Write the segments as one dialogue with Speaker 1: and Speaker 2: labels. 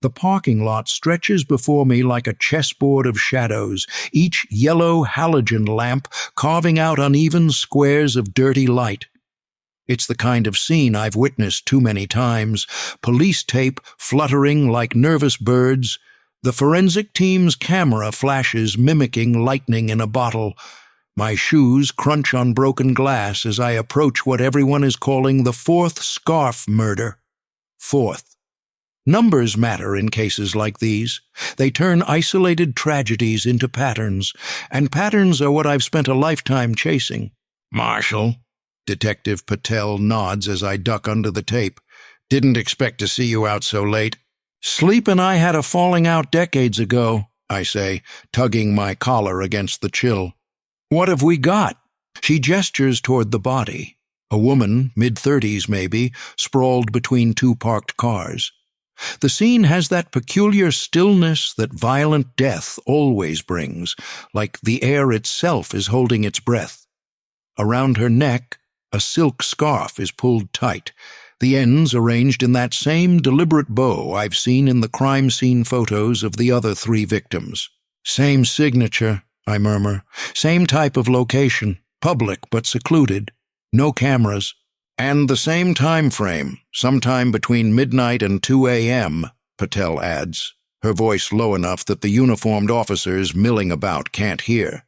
Speaker 1: The parking lot stretches before me like a chessboard of shadows, each yellow halogen lamp carving out uneven squares of dirty light. It's the kind of scene I've witnessed too many times, police tape fluttering like nervous birds, the forensic team's camera flashes mimicking lightning in a bottle. My shoes crunch on broken glass as I approach what everyone is calling the fourth scarf murder. Fourth. Numbers matter in cases like these. They turn isolated tragedies into patterns, and patterns are what I've spent a lifetime chasing. Marshal, Detective Patel nods as I duck under the tape. Didn't expect to see you out so late. Sleep and I had a falling out decades ago, I say, tugging my collar against the chill. What have we got? She gestures toward the body. A woman, mid-30s maybe, sprawled between two parked cars. The scene has that peculiar stillness that violent death always brings, like the air itself is holding its breath. Around her neck, a silk scarf is pulled tight, the ends arranged in that same deliberate bow I've seen in the crime scene photos of the other 3 victims. Same signature, I murmur. Same type of location, public but secluded. No cameras. And the same time frame, sometime between midnight and 2 a.m., Patel adds, her voice low enough that the uniformed officers milling about can't hear.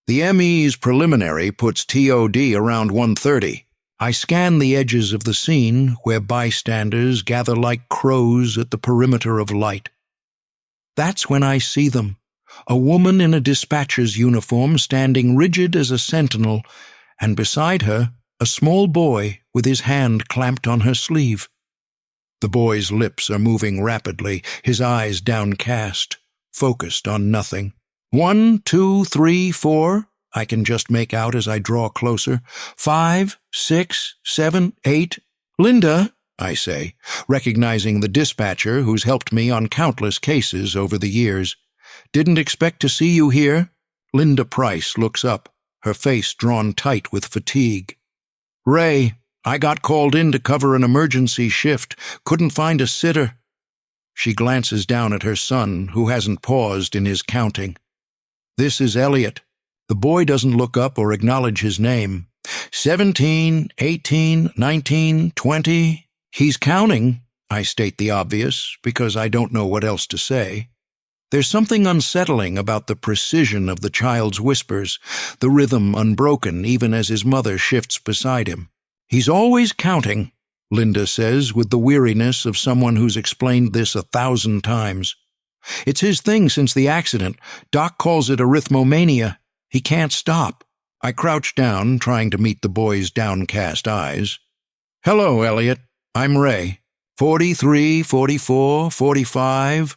Speaker 1: The ME's preliminary puts TOD around 1:30. I scan the edges of the scene where bystanders gather like crows at the perimeter of light. That's when I see them. A woman in a dispatcher's uniform standing rigid as a sentinel, and beside her, a small boy with his hand clamped on her sleeve. The boy's lips are moving rapidly, his eyes downcast, focused on nothing. 1, 2, 3, 4, I can just make out as I draw closer. 5, 6, 7, 8. Linda, I say, recognizing the dispatcher who's helped me on countless cases over the years. Didn't expect to see you here. Linda Price looks up, her face drawn tight with fatigue. Ray, I got called in to cover an emergency shift. Couldn't find a sitter. She glances down at her son, who hasn't paused in his counting. This is Elliot. The boy doesn't look up or acknowledge his name. 17, 18, 19, 20. He's counting, I state the obvious, because I don't know what else to say. There's something unsettling about the precision of the child's whispers, the rhythm unbroken even as his mother shifts beside him. He's always counting, Linda says with the weariness of someone who's explained this 1,000 times. It's his thing since the accident. Doc calls it arithmomania. He can't stop. I crouch down, trying to meet the boy's downcast eyes. Hello, Elliot. I'm Ray. 43, 44, 45.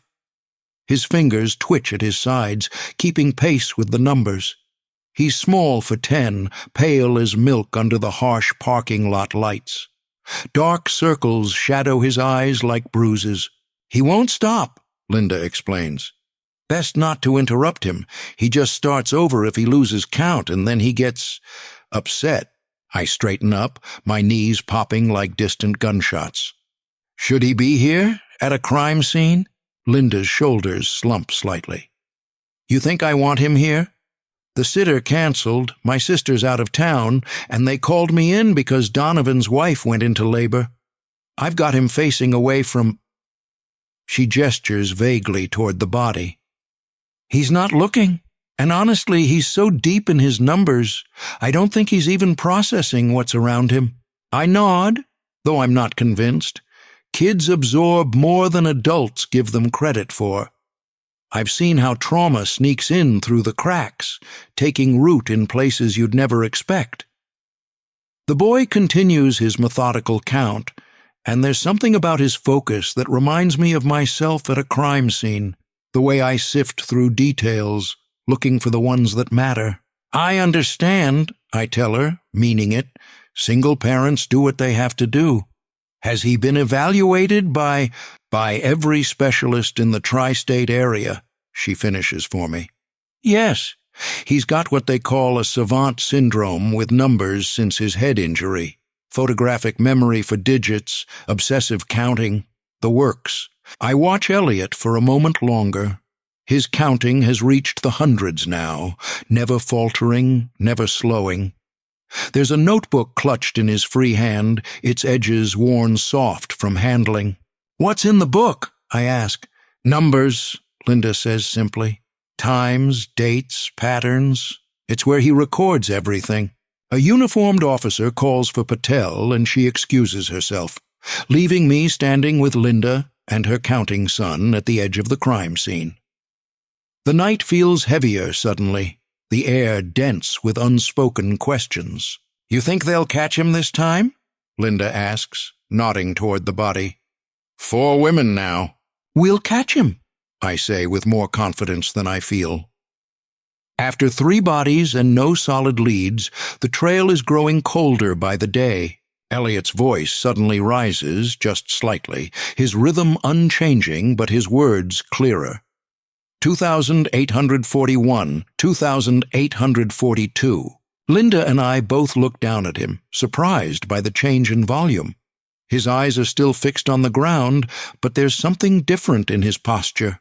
Speaker 1: His fingers twitch at his sides, keeping pace with the numbers. He's small for 10, pale as milk under the harsh parking lot lights. Dark circles shadow his eyes like bruises. He won't stop, Linda explains. Best not to interrupt him. He just starts over if he loses count, and then he gets upset. I straighten up, my knees popping like distant gunshots. Should he be here, at a crime scene? Linda's shoulders slump slightly. You think I want him here? The sitter canceled, my sister's out of town, and they called me in because Donovan's wife went into labor. I've got him facing away from... She gestures vaguely toward the body. He's not looking, and honestly, he's so deep in his numbers, I don't think he's even processing what's around him. I nod, though I'm not convinced. Kids absorb more than adults give them credit for. I've seen how trauma sneaks in through the cracks, taking root in places you'd never expect. The boy continues his methodical count, and there's something about his focus that reminds me of myself at a crime scene, the way I sift through details, looking for the ones that matter. I understand, I tell her, meaning it. Single parents do what they have to do. Has he been evaluated by every specialist in the tri-state area? She finishes for me. Yes, he's got what they call a savant syndrome with numbers since his head injury. Photographic memory for digits, obsessive counting. The works. I watch Elliot for a moment longer. His counting has reached the hundreds now, never faltering, never slowing. There's a notebook clutched in his free hand, its edges worn soft from handling. "What's in the book?" I ask. "Numbers," Linda says simply. "Times, dates, patterns. It's where he records everything." A uniformed officer calls for Patel, and she excuses herself, leaving me standing with Linda and her counting son at the edge of the crime scene. The night feels heavier suddenly, the air dense with unspoken questions. "You think they'll catch him this time?" Linda asks, nodding toward the body. "4 women now." "We'll catch him," I say with more confidence than I feel. After 3 bodies and no solid leads, the trail is growing colder by the day. Elliot's voice suddenly rises, just slightly, his rhythm unchanging but his words clearer. 2,841, 2,842. Linda and I both look down at him, surprised by the change in volume. His eyes are still fixed on the ground, but there's something different in his posture.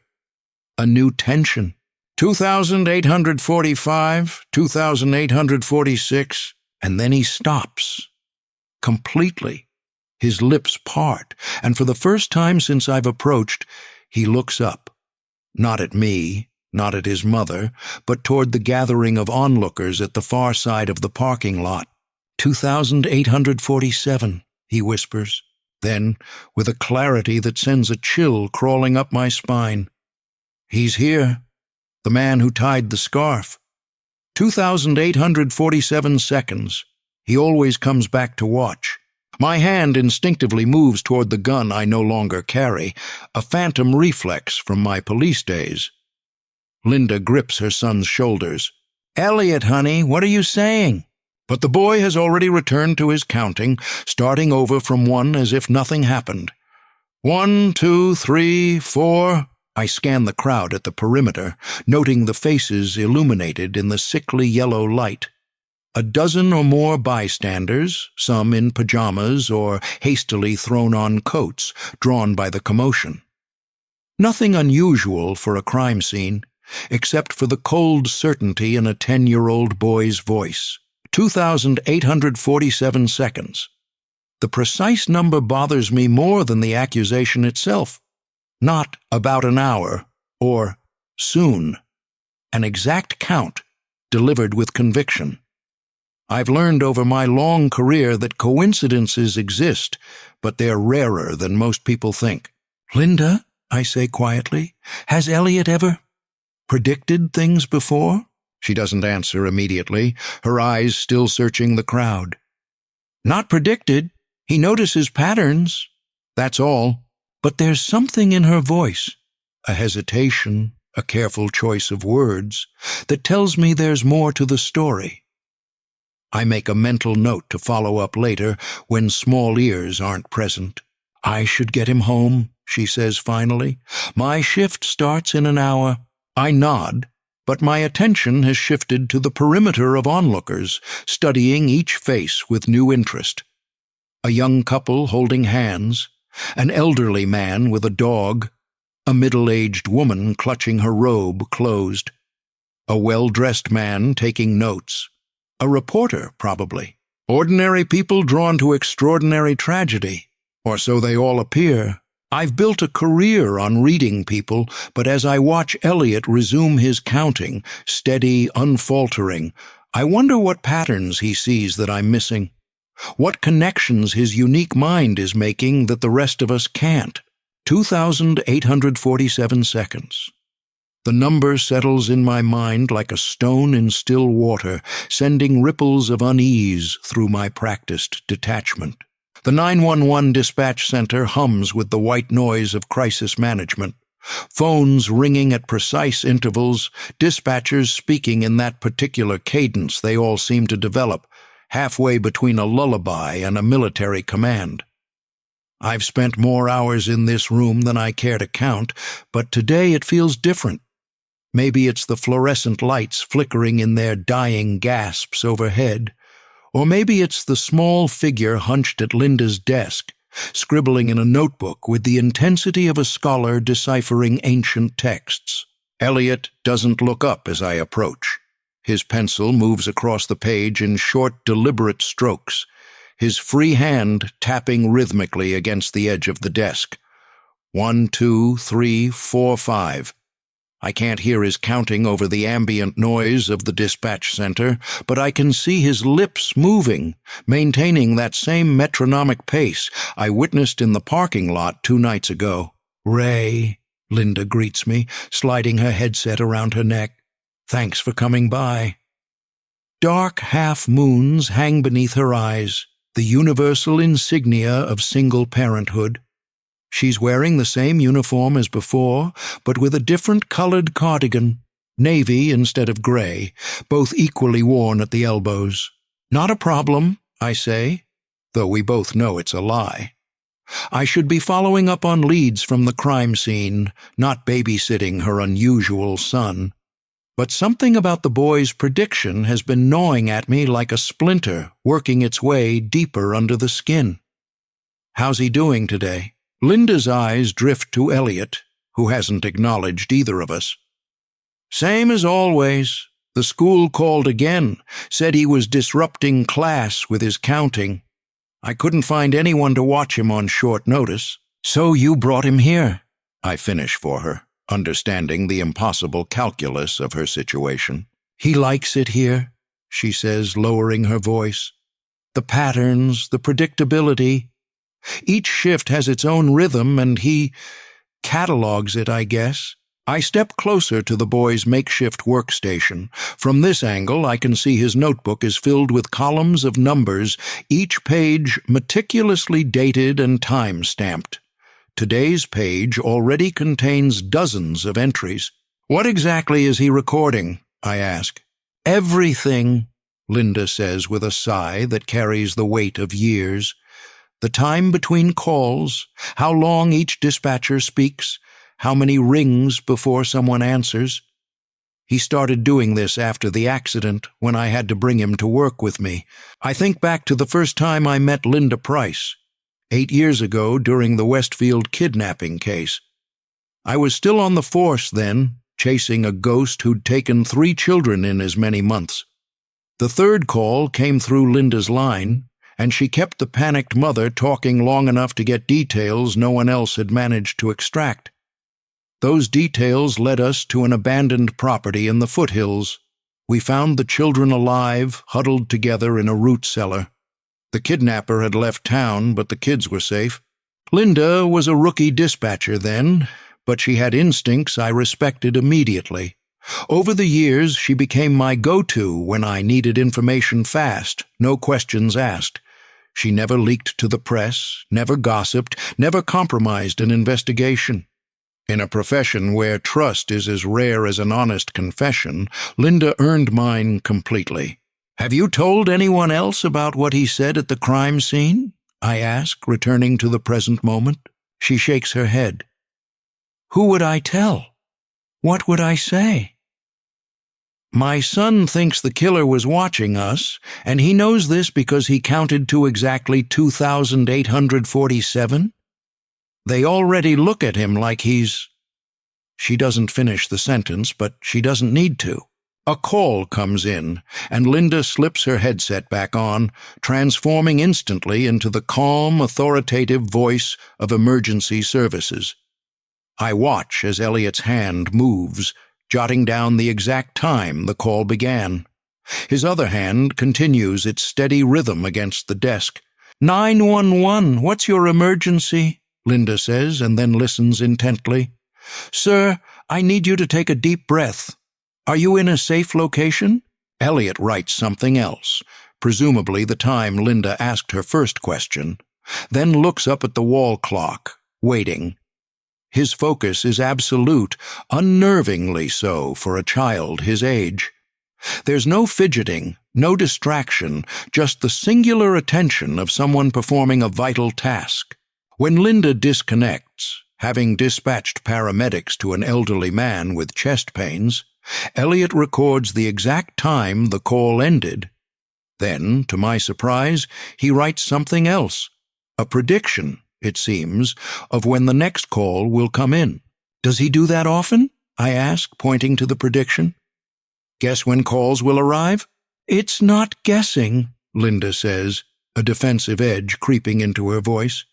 Speaker 1: A new tension. 2,845, 2,846, and then he stops. Completely. His lips part, and for the first time since I've approached, he looks up. Not at me, not at his mother, but toward the gathering of onlookers at the far side of the parking lot. 2,847, he whispers. Then, with a clarity that sends a chill crawling up my spine, "He's here. The man who tied the scarf." 2,847 seconds. He always comes back to watch. My hand instinctively moves toward the gun I no longer carry, a phantom reflex from my police days. Linda grips her son's shoulders. "Elliot, honey, what are you saying?" But the boy has already returned to his counting, starting over from 1 as if nothing happened. 1, 2, 3, 4... I scan the crowd at the perimeter, noting the faces illuminated in the sickly yellow light. A dozen or more bystanders, some in pajamas or hastily thrown-on coats, drawn by the commotion. Nothing unusual for a crime scene, except for the cold certainty in a 10-year-old boy's voice. 2,847 seconds. The precise number bothers me more than the accusation itself. Not about an hour, or soon. An exact count, delivered with conviction. I've learned over my long career that coincidences exist, but they're rarer than most people think. "Linda," I say quietly, "has Elliot ever predicted things before?" She doesn't answer immediately, her eyes still searching the crowd. "Not predicted. He notices patterns. That's all. But there's something in her voice, a hesitation, a careful choice of words, that tells me there's more to the story." I make a mental note to follow up later when small ears aren't present. "I should get him home," she says finally. "My shift starts in an hour." I nod, but my attention has shifted to the perimeter of onlookers, studying each face with new interest. A young couple holding hands, an elderly man with a dog, a middle-aged woman clutching her robe closed, a well-dressed man taking notes, a reporter, probably. Ordinary people drawn to extraordinary tragedy, or so they all appear. I've built a career on reading people, but as I watch Elliot resume his counting, steady, unfaltering, I wonder what patterns he sees that I'm missing. What connections his unique mind is making that the rest of us can't. 2,847 seconds. The number settles in my mind like a stone in still water, sending ripples of unease through my practiced detachment. The 911 dispatch center hums with the white noise of crisis management. Phones ringing at precise intervals, dispatchers speaking in that particular cadence they all seem to develop, halfway between a lullaby and a military command. I've spent more hours in this room than I care to count, but today it feels different. Maybe it's the fluorescent lights flickering in their dying gasps overhead, or maybe it's the small figure hunched at Linda's desk, scribbling in a notebook with the intensity of a scholar deciphering ancient texts. Elliot doesn't look up as I approach. His pencil moves across the page in short, deliberate strokes, his free hand tapping rhythmically against the edge of the desk. 1, 2, 3, 4, 5. I can't hear his counting over the ambient noise of the dispatch center, but I can see his lips moving, maintaining that same metronomic pace I witnessed in the parking lot 2 nights ago. "Ray," Linda greets me, sliding her headset around her neck. "Thanks for coming by." Dark half-moons hang beneath her eyes, the universal insignia of single parenthood. She's wearing the same uniform as before, but with a different colored cardigan, navy instead of gray, both equally worn at the elbows. "Not a problem," I say, though we both know it's a lie. I should be following up on leads from the crime scene, not babysitting her unusual son. But something about the boy's prediction has been gnawing at me like a splinter, working its way deeper under the skin. "How's he doing today?" Linda's eyes drift to Elliot, who hasn't acknowledged either of us. "Same as always. The school called again, said he was disrupting class with his counting. I couldn't find anyone to watch him on short notice. So you brought him here," I finish for her, understanding the impossible calculus of her situation. "He likes it here," she says, lowering her voice. "The patterns, the predictability. Each shift has its own rhythm, and he catalogs it, I guess." I step closer to the boy's makeshift workstation. From this angle, I can see his notebook is filled with columns of numbers, each page meticulously dated and time-stamped. Today's page already contains dozens of entries. "What exactly is he recording?" I ask. "Everything," Linda says with a sigh that carries the weight of years. "The time between calls, how long each dispatcher speaks, how many rings before someone answers. He started doing this after the accident, when I had to bring him to work with me. I think back to the first time I met Linda Price, 8 years ago during the Westfield kidnapping case. I was still on the force then, chasing a ghost who'd taken 3 children in as many months. The third call came through Linda's line, and she kept the panicked mother talking long enough to get details no one else had managed to extract. Those details led us to an abandoned property in the foothills. We found the children alive, huddled together in a root cellar. The kidnapper had left town, but the kids were safe. Linda was a rookie dispatcher then, but she had instincts I respected immediately. Over the years, she became my go-to when I needed information fast, no questions asked. She never leaked to the press, never gossiped, never compromised an investigation. In a profession where trust is as rare as an honest confession, Linda earned mine completely. "Have you told anyone else about what he said at the crime scene?" I ask, returning to the present moment. She shakes her head. "Who would I tell? What would I say?" "My son thinks the killer was watching us, and he knows this because he counted to exactly 2,847. They already look at him like he's—" She doesn't finish the sentence, but she doesn't need to. A call comes in, and Linda slips her headset back on, transforming instantly into the calm, authoritative voice of emergency services. I watch as Elliot's hand moves, jotting down the exact time the call began. His other hand continues its steady rhythm against the desk. 911, what's your emergency?" Linda says, and then listens intently. "Sir, I need you to take a deep breath. Are you in a safe location?" Elliot writes something else, presumably the time Linda asked her first question, then looks up at the wall clock, waiting. His focus is absolute, unnervingly so for a child his age. There's no fidgeting, no distraction, just the singular attention of someone performing a vital task. When Linda disconnects, having dispatched paramedics to an elderly man with chest pains, Elliot records the exact time the call ended. Then, to my surprise, he writes something else, a prediction it seems, of when the next call will come in. Does he do that often? I ask, pointing to the prediction. Guess when calls will arrive? It's not guessing, Linda says, a defensive edge creeping into her voice.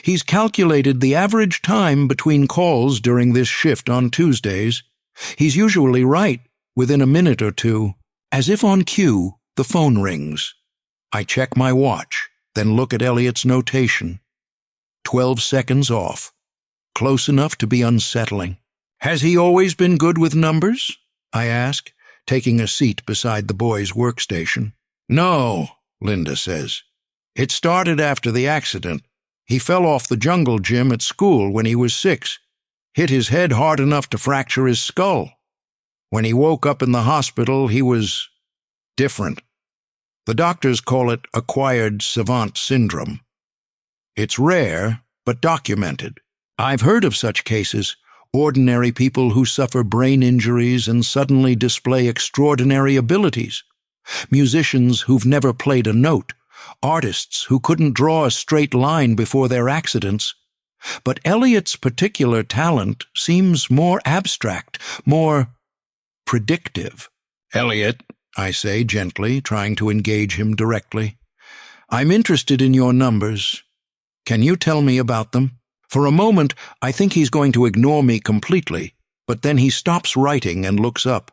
Speaker 1: He's calculated the average time between calls during this shift on Tuesdays. He's usually right, within a minute or two. As if on cue, the phone rings. I check my watch, then look at Elliot's notation. 12 seconds off. Close enough to be unsettling. Has he always been good with numbers? I ask, taking a seat beside the boy's workstation. No, Linda says. It started after the accident. He fell off the jungle gym at school when he was 6, hit his head hard enough to fracture his skull. When he woke up in the hospital, he was different. The doctors call it acquired savant syndrome. It's rare, but documented. I've heard of such cases, ordinary people who suffer brain injuries and suddenly display extraordinary abilities, musicians who've never played a note, artists who couldn't draw a straight line before their accidents. But Elliot's particular talent seems more abstract, more predictive. Elliot, I say gently, trying to engage him directly, I'm interested in your numbers. Can you tell me about them? For a moment, I think he's going to ignore me completely, but then he stops writing and looks up.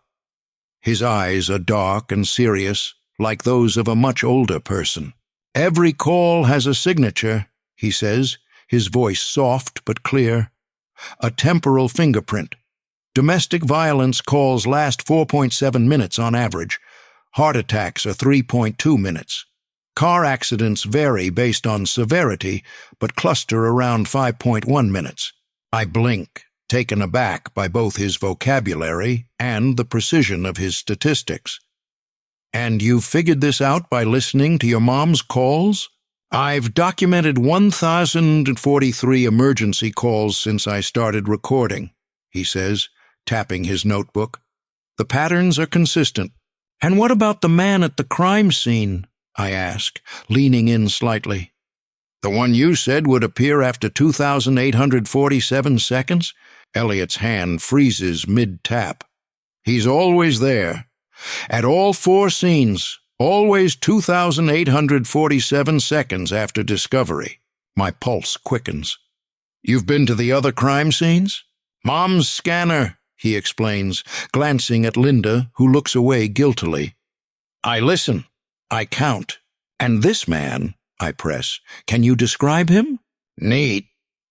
Speaker 1: His eyes are dark and serious, like those of a much older person. Every call has a signature, he says, his voice soft but clear. A temporal fingerprint. Domestic violence calls last 4.7 minutes on average. Heart attacks are 3.2 minutes. Car accidents vary based on severity, but cluster around 5.1 minutes. I blink, taken aback by both his vocabulary and the precision of his statistics. And you figured this out by listening to your mom's calls? I've documented 1,043 emergency calls since I started recording, he says, tapping his notebook. The patterns are consistent. And what about the man at the crime scene? I ask, leaning in slightly. The one you said would appear after 2,847 seconds? Elliot's hand freezes mid-tap. He's always there. At all 4 scenes, always 2,847 seconds after discovery. My pulse quickens. You've been to the other crime scenes? Mom's scanner, he explains, glancing at Linda, who looks away guiltily. I listen. I count. And this man, I press, can you describe him? Neat,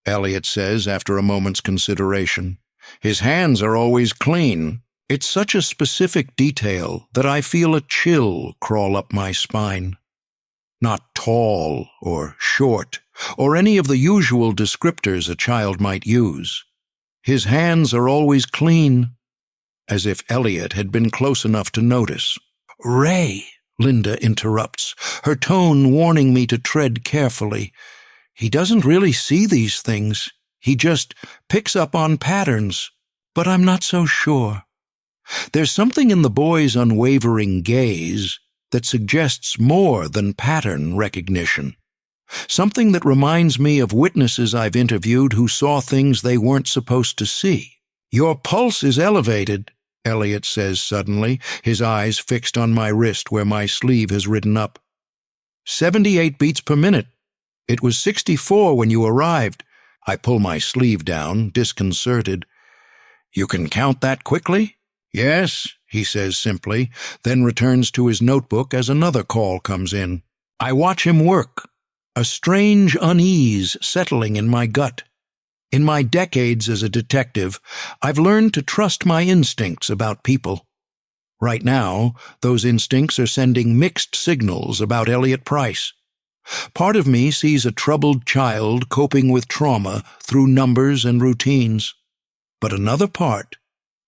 Speaker 1: Elliot says after a moment's consideration. His hands are always clean. It's such a specific detail that I feel a chill crawl up my spine. Not tall or short, or any of the usual descriptors a child might use. His hands are always clean, as if Elliot had been close enough to notice. Ray, Linda interrupts, her tone warning me to tread carefully. He doesn't really see these things. He just picks up on patterns. But I'm not so sure. There's something in the boy's unwavering gaze that suggests more than pattern recognition. Something that reminds me of witnesses I've interviewed who saw things they weren't supposed to see. Your pulse is elevated, Elliot says suddenly, his eyes fixed on my wrist where my sleeve has ridden up. 78 beats per minute. It was 64 when you arrived. I pull my sleeve down, disconcerted. You can count that quickly? Yes, he says simply, then returns to his notebook as another call comes in. I watch him work, a strange unease settling in my gut. In my decades as a detective, I've learned to trust my instincts about people. Right now, those instincts are sending mixed signals about Elliot Price. Part of me sees a troubled child coping with trauma through numbers and routines. But another part,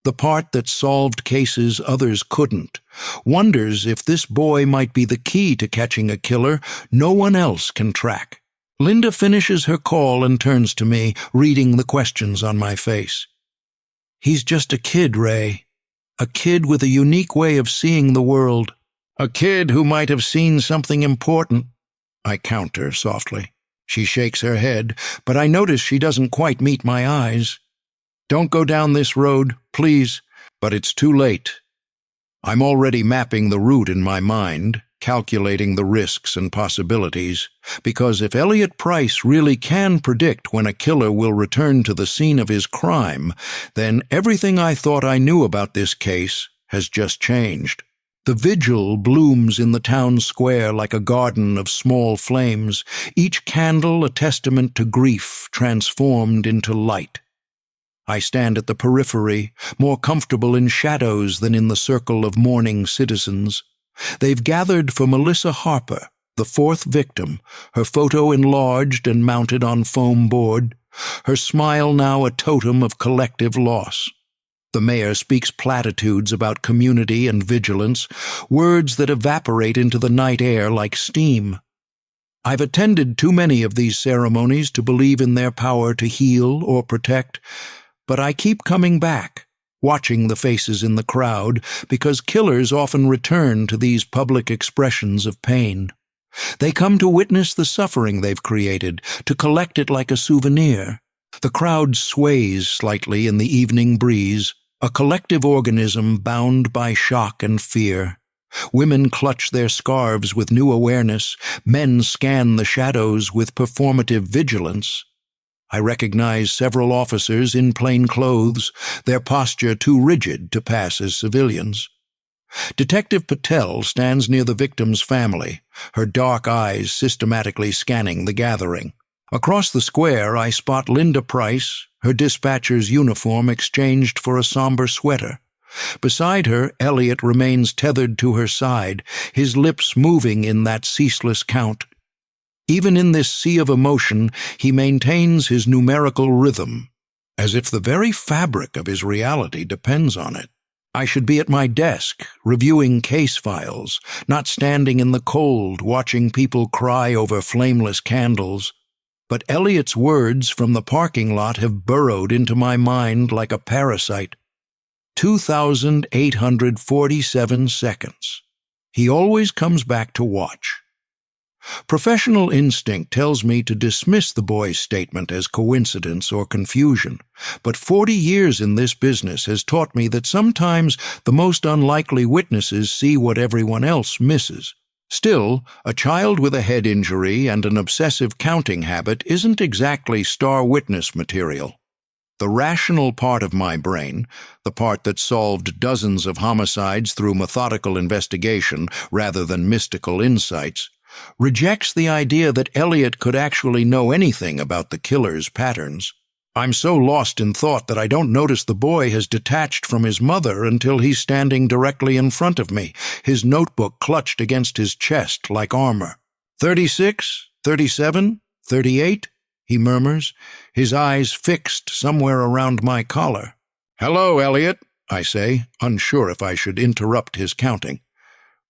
Speaker 1: the part that solved cases others couldn't, wonders if this boy might be the key to catching a killer no one else can track. Linda finishes her call and turns to me, reading the questions on my face. He's just a kid, Ray. A kid with a unique way of seeing the world. A kid who might have seen something important, I counter softly. She shakes her head, but I notice she doesn't quite meet my eyes. Don't go down this road, please. But it's too late. I'm already mapping the route in my mind, calculating the risks and possibilities, because if Elliot Price really can predict when a killer will return to the scene of his crime, then everything I thought I knew about this case has just changed. The vigil blooms in the town square like a garden of small flames, each candle a testament to grief transformed into light. I stand at the periphery, more comfortable in shadows than in the circle of mourning citizens. They've gathered for Melissa Harper, the fourth victim, her photo enlarged and mounted on foam board, her smile now a totem of collective loss. The mayor speaks platitudes about community and vigilance, words that evaporate into the night air like steam. I've attended too many of these ceremonies to believe in their power to heal or protect, but I keep coming back, watching the faces in the crowd, because killers often return to these public expressions of pain. They come to witness the suffering they've created, to collect it like a souvenir. The crowd sways slightly in the evening breeze, a collective organism bound by shock and fear. Women clutch their scarves with new awareness, men scan the shadows with performative vigilance. I recognize several officers in plain clothes, their posture too rigid to pass as civilians. Detective Patel stands near the victim's family, her dark eyes systematically scanning the gathering. Across the square, I spot Linda Price, her dispatcher's uniform exchanged for a somber sweater. Beside her, Elliot remains tethered to her side, his lips moving in that ceaseless count. Even in this sea of emotion, he maintains his numerical rhythm, as if the very fabric of his reality depends on it. I should be at my desk, reviewing case files, not standing in the cold, watching people cry over flameless candles. But Elliot's words from the parking lot have burrowed into my mind like a parasite. 2,847 seconds. He always comes back to watch. Professional instinct tells me to dismiss the boy's statement as coincidence or confusion, but 40 years in this business has taught me that sometimes the most unlikely witnesses see what everyone else misses. Still, a child with a head injury and an obsessive counting habit isn't exactly star witness material. The rational part of my brain, the part that solved dozens of homicides through methodical investigation rather than mystical insights, rejects the idea that Elliot could actually know anything about the killer's patterns. I'm so lost in thought that I don't notice the boy has detached from his mother until he's standing directly in front of me, his notebook clutched against his chest like armor. 36, 37, 38, he murmurs, his eyes fixed somewhere around my collar. Hello, Elliot, I say, unsure if I should interrupt his counting.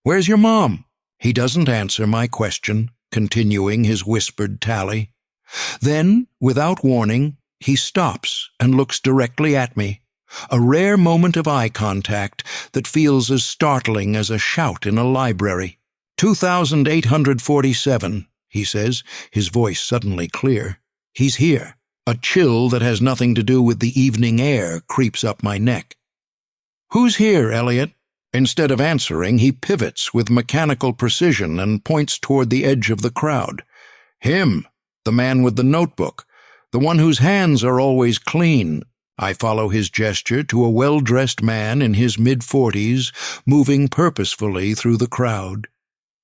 Speaker 1: Where's your mom? He doesn't answer my question, continuing his whispered tally. Then, without warning, he stops and looks directly at me, a rare moment of eye contact that feels as startling as a shout in a library. 2,847, he says, his voice suddenly clear. He's here. A chill that has nothing to do with the evening air creeps up my neck. Who's here, Elliot? Instead of answering, he pivots with mechanical precision and points toward the edge of the crowd. Him, the man with the notebook, the one whose hands are always clean. I follow his gesture to a well-dressed man in his mid-40s, moving purposefully through the crowd.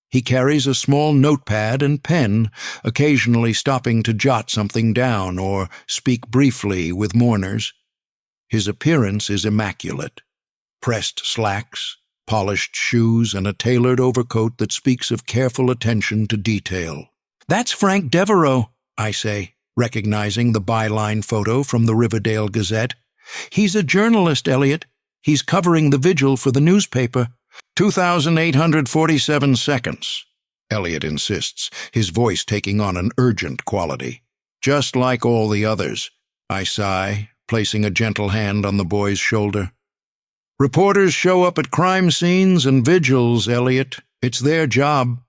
Speaker 1: He carries a small notepad and pen, occasionally stopping to jot something down or speak briefly with mourners. His appearance is immaculate. Pressed slacks, polished shoes, and a tailored overcoat that speaks of careful attention to detail. That's Frank Devereaux, I say, recognizing the byline photo from the Riverdale Gazette. He's a journalist, Elliot. He's covering the vigil for the newspaper. 2,847 seconds, Elliot insists, his voice taking on an urgent quality. Just like all the others, I sigh, placing a gentle hand on the boy's shoulder. Reporters show up at crime scenes and vigils, Elliot. It's their job.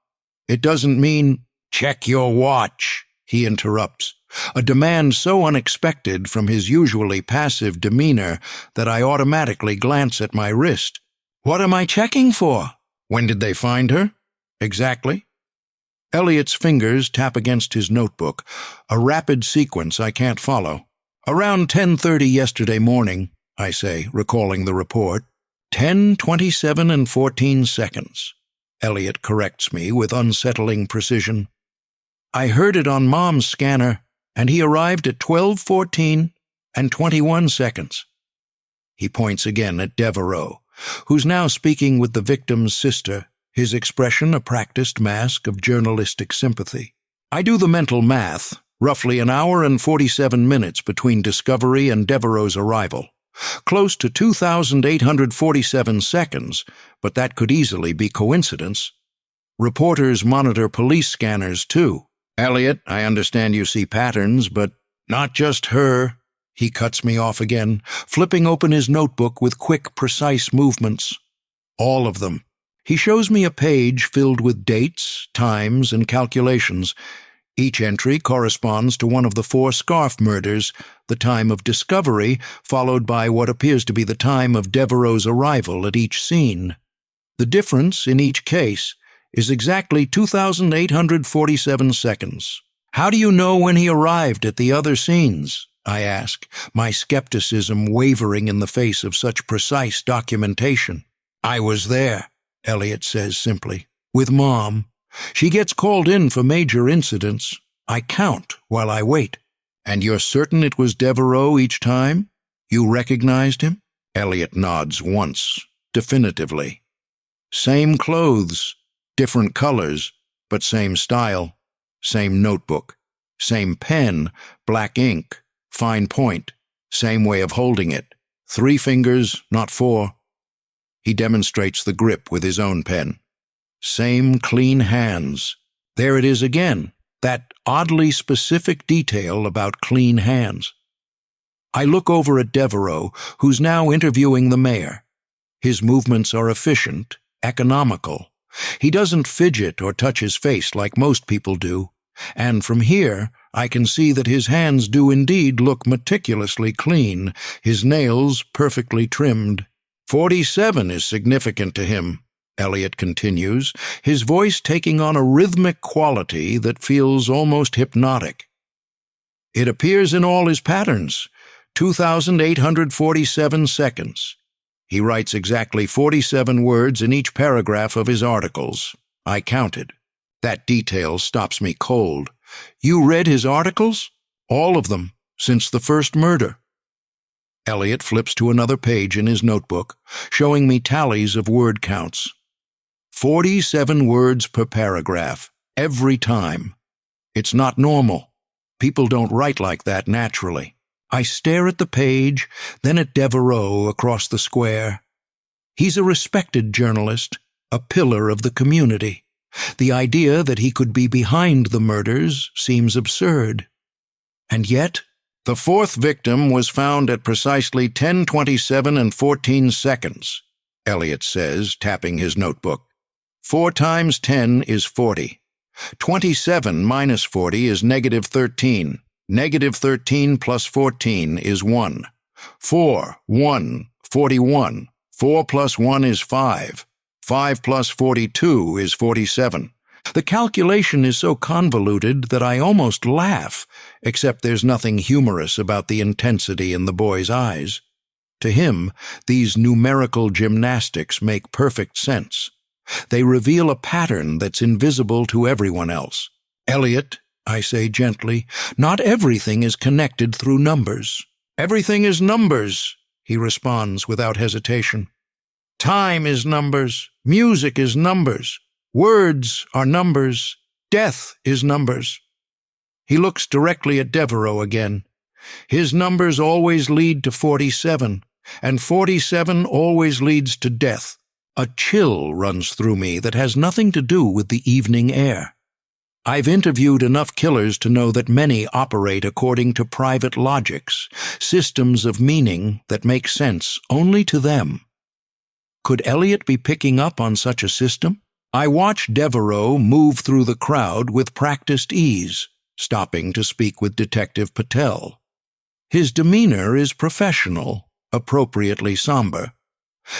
Speaker 1: It doesn't mean, check your watch, He interrupts, a demand so unexpected from his usually passive demeanor that I automatically glance at my wrist. What am I checking for? When did they find her? Exactly. Elliot's fingers tap against his notebook, a rapid sequence I can't follow. Around 10:30 yesterday morning, I say, recalling the report. 10:27 and 14 seconds. Elliot corrects me with unsettling precision. I heard it on Mom's scanner, and he arrived at 12:14 and 21 seconds. He points again at Devereaux, who's now speaking with the victim's sister, his expression a practiced mask of journalistic sympathy. I do the mental math, roughly an hour and 47 minutes between discovery and Devereaux's arrival. Close to 2,847 seconds, but that could easily be coincidence. Reporters monitor police scanners, too. Elliot, I understand you see patterns, but not just her. He cuts me off again, flipping open his notebook with quick, precise movements. All of them. He shows me a page filled with dates, times, and calculations. Each entry corresponds to one of the 4 scarf murders, the time of discovery, followed by what appears to be the time of Devereaux's arrival at each scene. The difference in each case is exactly 2,847 seconds. How do you know when he arrived at the other scenes? I ask, my skepticism wavering in the face of such precise documentation. I was there, Elliot says simply, with Mom. She gets called in for major incidents. I count while I wait. And you're certain it was Devereaux each time? You recognized him? Elliot nods once, definitively. Same clothes, different colors, but same style. Same notebook, same pen, black ink, fine point, same way of holding it. 3 fingers, not 4. He demonstrates the grip with his own pen. Same clean hands. There it is again, that oddly specific detail about clean hands. I look over at Devereaux, who's now interviewing the mayor. His movements are efficient, economical. He doesn't fidget or touch his face like most people do, and from here I can see that his hands do indeed look meticulously clean, his nails perfectly trimmed. 47 is significant to him, Elliot continues, his voice taking on a rhythmic quality that feels almost hypnotic. It appears in all his patterns, 2,847 seconds. He writes exactly 47 words in each paragraph of his articles. I counted. That detail stops me cold. You read his articles? All of them, since the first murder. Elliot flips to another page in his notebook, showing me tallies of word counts. 47 words per paragraph, every time. It's not normal. People don't write like that naturally. I stare at the page, then at Devereaux across the square. He's a respected journalist, a pillar of the community. The idea that he could be behind the murders seems absurd. And yet, the 4th victim was found at precisely 10:27 and 14 seconds, Elliot says, tapping his notebook. 4 times 10 is 40. 27 minus 40 is -13. -13 plus 14 is 1. 4, 1, 41. 4 plus 1 is 5. 5 plus 42 is 47. The calculation is so convoluted that I almost laugh, except there's nothing humorous about the intensity in the boy's eyes. To him, these numerical gymnastics make perfect sense. They reveal a pattern that's invisible to everyone else. Elliot, I say gently, not everything is connected through numbers. Everything is numbers, he responds without hesitation. Time is numbers, music is numbers, words are numbers, death is numbers. He looks directly at Devereaux again. His numbers always lead to 47, and 47 always leads to death. A chill runs through me that has nothing to do with the evening air. I've interviewed enough killers to know that many operate according to private logics, systems of meaning that make sense only to them. Could Elliot be picking up on such a system? I watch Devereaux move through the crowd with practiced ease, stopping to speak with Detective Patel. His demeanor is professional, appropriately somber.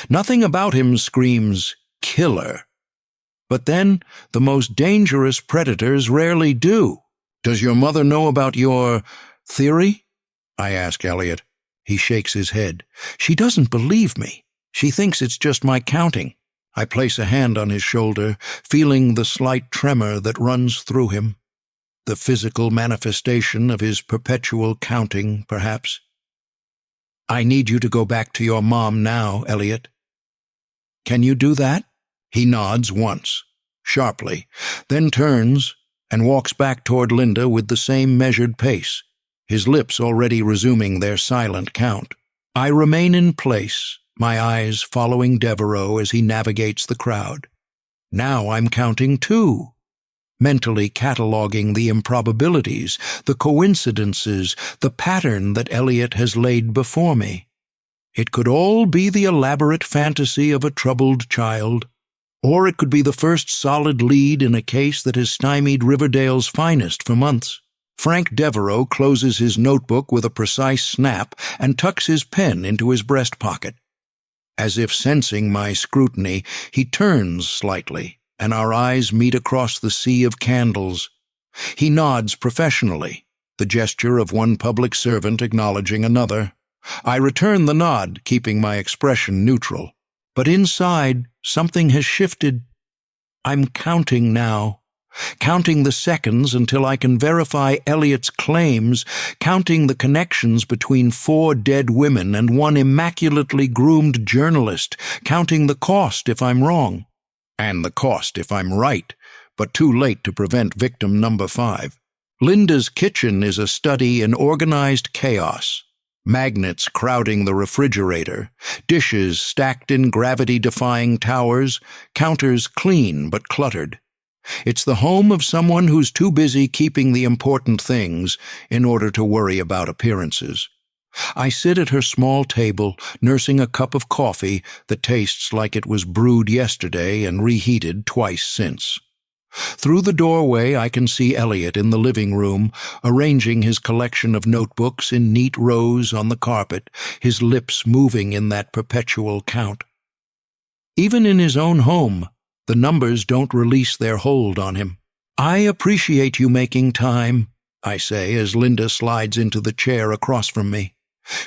Speaker 1: Nothing about him screams killer. But then, the most dangerous predators rarely do. "Does your mother know about your theory?" I ask Elliot. He shakes his head. "She doesn't believe me. She thinks it's just my counting." I place a hand on his shoulder, feeling the slight tremor that runs through him. The physical manifestation of his perpetual counting, perhaps. "I need you to go back to your mom now, Elliot." "Can you do that?" He nods once, sharply, then turns and walks back toward Linda with the same measured pace, his lips already resuming their silent count. I remain in place, my eyes following Devereaux as he navigates the crowd. Now I'm counting too, mentally cataloging the improbabilities, the coincidences, the pattern that Elliot has laid before me. It could all be the elaborate fantasy of a troubled child, or it could be the first solid lead in a case that has stymied Riverdale's finest for months. Frank Devereaux closes his notebook with a precise snap and tucks his pen into his breast pocket. As if sensing my scrutiny, he turns slightly, and our eyes meet across the sea of candles. He nods professionally, the gesture of one public servant acknowledging another. I return the nod, keeping my expression neutral. But inside, something has shifted. I'm counting now, counting the seconds until I can verify Elliot's claims, counting the connections between 4 dead women and one immaculately groomed journalist, counting the cost if I'm wrong, and the cost if I'm right, but too late to prevent victim number 5. Linda's kitchen is a study in organized chaos. Magnets crowding the refrigerator, dishes stacked in gravity-defying towers, counters clean but cluttered. It's the home of someone who's too busy keeping the important things in order to worry about appearances. I sit at her small table, nursing a cup of coffee that tastes like it was brewed yesterday and reheated twice since. Through the doorway I can see Elliot in the living room, arranging his collection of notebooks in neat rows on the carpet, his lips moving in that perpetual count. Even in his own home, the numbers don't release their hold on him. "I appreciate you making time," I say as Linda slides into the chair across from me.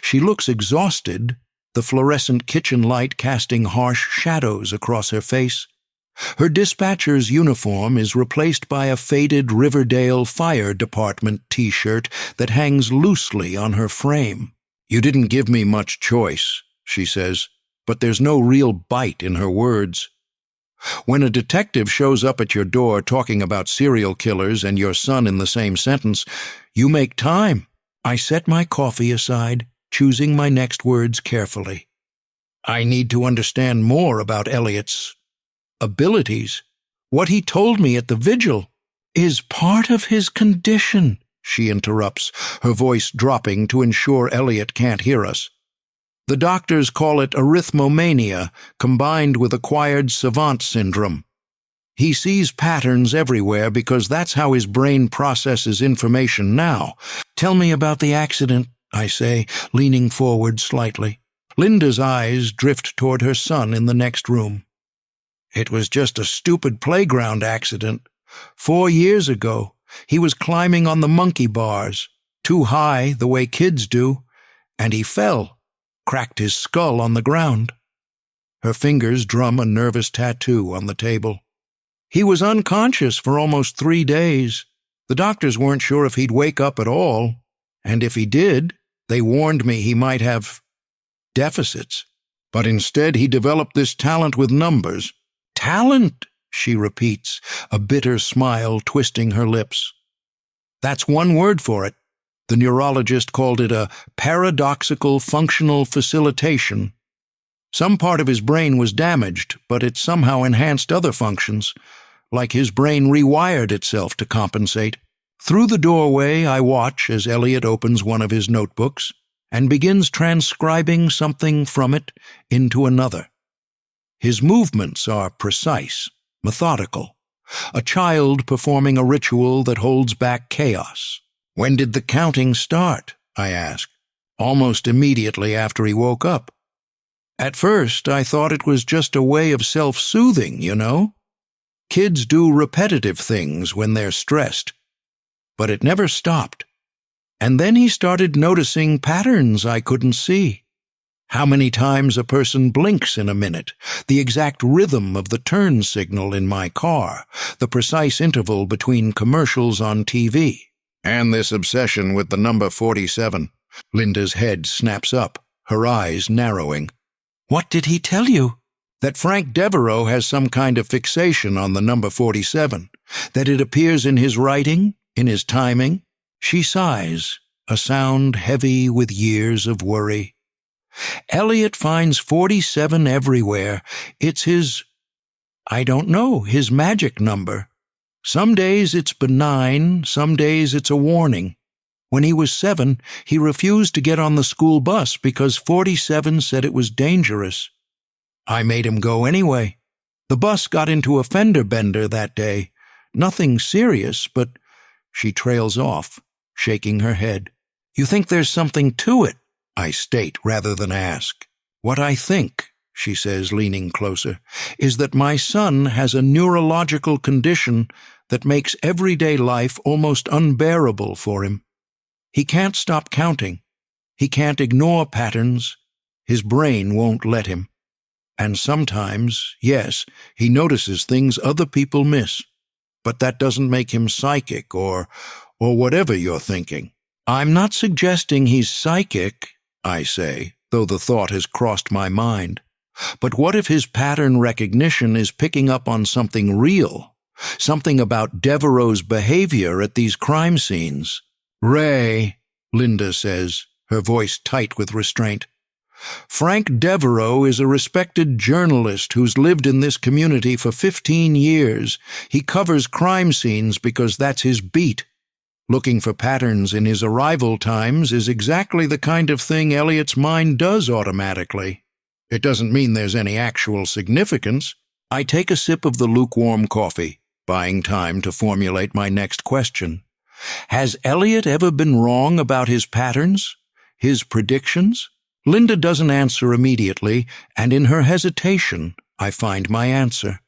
Speaker 1: She looks exhausted, the fluorescent kitchen light casting harsh shadows across her face. Her dispatcher's uniform is replaced by a faded Riverdale Fire Department t-shirt that hangs loosely on her frame. "You didn't give me much choice," she says, but there's no real bite in her words. When a detective shows up at your door talking about serial killers and your son in the same sentence, you make time. I set my coffee aside, choosing my next words carefully. I need to understand more about Elliot's abilities. What he told me at the vigil is part of his condition, she interrupts, her voice dropping to ensure Elliot can't hear us. The doctors call it arithmomania, combined with acquired savant syndrome. He sees patterns everywhere because that's how his brain processes information now. "Tell me about the accident," I say, leaning forward slightly. Linda's eyes drift toward her son in the next room. "It was just a stupid playground accident. 4 years ago, he was climbing on the monkey bars, too high the way kids do, and he fell, cracked his skull on the ground." Her fingers drum a nervous tattoo on the table. "He was unconscious for almost 3 days. The doctors weren't sure if he'd wake up at all, and if he did, they warned me he might have deficits. But instead he developed this talent with numbers." "Talent," she repeats, a bitter smile twisting her lips. "That's one word for it. The neurologist called it a paradoxical functional facilitation. Some part of his brain was damaged, but it somehow enhanced other functions, like his brain rewired itself to compensate." Through the doorway, I watch as Elliot opens one of his notebooks and begins transcribing something from it into another. His movements are precise, methodical, A child performing a ritual that holds back chaos. "When did the counting start?" I asked, almost immediately after he woke up. "At first, I thought it was just a way of self-soothing, you know. Kids do repetitive things when they're stressed." But it never stopped. And then he started noticing patterns I couldn't see. How many times a person blinks in a minute, the exact rhythm of the turn signal in my car, the precise interval between commercials on TV. "And this obsession with the number 47. Linda's head snaps up, her eyes narrowing. "What did he tell you?" "That Frank Devereaux has some kind of fixation on the number 47, that it appears in his writing, in his timing." She sighs, a sound heavy with years of worry. "Elliot finds 47 everywhere. It's I don't know, his magic number. Some days it's benign, some days it's a warning. When he was 7, he refused to get on the school bus because 47 said it was dangerous. I made him go anyway. The bus got into a fender bender that day. Nothing serious, but—" She trails off, shaking her head. "You think there's something to it?" I state rather than ask. "What I think," she says, leaning closer, "is that my son has a neurological condition that makes everyday life almost unbearable for him. He can't stop counting. He can't ignore patterns. His brain won't let him. And sometimes, yes, he notices things other people miss. But that doesn't make him psychic or whatever you're thinking." "I'm not suggesting he's psychic," I say, though the thought has crossed my mind. "But what if his pattern recognition is picking up on something real? Something about Devereaux's behavior at these crime scenes?" "Ray," Linda says, her voice tight with restraint, "Frank Devereaux is a respected journalist who's lived in this community for 15 years. He covers crime scenes because that's his beat. Looking for patterns in his arrival times is exactly the kind of thing Elliot's mind does automatically. It doesn't mean there's any actual significance." I take a sip of the lukewarm coffee, buying time to formulate my next question. Has Elliot ever been wrong about his patterns? His predictions? Linda doesn't answer immediately, and in her hesitation, I find my answer.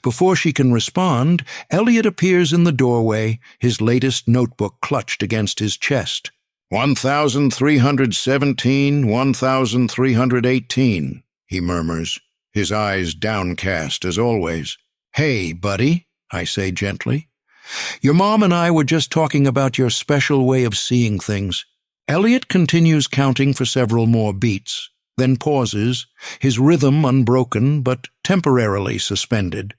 Speaker 1: Before she can respond, Elliot appears in the doorway, his latest notebook clutched against his chest. 1317, 1318, he murmurs, his eyes downcast as always. "Hey, buddy," I say gently. "Your mom and I were just talking about your special way of seeing things." Elliot continues counting for several more beats, then pauses, his rhythm unbroken but temporarily suspended.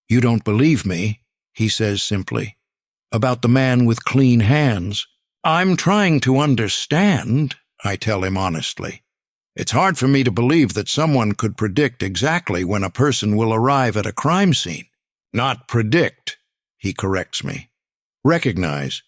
Speaker 1: "You don't believe me," he says simply, "about the man with clean hands." "I'm trying to understand," I tell him honestly. "It's hard for me to believe that someone could predict exactly when a person will arrive at a crime scene." "Not predict," he corrects me. "Recognize.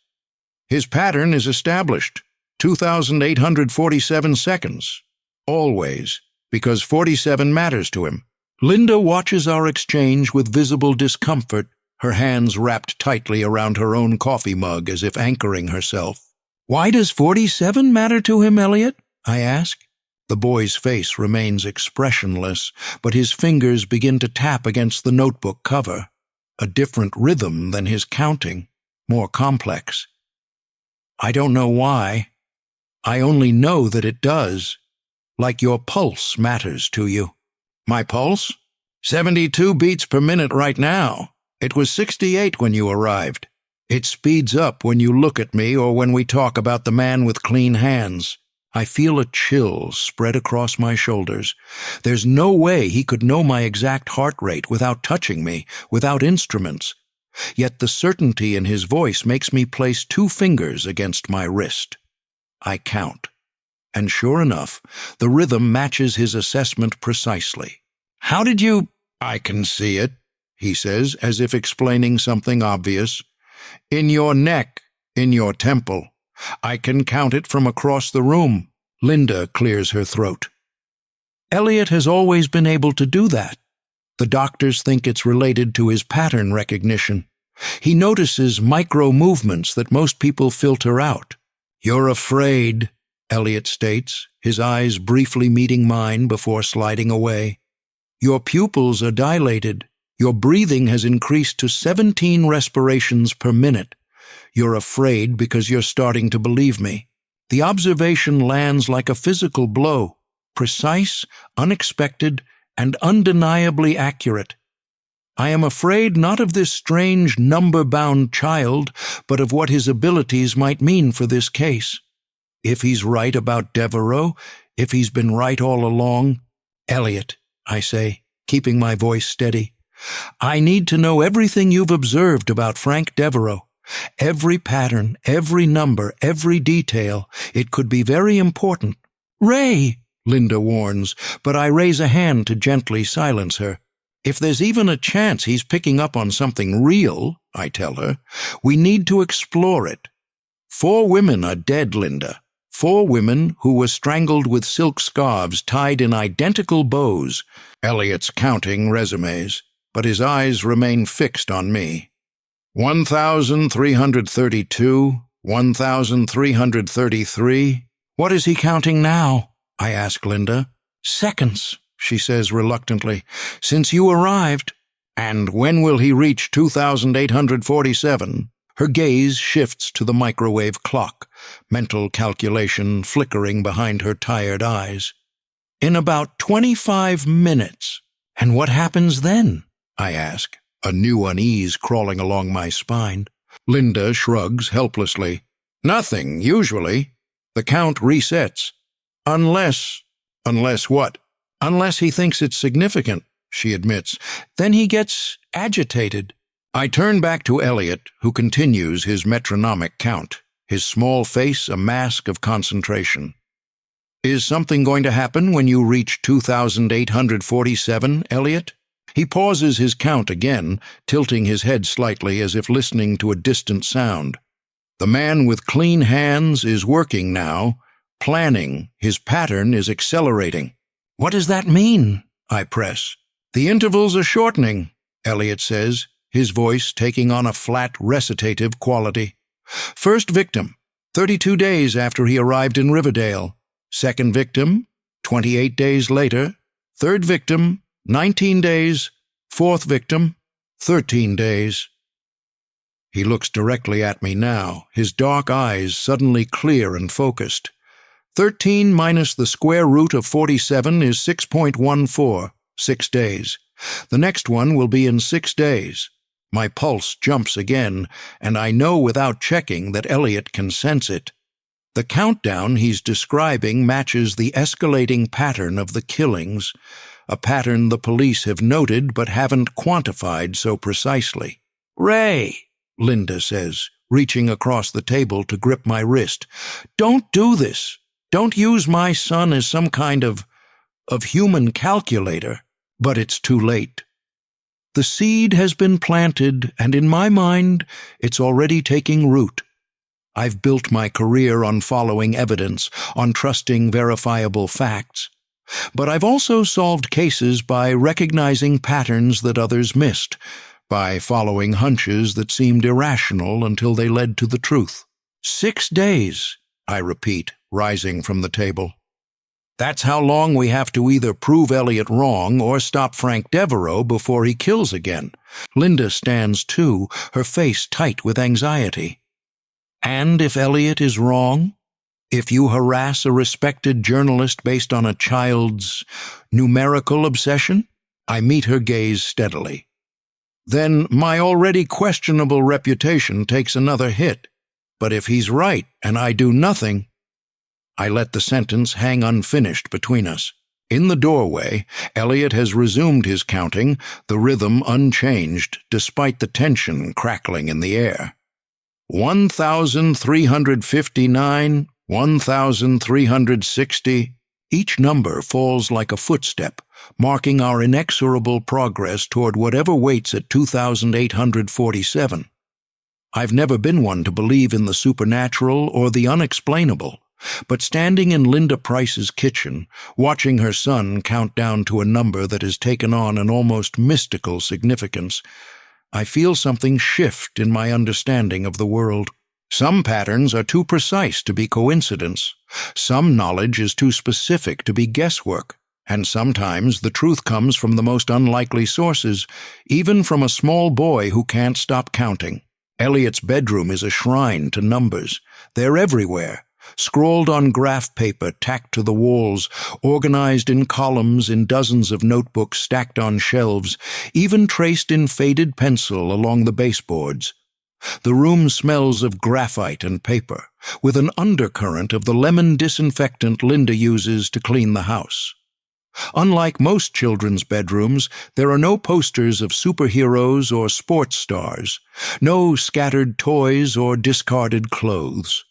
Speaker 1: His pattern is established, 2,847 seconds. Always, because 47 matters to him." Linda watches our exchange with visible discomfort, her hands wrapped tightly around her own coffee mug as if anchoring herself. "Why does 47 matter to him, Elliot?" I ask. The boy's face remains expressionless, but his fingers begin to tap against the notebook cover. A different rhythm than his counting, more complex. I don't know why. I only know that it does. Like your pulse matters to you. "My pulse? 72 beats per minute right now. It was 68 when you arrived. It speeds up when you look at me or when we talk about the man with clean hands." I feel a chill spread across my shoulders. There's no way he could know my exact heart rate without touching me, without instruments. Yet the certainty in his voice makes me place 2 fingers against my wrist. I count. And sure enough, the rhythm matches his assessment precisely. "How did you—" "I can see it," he says, as if explaining something obvious. "In your neck, in your temple. I can count it from across the room." Linda clears her throat. Elliot has always been able to do that. The doctors think it's related to his pattern recognition. He notices micro-movements that most people filter out. "You're afraid," Elliot states, his eyes briefly meeting mine before sliding away. "Your pupils are dilated. Your breathing has increased to 17 respirations per minute. You're afraid because you're starting to believe me." The observation lands like a physical blow, precise, unexpected, and undeniably accurate. I am afraid not of this strange, number-bound child, but of what his abilities might mean for this case. If he's right about Devereaux, if he's been right all along— "Elliot," I say, keeping my voice steady, "I need to know everything you've observed about Frank Devereaux. Every pattern, every number, every detail. It could be very important." "Ray," Linda warns, but I raise a hand to gently silence her. "If there's even a chance he's picking up on something real," I tell her, "we need to explore it. 4 women are dead, Linda. 4 women who were strangled with silk scarves tied in identical bows." Elliot's counting resumes, but his eyes remain fixed on me. 1,332, 1,333. What is he counting now? I ask Linda. "Seconds," she says reluctantly, "since you arrived." "And when will he reach 2,847? Her gaze shifts to the microwave clock, mental calculation flickering behind her tired eyes. "In about 25 minutes. "And what happens then?" I ask, a new unease crawling along my spine. Linda shrugs helplessly. "Nothing, usually. The count resets. Unless what? "Unless he thinks it's significant," she admits. "Then he gets agitated." I turn back to Elliot, who continues his metronomic count, his small face a mask of concentration. "Is something going to happen when you reach 2,847, Elliot?" He pauses his count again, tilting his head slightly as if listening to a distant sound. The man with clean hands is working now, planning. His pattern is accelerating. "What does that mean?" I press. "The intervals are shortening," Elliot says, his voice taking on a flat recitative quality. "First victim, 32 days after he arrived in Riverdale. Second victim, 28 days later. Third victim, 19 days. Fourth victim, 13 days. He looks directly at me now, his dark eyes suddenly clear and focused. 13 minus the square root of 47 is 6.14, 6 days. The next one will be in 6 days. My pulse jumps again, and I know without checking that Elliot can sense it. The countdown he's describing matches the escalating pattern of the killings, a pattern the police have noted but haven't quantified so precisely. "Ray," Linda says, reaching across the table to grip my wrist, "don't do this. Don't use my son as some kind of human calculator." But it's too late. The seed has been planted, and in my mind, it's already taking root. I've built my career on following evidence, on trusting verifiable facts. But I've also solved cases by recognizing patterns that others missed, by following hunches that seemed irrational until they led to the truth. 6 days, I repeat, rising from the table. That's how long we have to either prove Elliot wrong or stop Frank Devereaux before he kills again. Linda stands too, her face tight with anxiety. And if Elliot is wrong? If you harass a respected journalist based on a child's numerical obsession? I meet her gaze steadily. Then my already questionable reputation takes another hit. But if he's right and I do nothing— I let the sentence hang unfinished between us. In the doorway, Elliot has resumed his counting, the rhythm unchanged despite the tension crackling in the air. 1,359, 1,360. Each number falls like a footstep, marking our inexorable progress toward whatever waits at 2,847. I've never been one to believe in the supernatural or the unexplainable, But standing in Linda Price's kitchen, watching her son count down to a number that has taken on an almost mystical significance, I feel something shift in my understanding of the world. Some patterns are too precise to be coincidence. Some knowledge is too specific to be guesswork. And sometimes the truth comes from the most unlikely sources, even from a small boy who can't stop counting. Elliot's bedroom is a shrine to numbers. They're everywhere, scrawled on graph paper tacked to the walls, organized in columns in dozens of notebooks stacked on shelves, even traced in faded pencil along the baseboards. The room smells of graphite and paper, with an undercurrent of the lemon disinfectant Linda uses to clean the house. Unlike most children's bedrooms, there are no posters of superheroes or sports stars, no scattered toys or discarded clothes.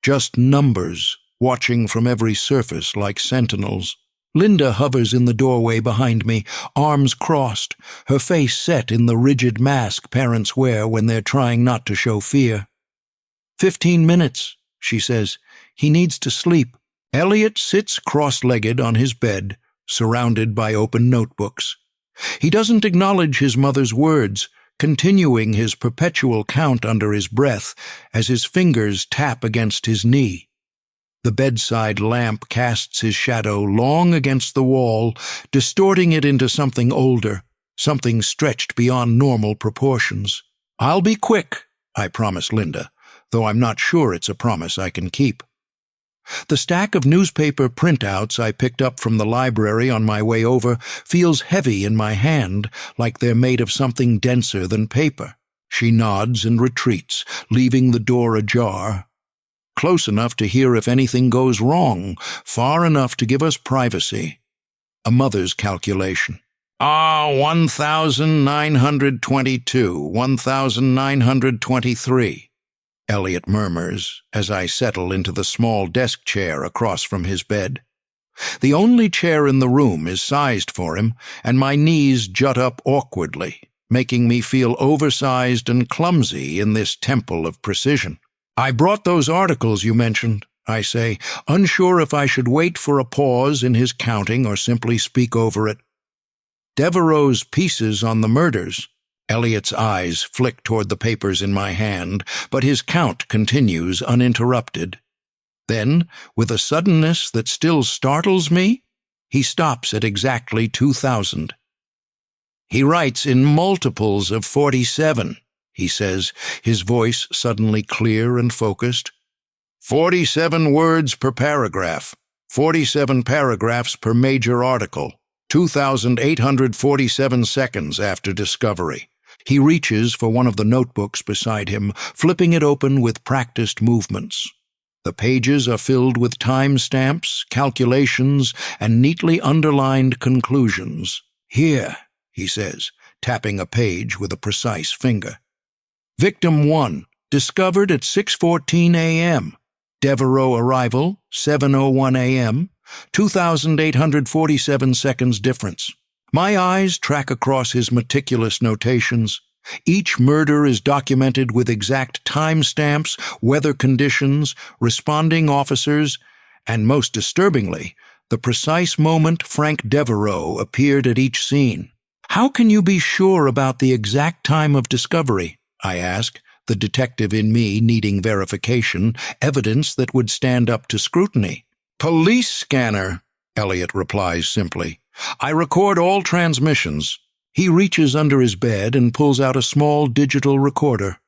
Speaker 1: Just numbers, watching from every surface like sentinels. Linda hovers in the doorway behind me, arms crossed, her face set in the rigid mask parents wear when they're trying not to show fear. 15 minutes, she says. He needs to sleep. Elliot sits cross-legged on his bed, surrounded by open notebooks. He doesn't acknowledge his mother's words, continuing his perpetual count under his breath as his fingers tap against his knee. The bedside lamp casts his shadow long against the wall, distorting it into something older, something stretched beyond normal proportions. "I'll be quick," I promise Linda, though I'm not sure it's a promise I can keep. The stack of newspaper printouts I picked up from the library on my way over feels heavy in my hand, like they're made of something denser than paper. She nods and retreats, leaving the door ajar. Close enough to hear if anything goes wrong, far enough to give us privacy. A mother's calculation. 1,922, 1,923. Elliot murmurs as I settle into the small desk chair across from his bed. The only chair in the room is sized for him, and my knees jut up awkwardly, making me feel oversized and clumsy in this temple of precision. "I brought those articles you mentioned," I say, unsure if I should wait for a pause in his counting or simply speak over it. Devereaux's pieces on the murders. Elliot's eyes flick toward the papers in my hand, but his count continues uninterrupted. Then, with a suddenness that still startles me, he stops at exactly 2,000. "He writes in multiples of 47, he says, his voice suddenly clear and focused. 47 words per paragraph, 47 paragraphs per major article, 2,847 seconds after discovery." He reaches for one of the notebooks beside him, flipping it open with practiced movements. The pages are filled with timestamps, calculations, and neatly underlined conclusions. "Here," he says, tapping a page with a precise finger. "Victim 1, discovered at 6:14 a.m. Devereaux arrival, 7:01 a.m., 2,847 seconds difference." My eyes track across his meticulous notations. Each murder is documented with exact timestamps, weather conditions, responding officers, and most disturbingly, the precise moment Frank Devereaux appeared at each scene. "How can you be sure about the exact time of discovery?" I ask, the detective in me needing verification, evidence that would stand up to scrutiny. "Police scanner," Elliot replies simply. "I record all transmissions." He reaches under his bed and pulls out a small digital recorder.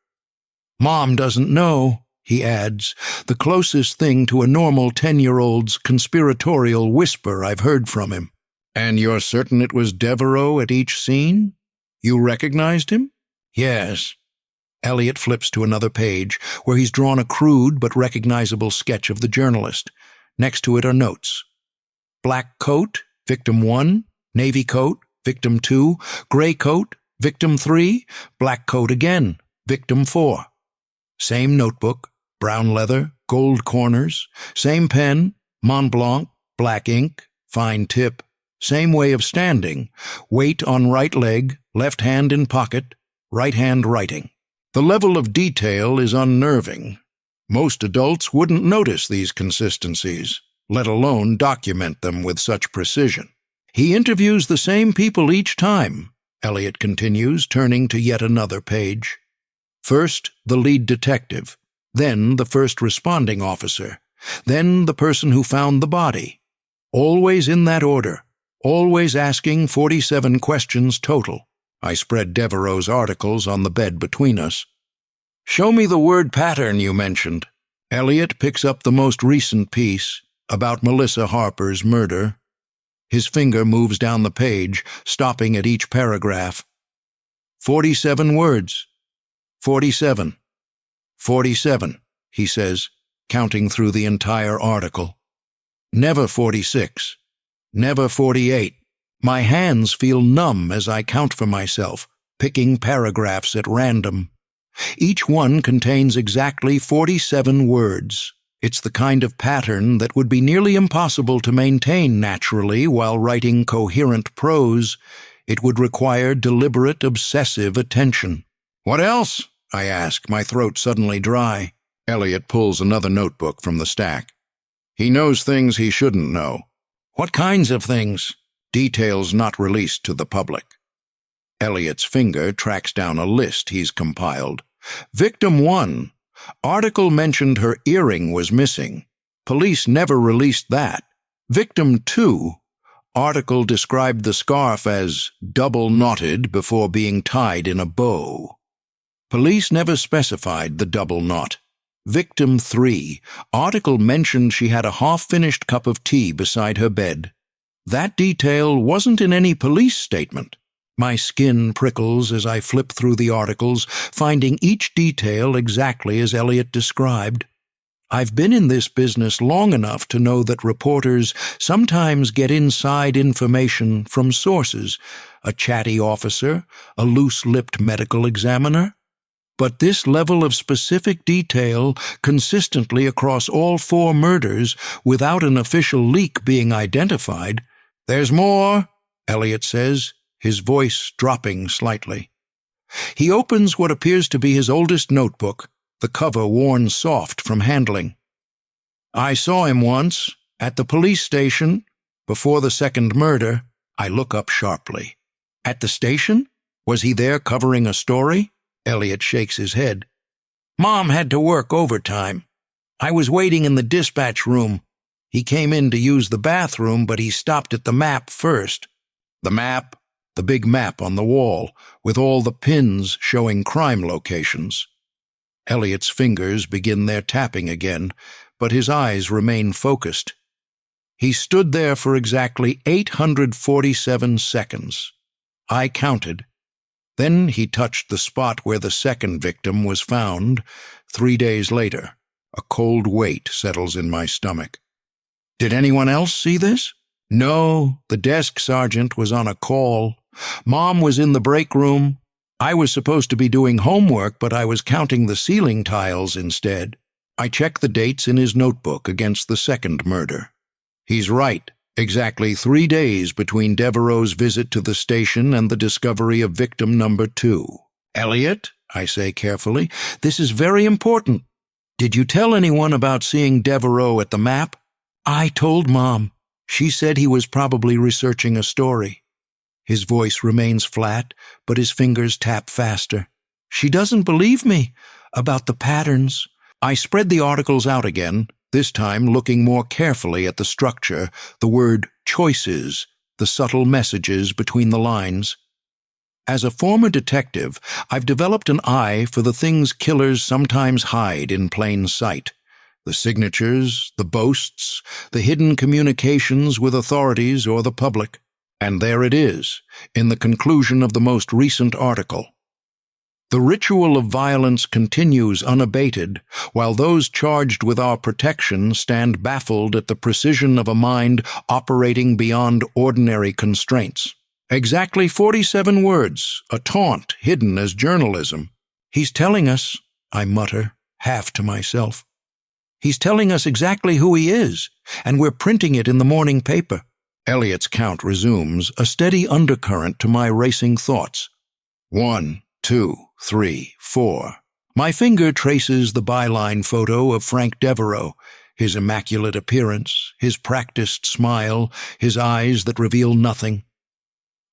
Speaker 1: "Mom doesn't know," he adds, the closest thing to a normal 10-year-old's conspiratorial whisper I've heard from him. "And you're certain it was Devereaux at each scene? You recognized him?" "Yes." Elliot flips to another page, where he's drawn a crude but recognizable sketch of the journalist. Next to it are notes. Black coat, Victim 1, navy coat, Victim 2, gray coat, Victim 3, black coat again, Victim 4. Same notebook, brown leather, gold corners, same pen, Mont Blanc, black ink, fine tip, same way of standing, weight on right leg, left hand in pocket, right hand writing. The level of detail is unnerving. Most adults wouldn't notice these consistencies, let alone document them with such precision. He interviews the same people each time, Elliot continues, turning to yet another page. First, the lead detective, then the first responding officer, then the person who found the body. Always in that order, always asking 47 questions total. I spread Devereaux's articles on the bed between us. Show me the word pattern you mentioned. Elliot picks up the most recent piece, about Melissa Harper's murder. His finger moves down the page, stopping at each paragraph. 47 words. 47. 47, he says, counting through the entire article. Never 46. Never 48. My hands feel numb as I count for myself, picking paragraphs at random. Each one contains exactly 47 words. It's the kind of pattern that would be nearly impossible to maintain naturally while writing coherent prose. It would require deliberate, obsessive attention. What else? I ask, my throat suddenly dry. Elliot pulls another notebook from the stack. He knows things he shouldn't know. What kinds of things? Details not released to the public. Elliot's finger tracks down a list he's compiled. Victim 1. Article mentioned her earring was missing. Police never released that. Victim 2. Article described the scarf as double-knotted before being tied in a bow. Police never specified the double knot. Victim 3. Article mentioned she had a half-finished cup of tea beside her bed. That detail wasn't in any police statement. My skin prickles as I flip through the articles, finding each detail exactly as Elliot described. I've been in this business long enough to know that reporters sometimes get inside information from sources, a chatty officer, a loose-lipped medical examiner. But this level of specific detail, consistently across all 4 murders, without an official leak being identified. There's more, Elliot says, his voice dropping slightly. He opens what appears to be his oldest notebook, the cover worn soft from handling. I saw him once, at the police station, before the second murder. I look up sharply. At the station? Was he there covering a story? Elliot shakes his head. Mom had to work overtime. I was waiting in the dispatch room. He came in to use the bathroom, but he stopped at the map first. The map? The big map on the wall, with all the pins showing crime locations. Elliot's fingers begin their tapping again, but his eyes remain focused. He stood there for exactly 847 seconds. I counted. Then he touched the spot where the second victim was found 3 days later. A cold weight settles in my stomach. Did anyone else see this? No, the desk sergeant was on a call. Mom was in the break room. I was supposed to be doing homework, but I was counting the ceiling tiles instead. I checked the dates in his notebook against the second murder. He's right. Exactly 3 days between Devereaux's visit to the station and the discovery of victim number 2. Elliot, I say carefully, this is very important. Did you tell anyone about seeing Devereaux at the map? I told Mom. She said he was probably researching a story. His voice remains flat, but his fingers tap faster. She doesn't believe me about the patterns. I spread the articles out again, this time looking more carefully at the structure, the word choices, the subtle messages between the lines. As a former detective, I've developed an eye for the things killers sometimes hide in plain sight. The signatures, the boasts, the hidden communications with authorities or the public. And there it is, in the conclusion of the most recent article. The ritual of violence continues unabated, while those charged with our protection stand baffled at the precision of a mind operating beyond ordinary constraints. Exactly 47 words, a taunt hidden as journalism. He's telling us, I mutter, half to myself. He's telling us exactly who he is, and we're printing it in the morning paper. Elliot's count resumes, a steady undercurrent to my racing thoughts. 1, 2, 3, 4. My finger traces the byline photo of Frank Devereaux, his immaculate appearance, his practiced smile, his eyes that reveal nothing.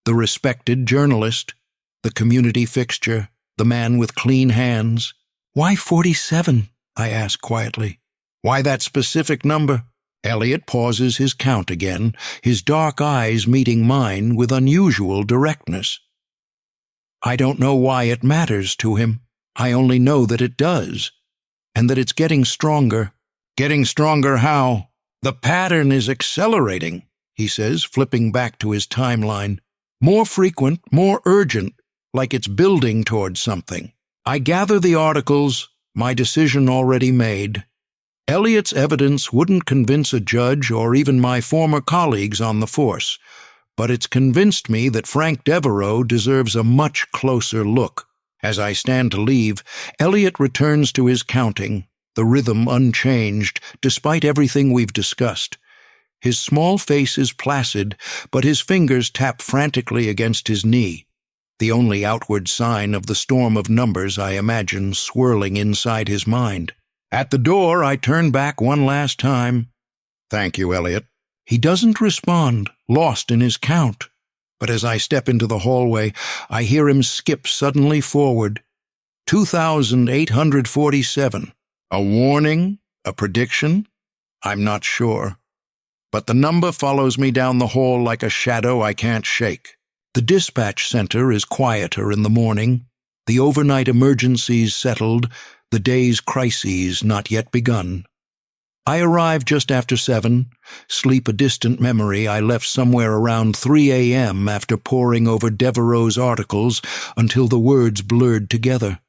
Speaker 1: The respected journalist, the community fixture, the man with clean hands. Why 47? I ask quietly. Why that specific number? Elliot pauses his count again, his dark eyes meeting mine with unusual directness. I don't know why it matters to him. I only know that it does, and that it's getting stronger. Getting stronger how? The pattern is accelerating, he says, flipping back to his timeline. More frequent, more urgent, like it's building towards something. I gather the articles, my decision already made. Elliot's evidence wouldn't convince a judge or even my former colleagues on the force, but it's convinced me that Frank Devereaux deserves a much closer look. As I stand to leave, Elliot returns to his counting, the rhythm unchanged, despite everything we've discussed. His small face is placid, but his fingers tap frantically against his knee, the only outward sign of the storm of numbers I imagine swirling inside his mind. At the door, I turn back one last time. Thank you, Elliot. He doesn't respond, lost in his count. But as I step into the hallway, I hear him skip suddenly forward. 2,847. A warning? A prediction? I'm not sure. But the number follows me down the hall like a shadow I can't shake. The dispatch center is quieter in the morning, the overnight emergencies settled, the day's crises not yet begun. I arrive just after 7, sleep a distant memory I left somewhere around 3 a.m. after poring over Devereaux's articles until the words blurred together.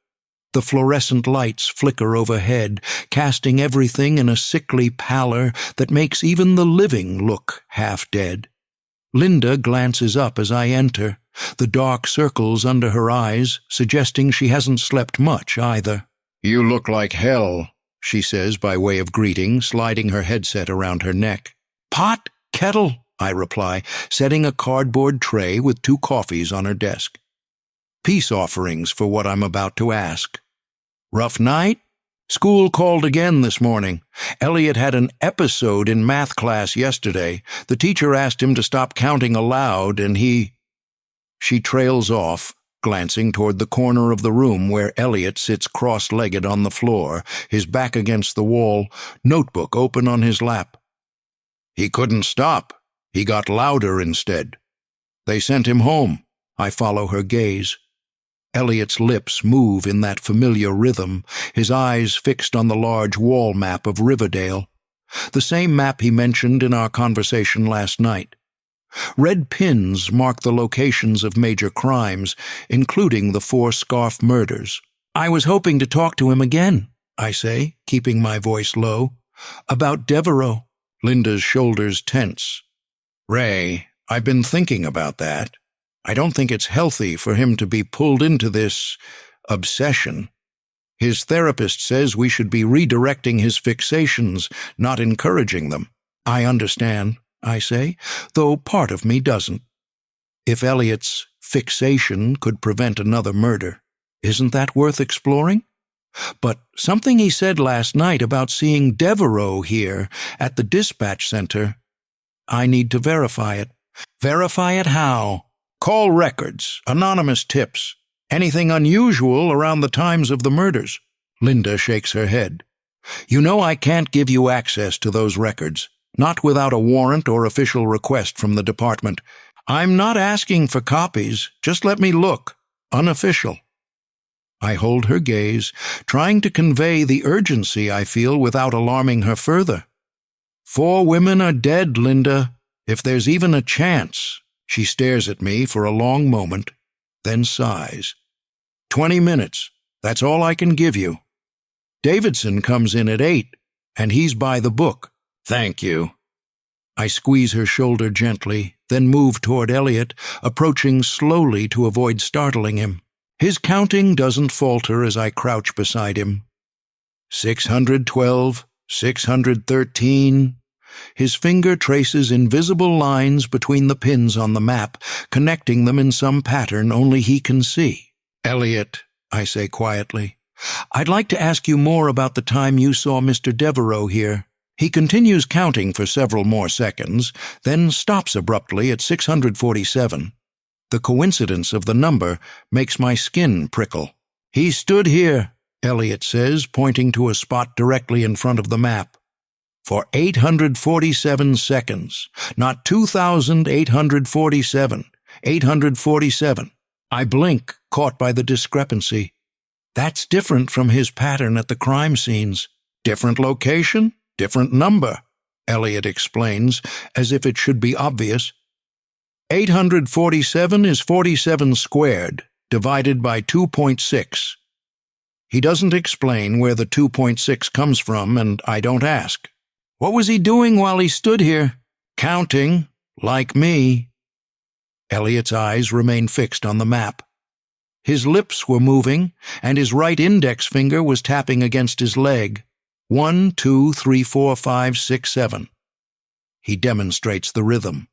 Speaker 1: The fluorescent lights flicker overhead, casting everything in a sickly pallor that makes even the living look half dead. Linda glances up as I enter, the dark circles under her eyes, suggesting she hasn't slept much either. "You look like hell," she says by way of greeting, sliding her headset around her neck. "Pot? Kettle?" I reply, setting a cardboard tray with 2 coffees on her desk. Peace offerings for what I'm about to ask. Rough night? School called again this morning. Elliot had an episode in math class yesterday. The teacher asked him to stop counting aloud, and he... She trails off, glancing toward the corner of the room where Elliot sits cross-legged on the floor, his back against the wall, notebook open on his lap. He couldn't stop. He got louder instead. They sent him home. I follow her gaze. Elliot's lips move in that familiar rhythm, his eyes fixed on the large wall map of Riverdale, the same map he mentioned in our conversation last night. Red pins mark the locations of major crimes, including the 4 Scarf murders. "I was hoping to talk to him again," I say, keeping my voice low. "About Devereaux." Linda's shoulders tense. "Ray, I've been thinking about that. I don't think it's healthy for him to be pulled into this obsession. His therapist says we should be redirecting his fixations, not encouraging them." "I understand," I say, though part of me doesn't. If Elliot's fixation could prevent another murder, isn't that worth exploring? But something he said last night about seeing Devereaux here at the dispatch center, I need to verify it. Verify it how? Call records, anonymous tips, anything unusual around the times of the murders. Linda shakes her head. "You know I can't give you access to those records. Not without a warrant or official request from the department. I'm not asking for copies. Just let me look. Unofficial." I hold her gaze, trying to convey the urgency I feel without alarming her further. 4 women are dead, Linda. If there's even a chance. She stares at me for a long moment, then sighs. 20 minutes. That's all I can give you. Davidson comes in at 8, and he's by the book. Thank you. I squeeze her shoulder gently, then move toward Elliot, approaching slowly to avoid startling him. His counting doesn't falter as I crouch beside him. 612, 613. His finger traces invisible lines between the pins on the map, connecting them in some pattern only he can see. "Elliot," I say quietly, I'd like to ask you more about the time you saw Mr. Devereaux here. He continues counting for several more seconds, then stops abruptly at 647. The coincidence of the number makes my skin prickle. He stood here, Elliot says, pointing to a spot directly in front of the map. For 847 seconds. Not 2,847. 847. I blink, caught by the discrepancy. That's different from his pattern at the crime scenes. Different location, different number, Elliot explains, as if it should be obvious. 847 is 47 squared, divided by 2.6. He doesn't explain where the 2.6 comes from, and I don't ask. What was he doing while he stood here? Counting, like me. Elliot's eyes remained fixed on the map. His lips were moving, and his right index finger was tapping against his leg. 1, 2, 3, 4, 5, 6, 7. He demonstrates the rhythm.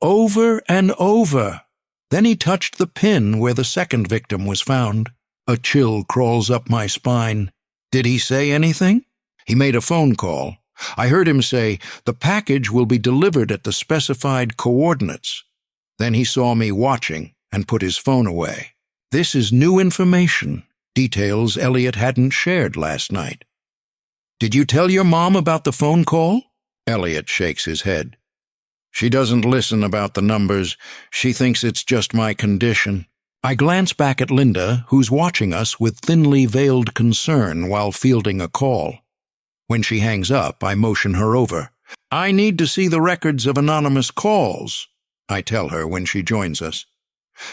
Speaker 1: Over and over. Then he touched the pin where the second victim was found. A chill crawls up my spine. Did he say anything? He made a phone call. I heard him say, "The package will be delivered at the specified coordinates." Then he saw me watching and put his phone away. This is new information, details Elliot hadn't shared last night. Did you tell your mom about the phone call? Elliot shakes his head. She doesn't listen about the numbers. She thinks it's just my condition. I glance back at Linda, who's watching us with thinly veiled concern while fielding a call. When she hangs up, I motion her over. I need to see the records of anonymous calls, I tell her when she joins us.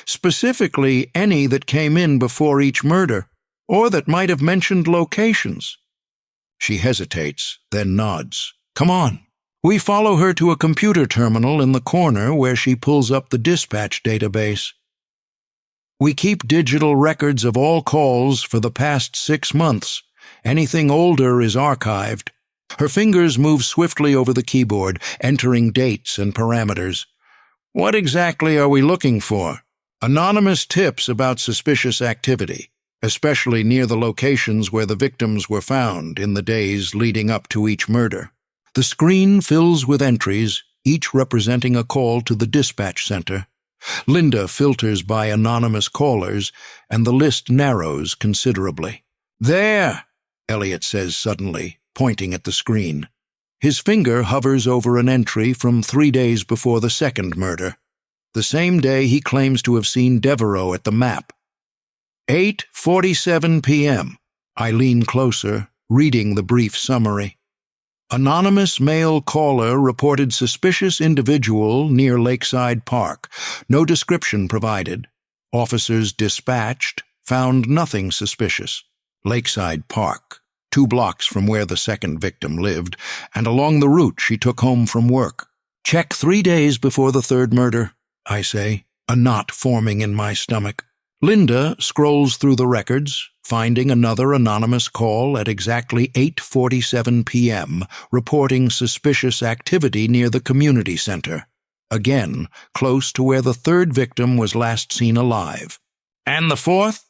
Speaker 1: Specifically, any that came in before each murder, or that might have mentioned locations. She hesitates, then nods. Come on. We follow her to a computer terminal in the corner where she pulls up the dispatch database. We keep digital records of all calls for the past 6 months. Anything older is archived. Her fingers move swiftly over the keyboard, entering dates and parameters. What exactly are we looking for? Anonymous tips about suspicious activity, especially near the locations where the victims were found in the days leading up to each murder. The screen fills with entries, each representing a call to the dispatch center. Linda filters by anonymous callers, and the list narrows considerably. There, Elliot says suddenly, pointing at the screen. His finger hovers over an entry from 3 days before the second murder, the same day he claims to have seen Devereaux at the map. 8:47 p.m. I lean closer, reading the brief summary. Anonymous male caller reported suspicious individual near Lakeside Park. No description provided. Officers dispatched found nothing suspicious. Lakeside Park, 2 blocks from where the second victim lived, and along the route she took home from work. Check 3 days before the third murder, I say, a knot forming in my stomach. Linda scrolls through the records, finding another anonymous call at exactly 8:47 p.m., reporting suspicious activity near the community center. Again, close to where the third victim was last seen alive. And the fourth?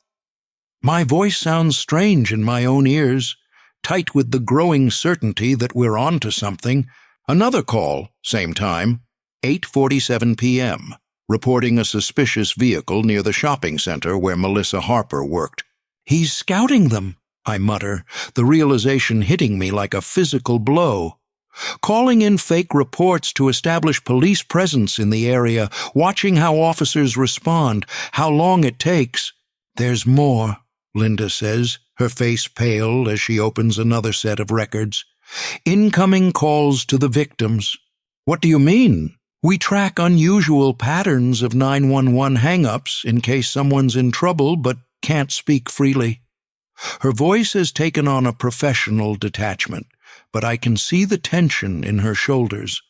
Speaker 1: My voice sounds strange in my own ears, tight with the growing certainty that we're on to something. Another call, same time, 8:47 p.m., reporting a suspicious vehicle near the shopping center where Melissa Harper worked. He's scouting them, I mutter, the realization hitting me like a physical blow. Calling in fake reports to establish police presence in the area, watching how officers respond, how long it takes. There's more, Linda says, her face pale as she opens another set of records. Incoming calls to the victims. What do you mean? We track unusual patterns of 911 hang-ups in case someone's in trouble but can't speak freely. Her voice has taken on a professional detachment, but I can see the tension in her shoulders.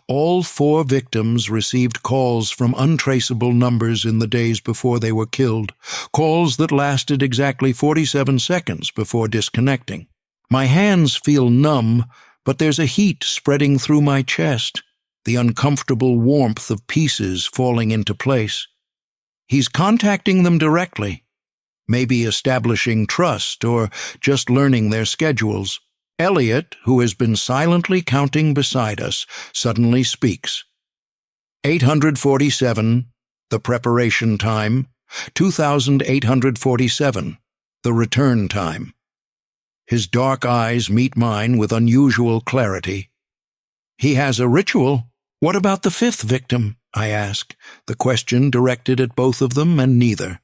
Speaker 1: All 4 victims received calls from untraceable numbers in the days before they were killed, calls that lasted exactly 47 seconds before disconnecting. My hands feel numb, but there's a heat spreading through my chest, the uncomfortable warmth of pieces falling into place. He's contacting them directly. maybe establishing trust or just learning their schedules. Elliot, who has been silently counting beside us, suddenly speaks. 847, the preparation time. 2847, the return time. His dark eyes meet mine with unusual clarity. He has a ritual. What about the fifth victim? I ask, the question directed at both of them and neither.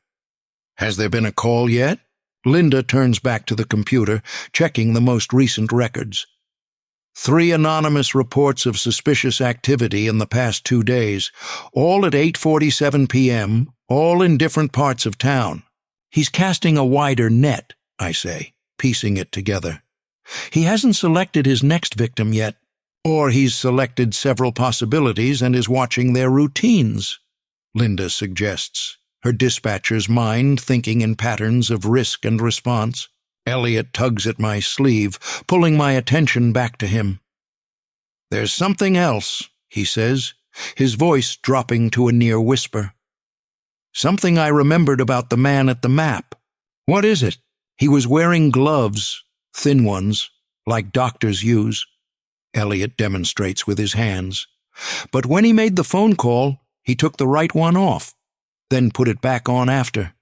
Speaker 1: Has there been a call yet? Linda turns back to the computer, checking the most recent records. 3 anonymous reports of suspicious activity in the past 2 days, all at 8:47 p.m., all in different parts of town. He's casting a wider net, I say, piecing it together. He hasn't selected his next victim yet, or he's selected several possibilities and is watching their routines, Linda suggests, her dispatcher's mind thinking in patterns of risk and response. Elliot tugs at my sleeve, pulling my attention back to him. There's something else, he says, his voice dropping to a near whisper. Something I remembered about the man at the map. What is it? He was wearing gloves, thin ones, like doctors use. Elliot demonstrates with his hands. But when he made the phone call, he took the right one off, then put it back on after.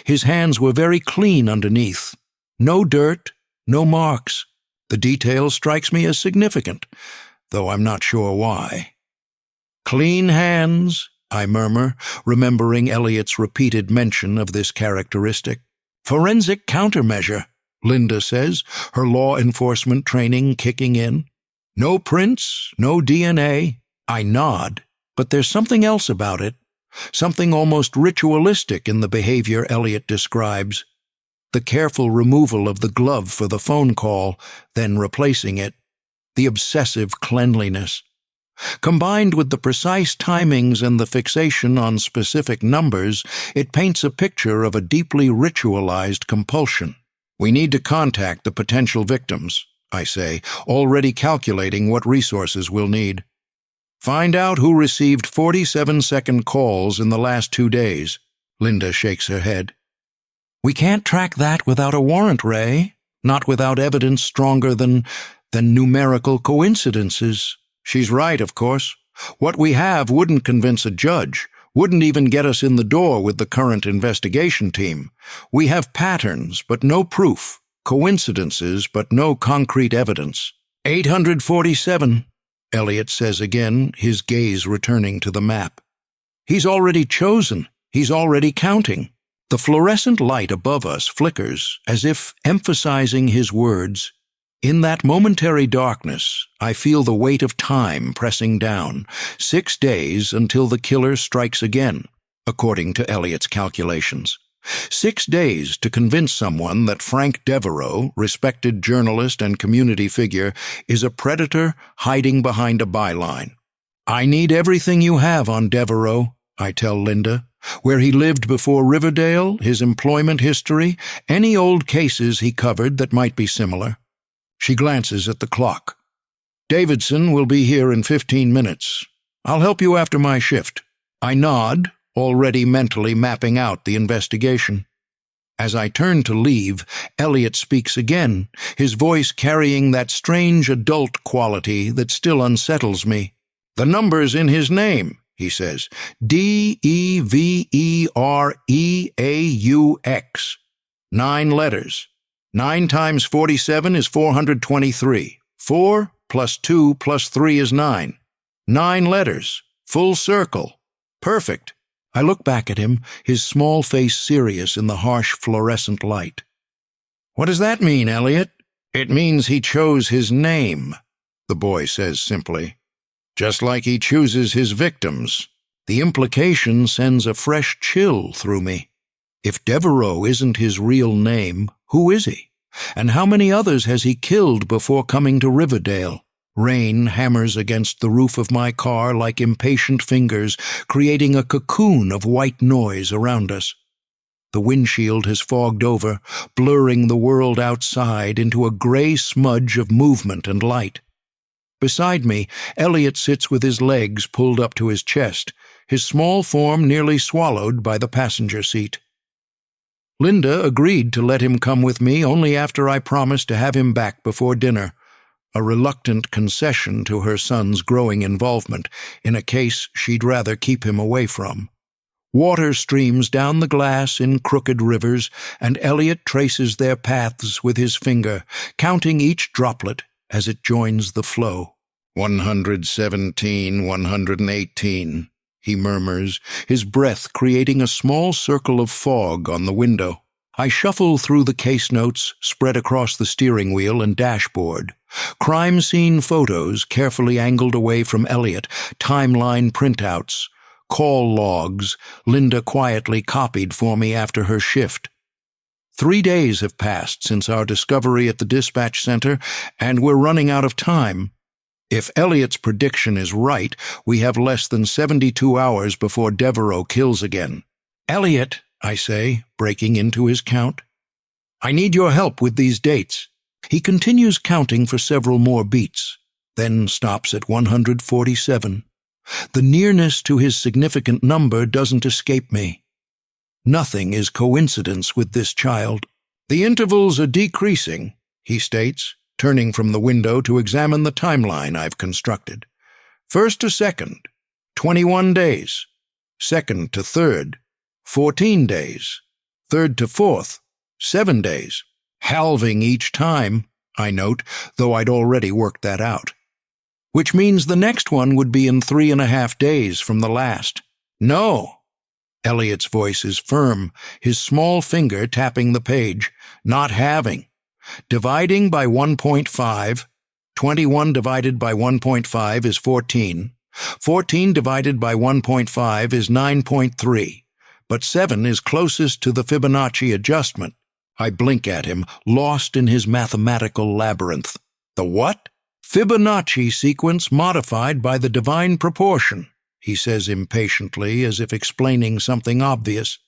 Speaker 1: His hands were very clean underneath. No dirt, no marks. The detail strikes me as significant, though I'm not sure why. Clean hands, I murmur, remembering Elliot's repeated mention of this characteristic. Forensic countermeasure, Linda says, her law enforcement training kicking in. No prints, no DNA. I nod, but there's something else about it, something almost ritualistic in the behavior Elliot describes. The careful removal of the glove for the phone call, then replacing it, the obsessive cleanliness. Combined with the precise timings and the fixation on specific numbers, it paints a picture of a deeply ritualized compulsion. We need to contact the potential victims, I say, already calculating what resources we'll need. Find out who received 47-second calls in the last 2 days. Linda shakes her head. We can't track that without a warrant, Ray. Not without evidence stronger than numerical coincidences. She's right, of course. What we have wouldn't convince a judge, wouldn't even get us in the door with the current investigation team. We have patterns, but no proof, coincidences, but no concrete evidence. 847, Elliot says again, his gaze returning to the map. He's already chosen. He's already counting. The fluorescent light above us flickers, as if emphasizing his words. In that momentary darkness, I feel the weight of time pressing down, 6 days until the killer strikes again, according to Elliot's calculations. 6 days to convince someone that Frank Devereaux, respected journalist and community figure, is a predator hiding behind a byline. I need everything you have on Devereaux, I tell Linda. Where he lived before Riverdale, his employment history, any old cases he covered that might be similar. She glances at the clock. Davidson will be here in 15 minutes. I'll help you after my shift. I nod, already mentally mapping out the investigation. As I turn to leave, Elliot speaks again, his voice carrying that strange adult quality that still unsettles me. The number's in his name, he says. Devereaux. 9 letters. 9 times 47 is 423. 4 plus 2 plus 3 is 9. 9 letters. Full circle. Perfect. I look back at him, his small face serious in the harsh fluorescent light. What does that mean, Elliot? It means he chose his name, the boy says simply. Just like he chooses his victims. The implication sends a fresh chill through me. If Devereaux isn't his real name, who is he? And how many others has he killed before coming to Riverdale? Rain hammers against the roof of my car like impatient fingers, creating a cocoon of white noise around us. The windshield has fogged over, blurring the world outside into a gray smudge of movement and light. Beside me, Elliot sits with his legs pulled up to his chest, his small form nearly swallowed by the passenger seat. Linda agreed to let him come with me only after I promised to have him back before dinner, a reluctant concession to her son's growing involvement in a case she'd rather keep him away from. Water streams down the glass in crooked rivers, and Elliot traces their paths with his finger, counting each droplet as it joins the flow. 117, 118, he murmurs, his breath creating a small circle of fog on the window. I shuffle through the case notes spread across the steering wheel and dashboard. Crime scene photos carefully angled away from Elliot, timeline printouts, call logs Linda quietly copied for me after her shift. 3 days have passed since our discovery at the dispatch center, and we're running out of time. If Elliot's prediction is right, we have less than 72 hours before Devereaux kills again. Elliot, I say, breaking into his count, I need your help with these dates. He continues counting for several more beats, then stops at 147. The nearness to his significant number doesn't escape me. Nothing is coincidence with this child. The intervals are decreasing, he states, turning from the window to examine the timeline I've constructed. First to second, 21 days. Second to third, 14 days. Third to fourth, 7 days. Halving each time, I note, though I'd already worked that out. Which means the next one would be in 3.5 days from the last. No. Elliot's voice is firm, his small finger tapping the page. Not halving. Dividing by 1.5, 21 divided by 1.5 is 14. 14 divided by 1.5 is 9.3. But 7 is closest to the Fibonacci adjustment. I blink at him, lost in his mathematical labyrinth. The what? Fibonacci sequence modified by the divine proportion, he says impatiently, as if explaining something obvious.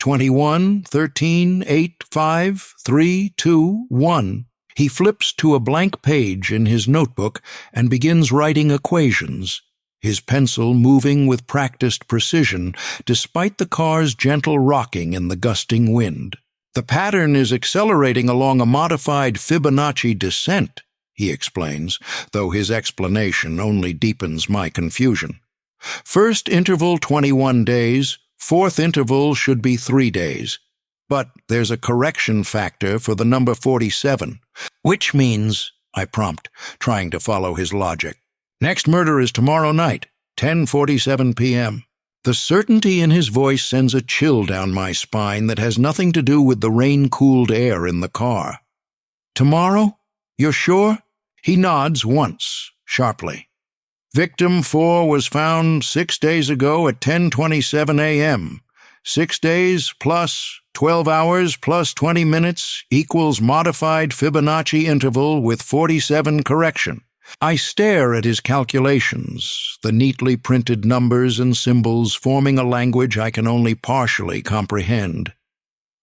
Speaker 1: 21, 13, 8, 5, 3, 2, 1. He flips to a blank page in his notebook and begins writing equations, his pencil moving with practiced precision despite the car's gentle rocking in the gusting wind. The pattern is accelerating along a modified Fibonacci descent, he explains, though his explanation only deepens my confusion. First interval 21 days, fourth interval should be 3 days. But there's a correction factor for the number 47, which means, I prompt, trying to follow his logic. Next murder is tomorrow night, 10:47 p.m. The certainty in his voice sends a chill down my spine that has nothing to do with the rain-cooled air in the car. Tomorrow? You're sure? He nods once, sharply. Victim 4 was found 6 days ago at 10:27 a.m. 6 days plus 12 hours plus 20 minutes equals modified Fibonacci interval with 47 correction. I stare at his calculations, the neatly printed numbers and symbols forming a language I can only partially comprehend.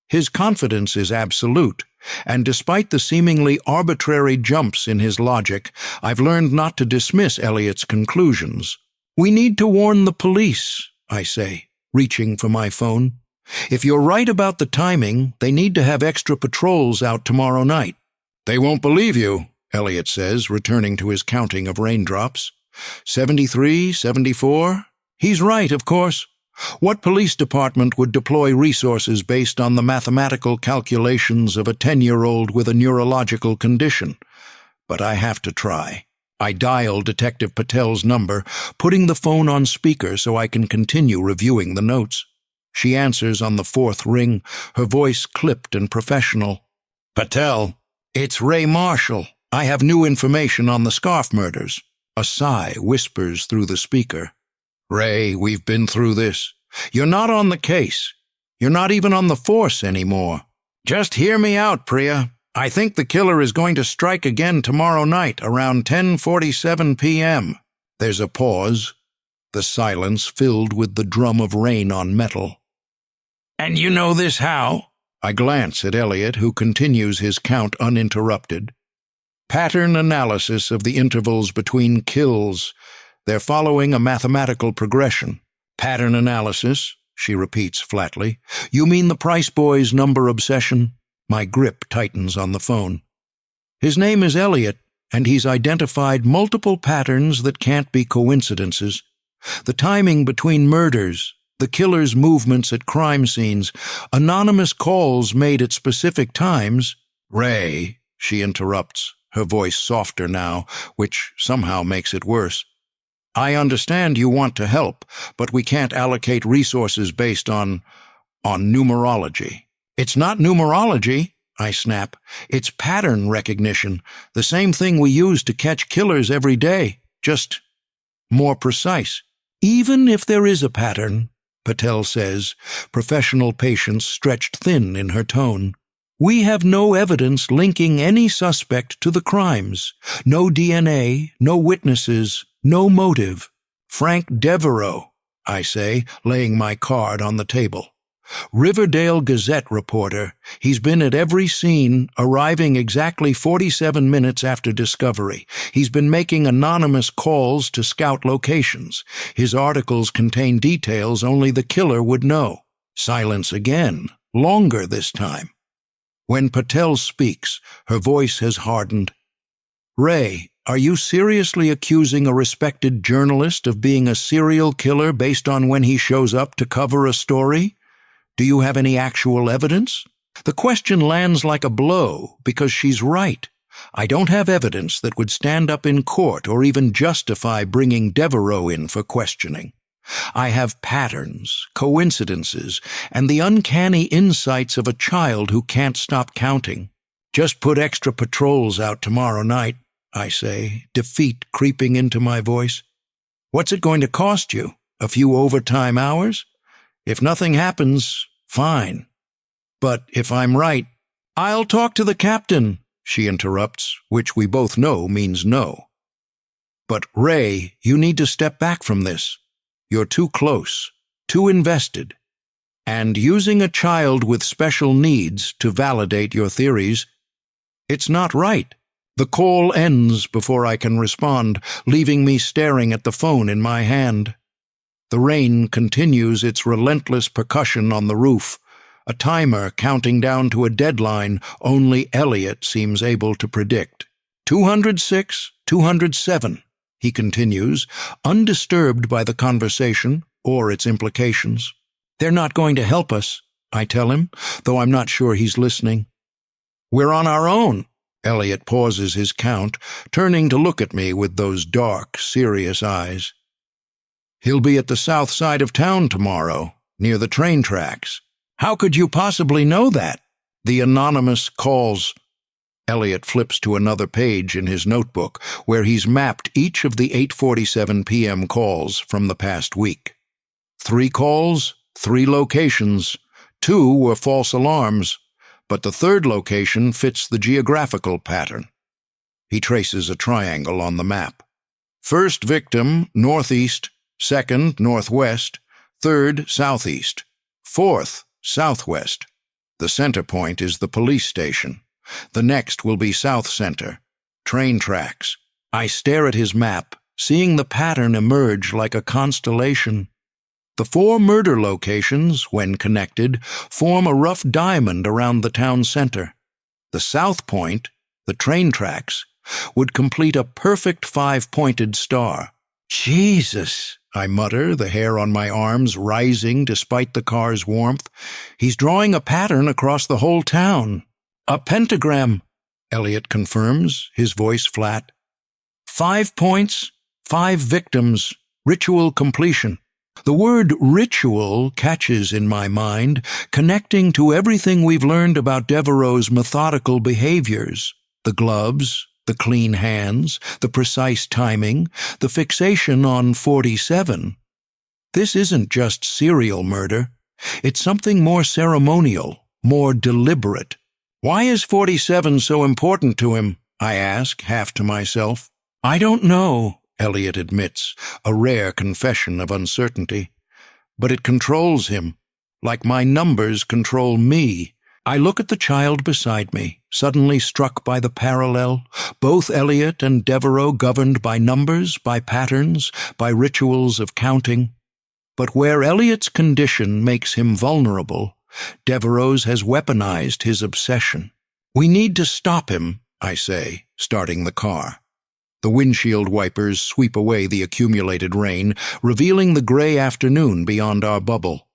Speaker 1: His confidence is absolute, and despite the seemingly arbitrary jumps in his logic, I've learned not to dismiss Elliot's conclusions. We need to warn the police, I say, reaching for my phone. If you're right about the timing, they need to have extra patrols out tomorrow night. They won't believe you, Elliot says, returning to his counting of raindrops. 73, 74. He's right, of course. What police department would deploy resources based on the mathematical calculations of a 10-year-old with a neurological condition? But I have to try. I dial Detective Patel's number, putting the phone on speaker so I can continue reviewing the notes. She answers on the 4th ring, her voice clipped and professional. Patel, it's Ray Marshall. I have new information on the scarf murders. A sigh whispers through the speaker. Ray, we've been through this. You're not on the case. You're not even on the force anymore. Just hear me out, Priya. I think the killer is going to strike again tomorrow night around 10:47 p.m. There's a pause, the silence filled with the drum of rain on metal. And you know this how? I glance at Elliot, who continues his count uninterrupted. Pattern analysis of the intervals between kills. They're following a mathematical progression. Pattern analysis, she repeats flatly. You mean the Price Boys number obsession? My grip tightens on the phone. His name is Elliot, and he's identified multiple patterns that can't be coincidences. The timing between murders, the killer's movements at crime scenes, anonymous calls made at specific times. Ray, she interrupts, her voice softer now, which somehow makes it worse. I understand you want to help, but we can't allocate resources based on numerology. It's not numerology, I snap. It's pattern recognition, the same thing we use to catch killers every day, just more precise. Even if there is a pattern, Patel says, professional patience stretched thin in her tone, we have no evidence linking any suspect to the crimes. No DNA, no witnesses, no motive. Frank Devereaux, I say, laying my card on the table. Riverdale Gazette reporter. He's been at every scene, arriving exactly 47 minutes after discovery. He's been making anonymous calls to scout locations. His articles contain details only the killer would know. Silence again, longer this time. When Patel speaks, her voice has hardened. Ray, are you seriously accusing a respected journalist of being a serial killer based on when he shows up to cover a story? Do you have any actual evidence? The question lands like a blow because she's right. I don't have evidence that would stand up in court or even justify bringing Devereaux in for questioning. I have patterns, coincidences, and the uncanny insights of a child who can't stop counting. Just put extra patrols out tomorrow night, I say, defeat creeping into my voice. What's it going to cost you? A few overtime hours? If nothing happens, fine. But if I'm right, I'll talk to the captain, she interrupts, which we both know means no. But Ray, you need to step back from this. You're too close, too invested. And using a child with special needs to validate your theories, it's not right. The call ends before I can respond, leaving me staring at the phone in my hand. The rain continues its relentless percussion on the roof, a timer counting down to a deadline only Elliot seems able to predict. 206, 207, he continues, undisturbed by the conversation or its implications. They're not going to help us, I tell him, though I'm not sure he's listening. We're on our own. Elliot pauses his count, turning to look at me with those dark, serious eyes. He'll be at the south side of town tomorrow, near the train tracks. How could you possibly know that? The anonymous calls. Elliot flips to another page in his notebook, where he's mapped each of the 8:47 p.m. calls from the past week. 3 calls, 3 locations. 2 were false alarms, but the 3rd location fits the geographical pattern. He traces a triangle on the map. 1st victim, northeast. 2nd, northwest. 3rd, southeast. 4th, southwest. The center point is the police station. The next will be south center. Train tracks. I stare at his map, seeing the pattern emerge like a constellation. The 4 murder locations, when connected, form a rough diamond around the town center. The south point, the train tracks, would complete a perfect 5-pointed star. Jesus, I mutter, the hair on my arms rising despite the car's warmth. He's drawing a pattern across the whole town. A pentagram, Elliot confirms, his voice flat. 5 points, 5 victims, ritual completion. The word ritual catches in my mind, connecting to everything we've learned about Devereaux's methodical behaviors. The gloves, the clean hands, the precise timing, the fixation on 47. This isn't just serial murder. It's something more ceremonial, more deliberate. Why is 47 so important to him? I ask, half to myself. I don't know, Elliot admits, a rare confession of uncertainty. But it controls him, like my numbers control me. I look at the child beside me, suddenly struck by the parallel, both Elliot and Devereaux governed by numbers, by patterns, by rituals of counting. But where Elliot's condition makes him vulnerable, Devereux has weaponized his obsession. We need to stop him, I say, starting the car. The windshield wipers sweep away the accumulated rain, revealing the gray afternoon beyond our bubble.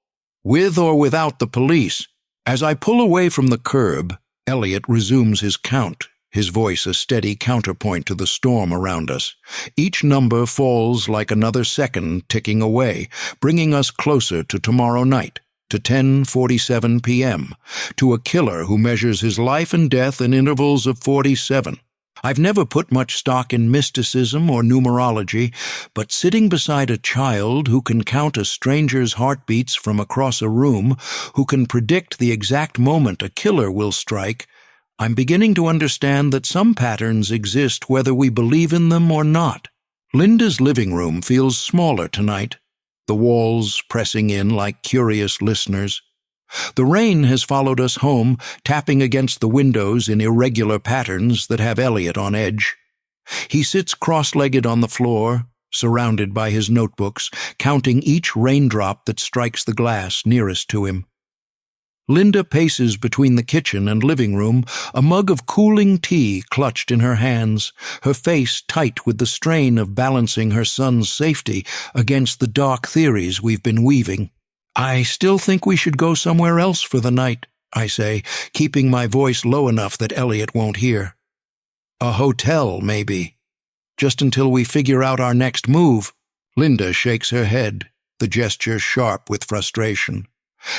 Speaker 1: With or without the police, as I pull away from the curb, Elliot resumes his count, his voice a steady counterpoint to the storm around us. Each number falls like another second ticking away, bringing us closer to tomorrow night, to 10:47 p.m., to a killer who measures his life and death in intervals of 47. I've never put much stock in mysticism or numerology, but sitting beside a child who can count a stranger's heartbeats from across a room, who can predict the exact moment a killer will strike, I'm beginning to understand that some patterns exist whether we believe in them or not. Linda's living room feels smaller tonight, the walls pressing in like curious listeners. The rain has followed us home, tapping against the windows in irregular patterns that have Elliot on edge. He sits cross-legged on the floor, surrounded by his notebooks, counting each raindrop that strikes the glass nearest to him. Linda paces between the kitchen and living room, a mug of cooling tea clutched in her hands, her face tight with the strain of balancing her son's safety against the dark theories we've been weaving. I still think we should go somewhere else for the night, I say, keeping my voice low enough that Elliot won't hear. A hotel, maybe. Just until we figure out our next move. Linda shakes her head, the gesture sharp with frustration.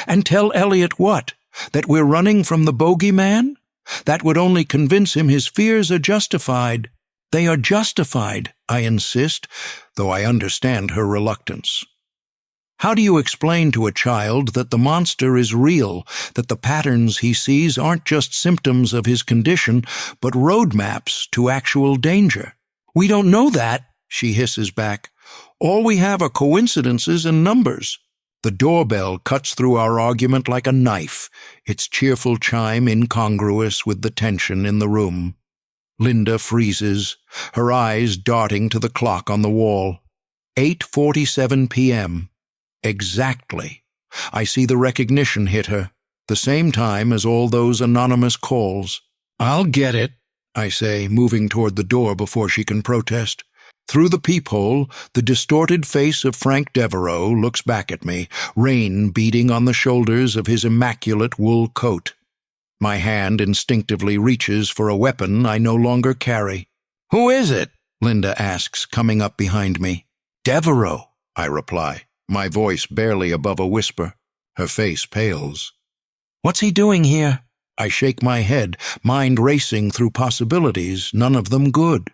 Speaker 1: And tell Elliot what? That we're running from the bogeyman? That would only convince him his fears are justified. They are justified, I insist, though I understand her reluctance. How do you explain to a child that the monster is real, that the patterns he sees aren't just symptoms of his condition, but roadmaps to actual danger? We don't know that, she hisses back. All we have are coincidences and numbers. The doorbell cuts through our argument like a knife, its cheerful chime incongruous with the tension in the room. Linda freezes, her eyes darting to the clock on the wall. 8:47 p.m. Exactly. I see the recognition hit her, the same time as all those anonymous calls. I'll get it, I say, moving toward the door before she can protest. Through the peephole, the distorted face of Frank Devereux looks back at me, rain beating on the shoulders of his immaculate wool coat. My hand instinctively reaches for a weapon I no longer carry. "Who is it?" Linda asks, coming up behind me. "Devereux," I reply, my voice barely above a whisper. Her face pales. "What's he doing here?" I shake my head, mind racing through possibilities, none of them good.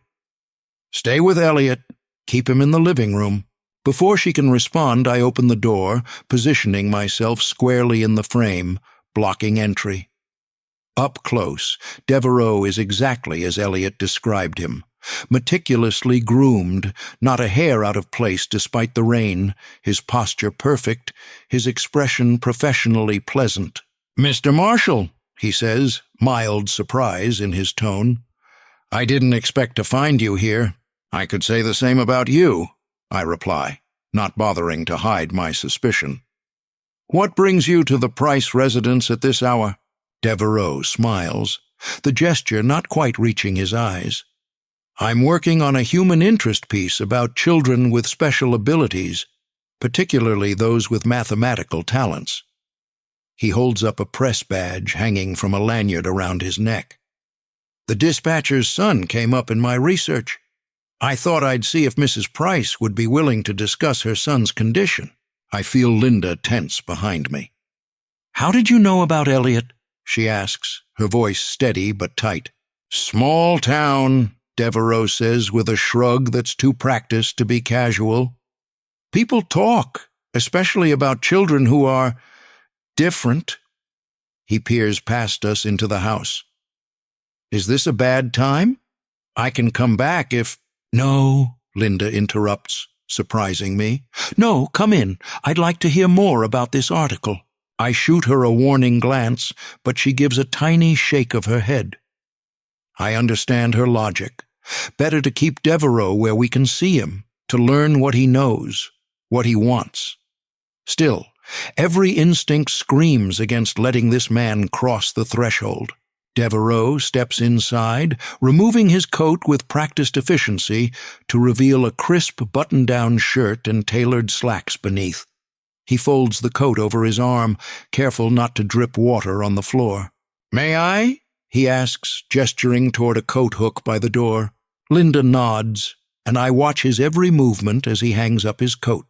Speaker 1: "Stay with Elliot. Keep him in the living room." Before she can respond, I open the door, positioning myself squarely in the frame, blocking entry. Up close, Devereux is exactly as Elliot described him. Meticulously groomed, not a hair out of place despite the rain, his posture perfect, his expression professionally pleasant. "Mr. Marshall," he says, mild surprise in his tone. "I didn't expect to find you here. I could say the same about you," I reply, not bothering to hide my suspicion. "What brings you to the Price residence at this hour?" Devereux smiles, the gesture not quite reaching his eyes. "I'm working on a human interest piece about children with special abilities, particularly those with mathematical talents." He holds up a press badge hanging from a lanyard around his neck. "The dispatcher's son came up in my research. I thought I'd see if Mrs. Price would be willing to discuss her son's condition." I feel Linda tense behind me. "How did you know about Elliot?" she asks, her voice steady but tight. "Small town," Devereux says with a shrug that's too practiced to be casual. "People talk, especially about children who are different." He peers past us into the house. "Is this a bad time? I can come back if—" "No," Linda interrupts, surprising me. "No, come in. I'd like to hear more about this article." I shoot her a warning glance, but she gives a tiny shake of her head. I understand her logic. Better to keep Devereux where we can see him, to learn what he knows, what he wants. Still, every instinct screams against letting this man cross the threshold. Devereaux steps inside, removing his coat with practiced efficiency to reveal a crisp button-down shirt and tailored slacks beneath. He folds the coat over his arm, careful not to drip water on the floor. "May I?" he asks, gesturing toward a coat hook by the door. Linda nods, and I watch his every movement as he hangs up his coat.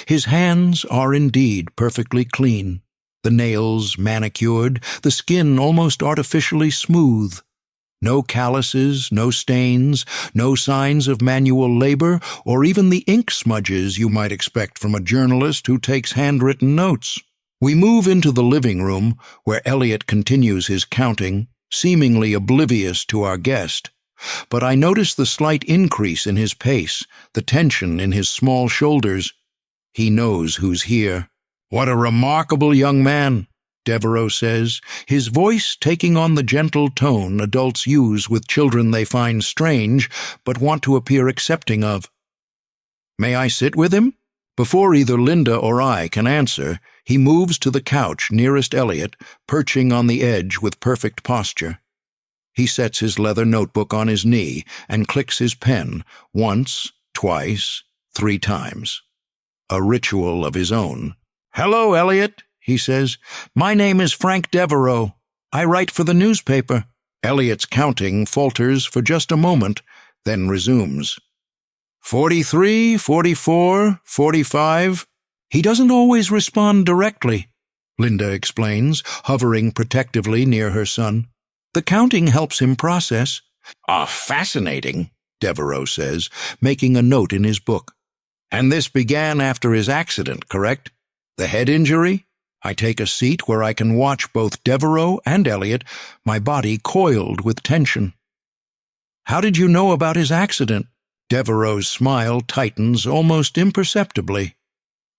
Speaker 1: His hands are indeed perfectly clean, the nails manicured, the skin almost artificially smooth. No calluses, no stains, no signs of manual labor, or even the ink smudges you might expect from a journalist who takes handwritten notes. We move into the living room, where Elliot continues his counting, seemingly oblivious to our guest. But I notice the slight increase in his pace, the tension in his small shoulders. He knows who's here. "What a remarkable young man," Devereaux says, his voice taking on the gentle tone adults use with children they find strange but want to appear accepting of. "May I sit with him?" Before either Linda or I can answer, he moves to the couch nearest Elliot, perching on the edge with perfect posture. He sets his leather notebook on his knee and clicks his pen once, twice, 3 times. A ritual of his own. "Hello, Elliot," he says. "My name is Frank Devereaux. I write for the newspaper." Elliot's counting falters for just a moment, then resumes. 43, 44, 45. He doesn't always respond directly, Linda explains, hovering protectively near her son. The counting helps him process. Fascinating, Devereaux says, making a note in his book. "And this began after his accident, correct? The head injury?" I take a seat where I can watch both Devereaux and Elliot, my body coiled with tension. "How did you know about his accident?" Devereaux's smile tightens almost imperceptibly.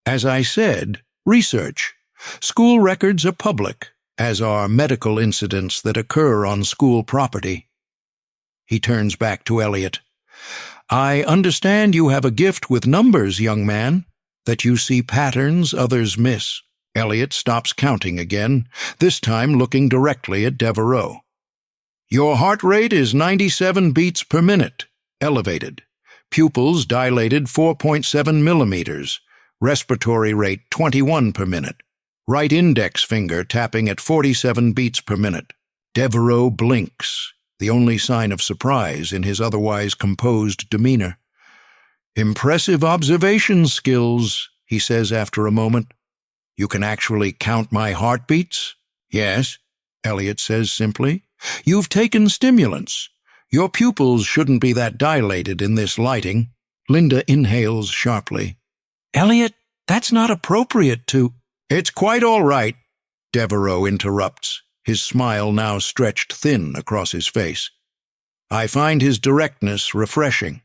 Speaker 1: "As I said, research. School records are public, as are medical incidents that occur on school property." He turns back to Elliot. "I understand you have a gift with numbers, young man, that you see patterns others miss." Elliot stops counting again, this time looking directly at Devereaux. "Your heart rate is 97 beats per minute, elevated. Pupils dilated 4.7 millimeters. Respiratory rate 21 per minute. Right index finger tapping at 47 beats per minute." Devereaux blinks, the only sign of surprise in his otherwise composed demeanor. "Impressive observation skills," he says after a moment. "You can actually count my heartbeats?" "Yes," Elliot says simply. "You've taken stimulants. Your pupils shouldn't be that dilated in this lighting." Linda inhales sharply. "Elliot, that's not appropriate to—" "It's quite all right," Devereaux interrupts, his smile now stretched thin across his face. "I find his directness refreshing.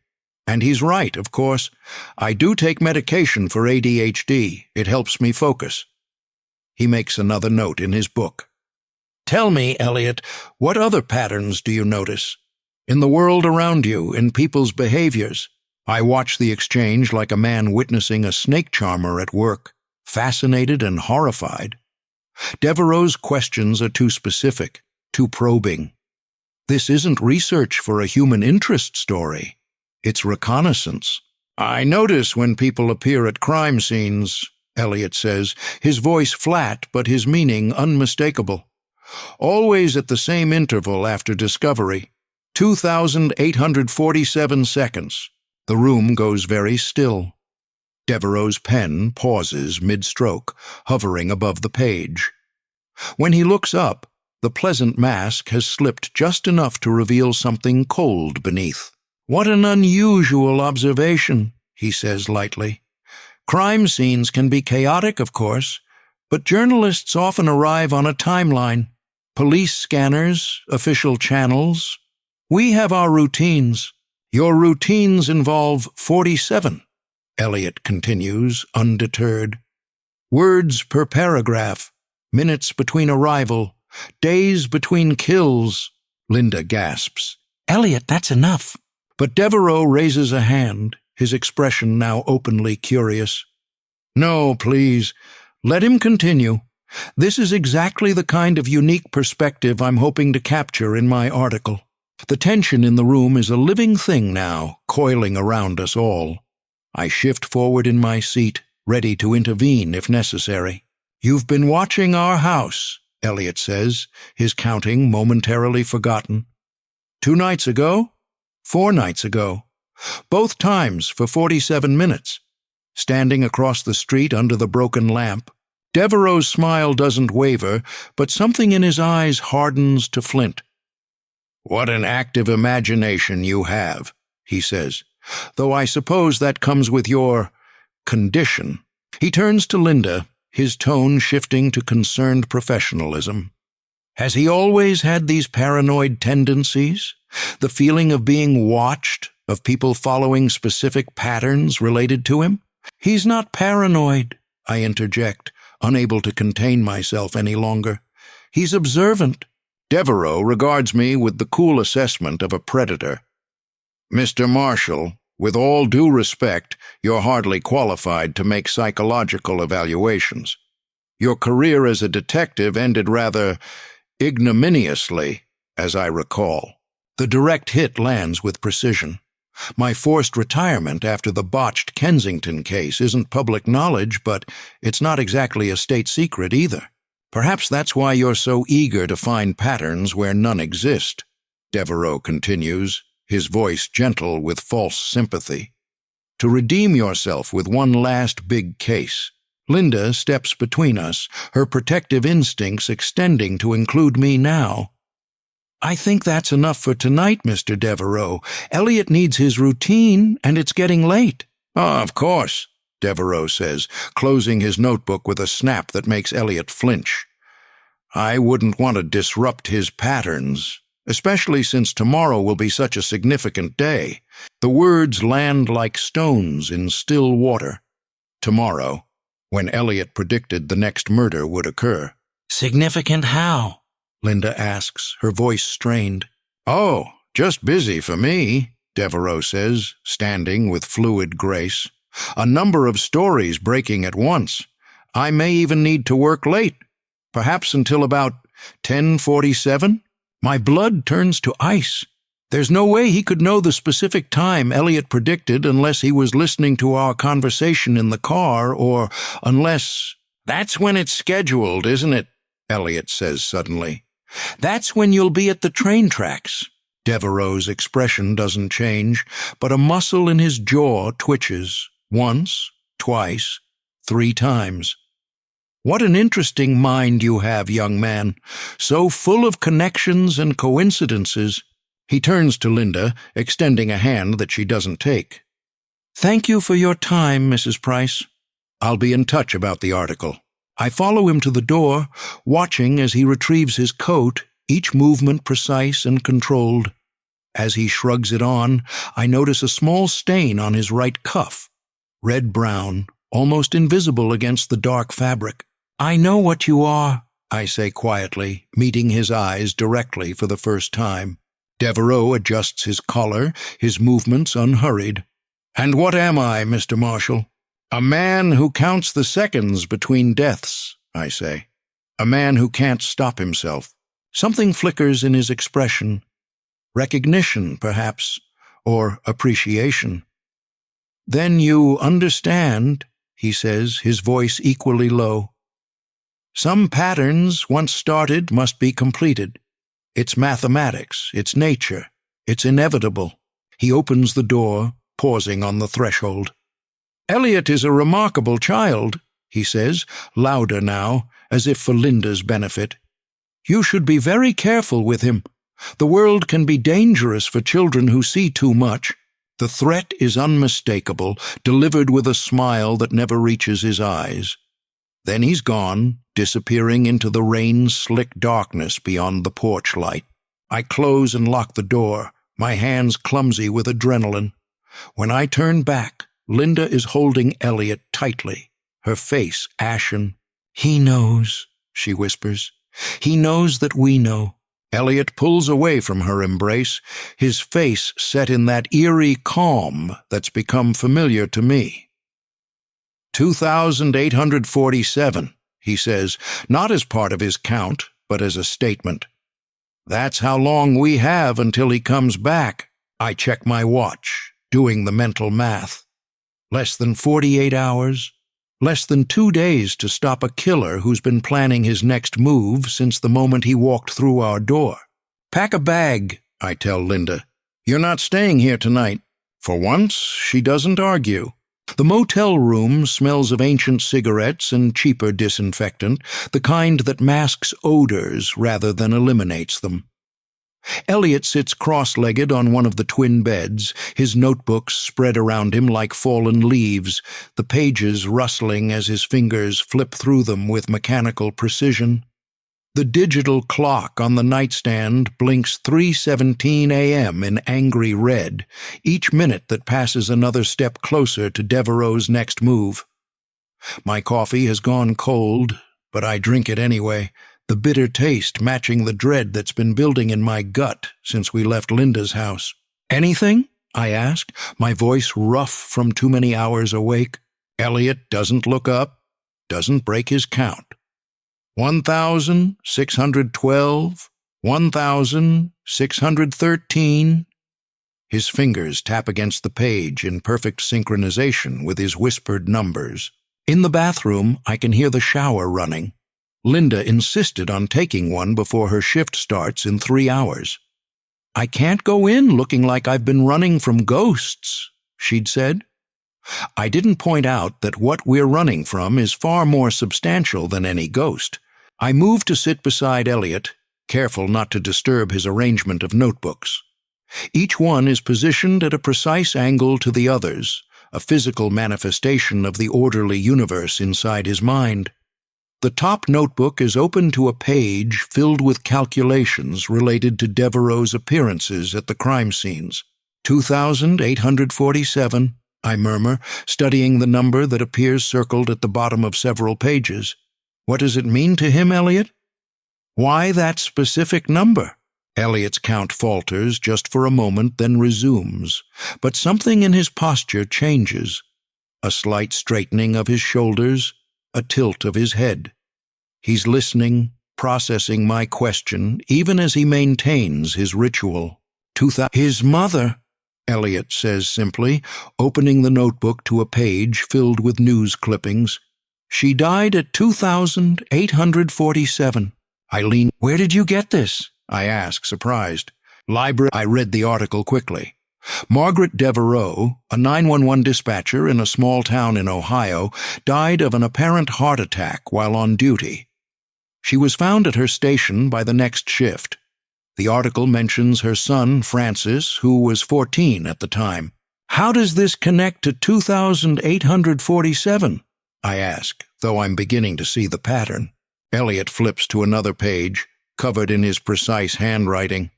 Speaker 1: And he's right, of course. I do take medication for ADHD. It helps me focus." He makes another note in his book. "Tell me, Elliot, what other patterns do you notice? In the world around you, in people's behaviors?" I watch the exchange like a man witnessing a snake charmer at work, fascinated and horrified. Devereaux's questions are too specific, too probing. This isn't research for a human interest story. It's reconnaissance. "I notice when people appear at crime scenes," Elliot says, his voice flat but his meaning unmistakable. "Always at the same interval after discovery, 2,847 seconds. The room goes very still. Devereaux's pen pauses mid-stroke, hovering above the page. When he looks up, the pleasant mask has slipped just enough to reveal something cold beneath. "What an unusual observation," he says lightly. "Crime scenes can be chaotic, of course, but journalists often arrive on a timeline. Police scanners, official channels. We have our routines. Your routines involve 47, Elliot continues, undeterred. Words per paragraph, minutes between arrival, days between kills. Linda gasps. "Elliot, that's enough." But Devereaux raises a hand, his expression now openly curious. No, please. Let him continue. This is exactly the kind of unique perspective I'm hoping to capture in my article. The tension in the room is a living thing now, coiling around us all. I shift forward in my seat, ready to intervene if necessary. "You've been watching our house," Elliot says, his counting momentarily forgotten. "2 nights ago? 4 nights ago. Both times for 47 minutes. Standing across the street under the broken lamp. Devereaux's smile doesn't waver, but something in his eyes hardens to flint. "What an active imagination you have," he says, "though I suppose that comes with your condition." He turns to Linda, his tone shifting to concerned professionalism. "Has he always had these paranoid tendencies? The feeling of being watched, of people following specific patterns related to him?" "He's not paranoid," I interject, unable to contain myself any longer. "He's observant." Devereaux regards me with the cool assessment of a predator. "Mr. Marshall, with all due respect, you're hardly qualified to make psychological evaluations. Your career as a detective ended rather ignominiously, as I recall." The direct hit lands with precision. My forced retirement after the botched Kensington case isn't public knowledge, but it's not exactly a state secret either. "Perhaps that's why you're so eager to find patterns where none exist," Devereaux continues, his voice gentle with false sympathy. "To redeem yourself with one last big case." Linda steps between us, her protective instincts extending to include me now. "I think that's enough for tonight, Mr. Devereaux. Elliot needs his routine, and it's getting late." "Ah, of course," Devereaux says, closing his notebook with a snap that makes Elliot flinch. "I wouldn't want to disrupt his patterns, especially since tomorrow will be such a significant day." The words land like stones in still water. Tomorrow, when Elliot predicted the next murder would occur. "Significant how?" Linda asks, her voice strained. "Oh, just busy for me," Devereaux says, standing with fluid grace. "A number of stories breaking at once. I may even need to work late, perhaps until about 10:47. My blood turns to ice. There's no way he could know the specific time Elliot predicted unless he was listening to our conversation in the car, or unless— "That's when it's scheduled, isn't it?" Elliot says suddenly. "That's when you'll be at the train tracks." Devereaux's expression doesn't change, but a muscle in his jaw twitches, once, twice, 3 times. "What an interesting mind you have, young man, so full of connections and coincidences." He turns to Linda, extending a hand that she doesn't take. "Thank you for your time, Mrs. Price. I'll be in touch about the article." I follow him to the door, watching as he retrieves his coat, each movement precise and controlled. As he shrugs it on, I notice a small stain on his right cuff, red-brown, almost invisible against the dark fabric. "I know what you are," I say quietly, meeting his eyes directly for the first time. Devereaux adjusts his collar, his movements unhurried. "And what am I, Mr. Marshall?" "A man who counts the seconds between deaths," I say. "A man who can't stop himself." Something flickers in his expression. Recognition, perhaps, or appreciation. "Then you understand," he says, his voice equally low. "Some patterns, once started, must be completed. It's mathematics, it's nature, it's inevitable." He opens the door, pausing on the threshold. "Elliot is a remarkable child," he says, louder now, as if for Linda's benefit. "You should be very careful with him. The world can be dangerous for children who see too much." The threat is unmistakable, delivered with a smile that never reaches his eyes. Then he's gone, disappearing into the rain-slick darkness beyond the porch light. I close and lock the door, my hands clumsy with adrenaline. When I turn back, Linda is holding Elliot tightly, her face ashen. "He knows," she whispers. "He knows that we know." Elliot pulls away from her embrace, his face set in that eerie calm that's become familiar to me. 2,847, he says, not as part of his count, but as a statement. That's how long we have until he comes back. I check my watch, doing the mental math. Less than 48 hours. Less than 2 days to stop a killer who's been planning his next move since the moment he walked through our door. Pack a bag, I tell Linda. You're not staying here tonight. For once, she doesn't argue. The motel room smells of ancient cigarettes and cheaper disinfectant, the kind that masks odors rather than eliminates them. Elliot sits cross-legged on one of the twin beds, his notebooks spread around him like fallen leaves, the pages rustling as his fingers flip through them with mechanical precision. The digital clock on the nightstand blinks 3:17 a.m. in angry red, each minute that passes another step closer to Devereaux's next move. My coffee has gone cold, but I drink it anyway, the bitter taste matching the dread that's been building in my gut since we left Linda's house. Anything? I ask, my voice rough from too many hours awake. Elliot doesn't look up, doesn't break his count. 1,612, 1,613. His fingers tap against the page in perfect synchronization with his whispered numbers. In the bathroom, I can hear the shower running. Linda insisted on taking one before her shift starts in 3 hours. I can't go in looking like I've been running from ghosts, she'd said. I didn't point out that what we're running from is far more substantial than any ghost. I moved to sit beside Elliot, careful not to disturb his arrangement of notebooks. Each one is positioned at a precise angle to the others, a physical manifestation of the orderly universe inside his mind. The top notebook is open to a page filled with calculations related to Devereaux's appearances at the crime scenes. 2,847, I murmur, studying the number that appears circled at the bottom of several pages. What does it mean to him, Elliot? Why that specific number? Elliot's count falters just for a moment, then resumes, but something in his posture changes. A slight straightening of his shoulders, a tilt of his head. He's listening, processing my question, even as he maintains his ritual. His mother, Elliot says simply, opening the notebook to a page filled with news clippings. She died at 2,847. Eileen, where did you get this? I ask, surprised. Library. I read the article quickly. Margaret Devereaux, a 911 dispatcher in a small town in Ohio, died of an apparent heart attack while on duty. She was found at her station by the next shift. The article mentions her son, Francis, who was 14 at the time. How does this connect to 2,847? I ask, though I'm beginning to see the pattern. Elliot flips to another page, covered in his precise handwriting.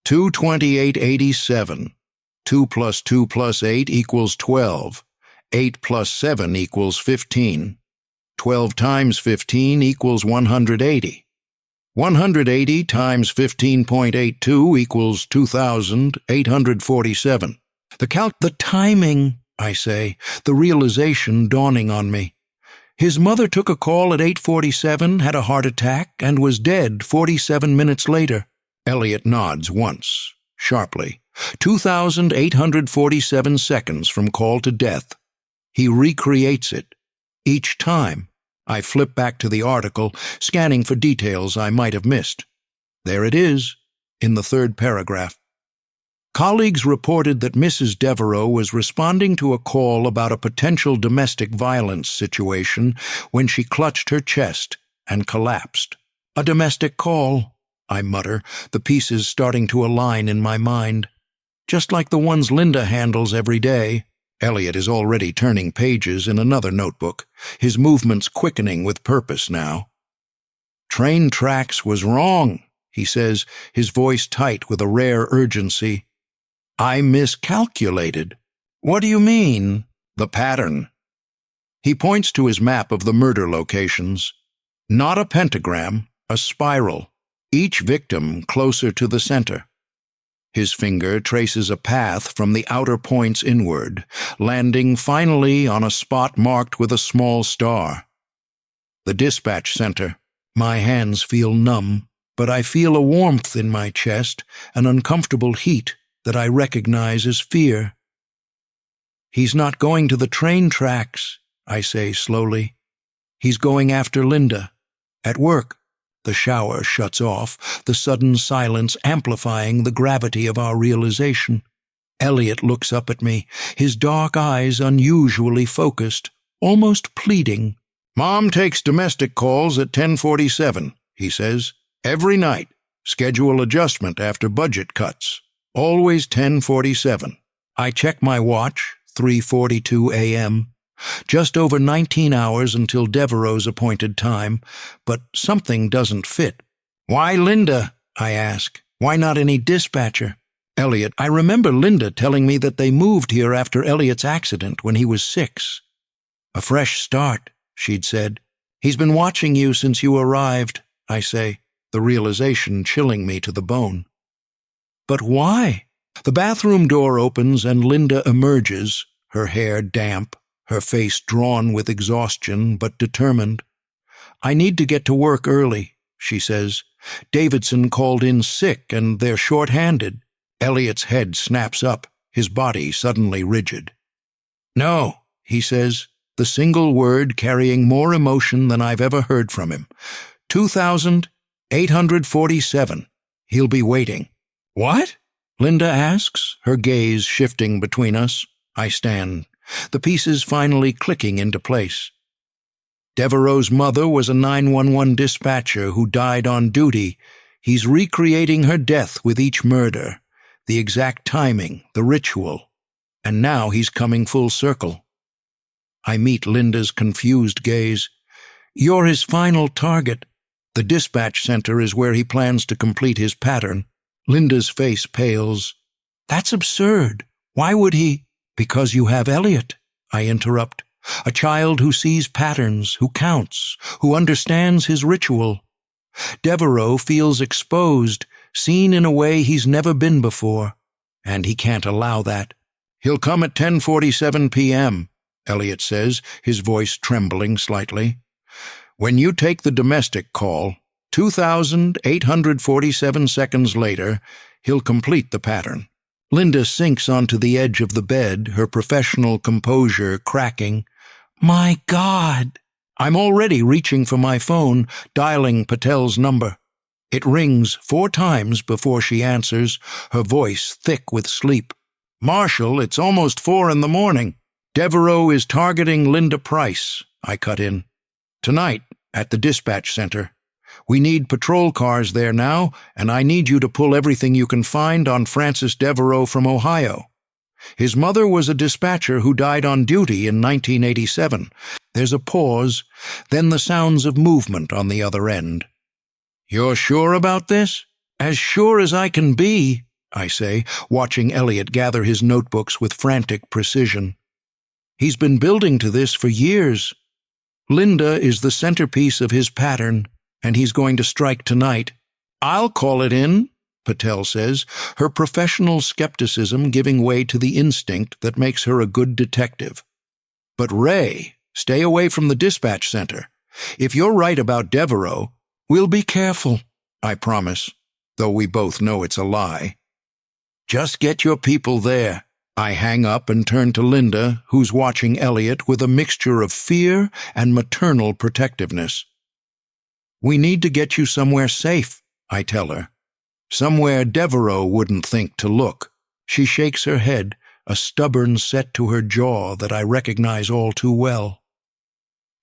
Speaker 1: 22887. 2 plus 2 plus 8 equals 12. 8 plus 7 equals 15. 12 times 15 equals 180. 180 times 15.82 equals 2,847. The timing, I say, the realization dawning on me. His mother took a call at 8:47, had a heart attack, and was dead 47 minutes later. Elliot nods once, sharply. 2,847 seconds from call to death. He recreates it. Each time, I flip back to the article, scanning for details I might have missed. There it is, in the third paragraph. Colleagues reported that Mrs. Devereaux was responding to a call about a potential domestic violence situation when she clutched her chest and collapsed. A domestic call, I mutter, the pieces starting to align in my mind. Just like the ones Linda handles every day. Elliot is already turning pages in another notebook, his movements quickening with purpose now. Train tracks was wrong, he says, his voice tight with a rare urgency. I miscalculated. What do you mean? The pattern. He points to his map of the murder locations. Not a pentagram, a spiral, each victim closer to the center. His finger traces a path from the outer points inward, landing finally on a spot marked with a small star. The dispatch center. My hands feel numb, but I feel a warmth in my chest, an uncomfortable heat that I recognize as fear. "He's not going to the train tracks," I say slowly. "He's going after Linda. At work." The shower shuts off, the sudden silence amplifying the gravity of our realization. Elliot looks up at me, his dark eyes unusually focused, almost pleading. "Mom takes domestic calls at 10:47, he says. "Every night. Schedule adjustment after budget cuts. Always 10:47. I check my watch, 3:42 a.m. Just over 19 hours until Devereaux's appointed time, but something doesn't fit. "Why Linda?" I ask. "Why not any dispatcher?" "Elliot, I remember Linda telling me that they moved here after Elliot's accident when he was 6. A fresh start, she'd said. He's been watching you since you arrived," I say, the realization chilling me to the bone. "But why?" The bathroom door opens and Linda emerges, her hair damp, her face drawn with exhaustion but determined. "I need to get to work early," she says. "Davidson called in sick and they're short-handed." Elliot's head snaps up, his body suddenly rigid. "No," he says, the single word carrying more emotion than I've ever heard from him. 2,847. He'll be waiting." "What?" Linda asks, her gaze shifting between us. I stand, the pieces finally clicking into place. "Devereaux's mother was a 911 dispatcher who died on duty. He's recreating her death with each murder, the exact timing, the ritual. And now he's coming full circle." I meet Linda's confused gaze. "You're his final target. The dispatch center is where he plans to complete his pattern." Linda's face pales. "That's absurd. Why would he?" "Because you have Elliot," I interrupt. "A child who sees patterns, who counts, who understands his ritual. Devereaux feels exposed, seen in a way he's never been before, and he can't allow that." "He'll come at 10:47 p.m., Elliot says, his voice trembling slightly. "When you take the domestic call, 2,847 seconds later, he'll complete the pattern." Linda sinks onto the edge of the bed, her professional composure cracking. "My God!" I'm already reaching for my phone, dialing Patel's number. It rings 4 times before she answers, her voice thick with sleep. "Marshal, it's almost 4 in the morning. Devereaux is targeting Linda Price," I cut in. "Tonight, at the dispatch center. We need patrol cars there now, and I need you to pull everything you can find on Francis Devereaux from Ohio. His mother was a dispatcher who died on duty in 1987. There's a pause, then the sounds of movement on the other end. "You're sure about this?" "As sure as I can be," I say, watching Elliot gather his notebooks with frantic precision. "He's been building to this for years. Linda is the centerpiece of his pattern, and he's going to strike tonight." "I'll call it in," Patel says, her professional skepticism giving way to the instinct that makes her a good detective. "But Ray, stay away from the dispatch center. If you're right about Devereaux—" "We'll be careful," I promise, though we both know it's a lie. "Just get your people there." I hang up and turn to Linda, who's watching Elliot with a mixture of fear and maternal protectiveness. "We need to get you somewhere safe," I tell her. "Somewhere Devereaux wouldn't think to look." She shakes her head, a stubborn set to her jaw that I recognize all too well.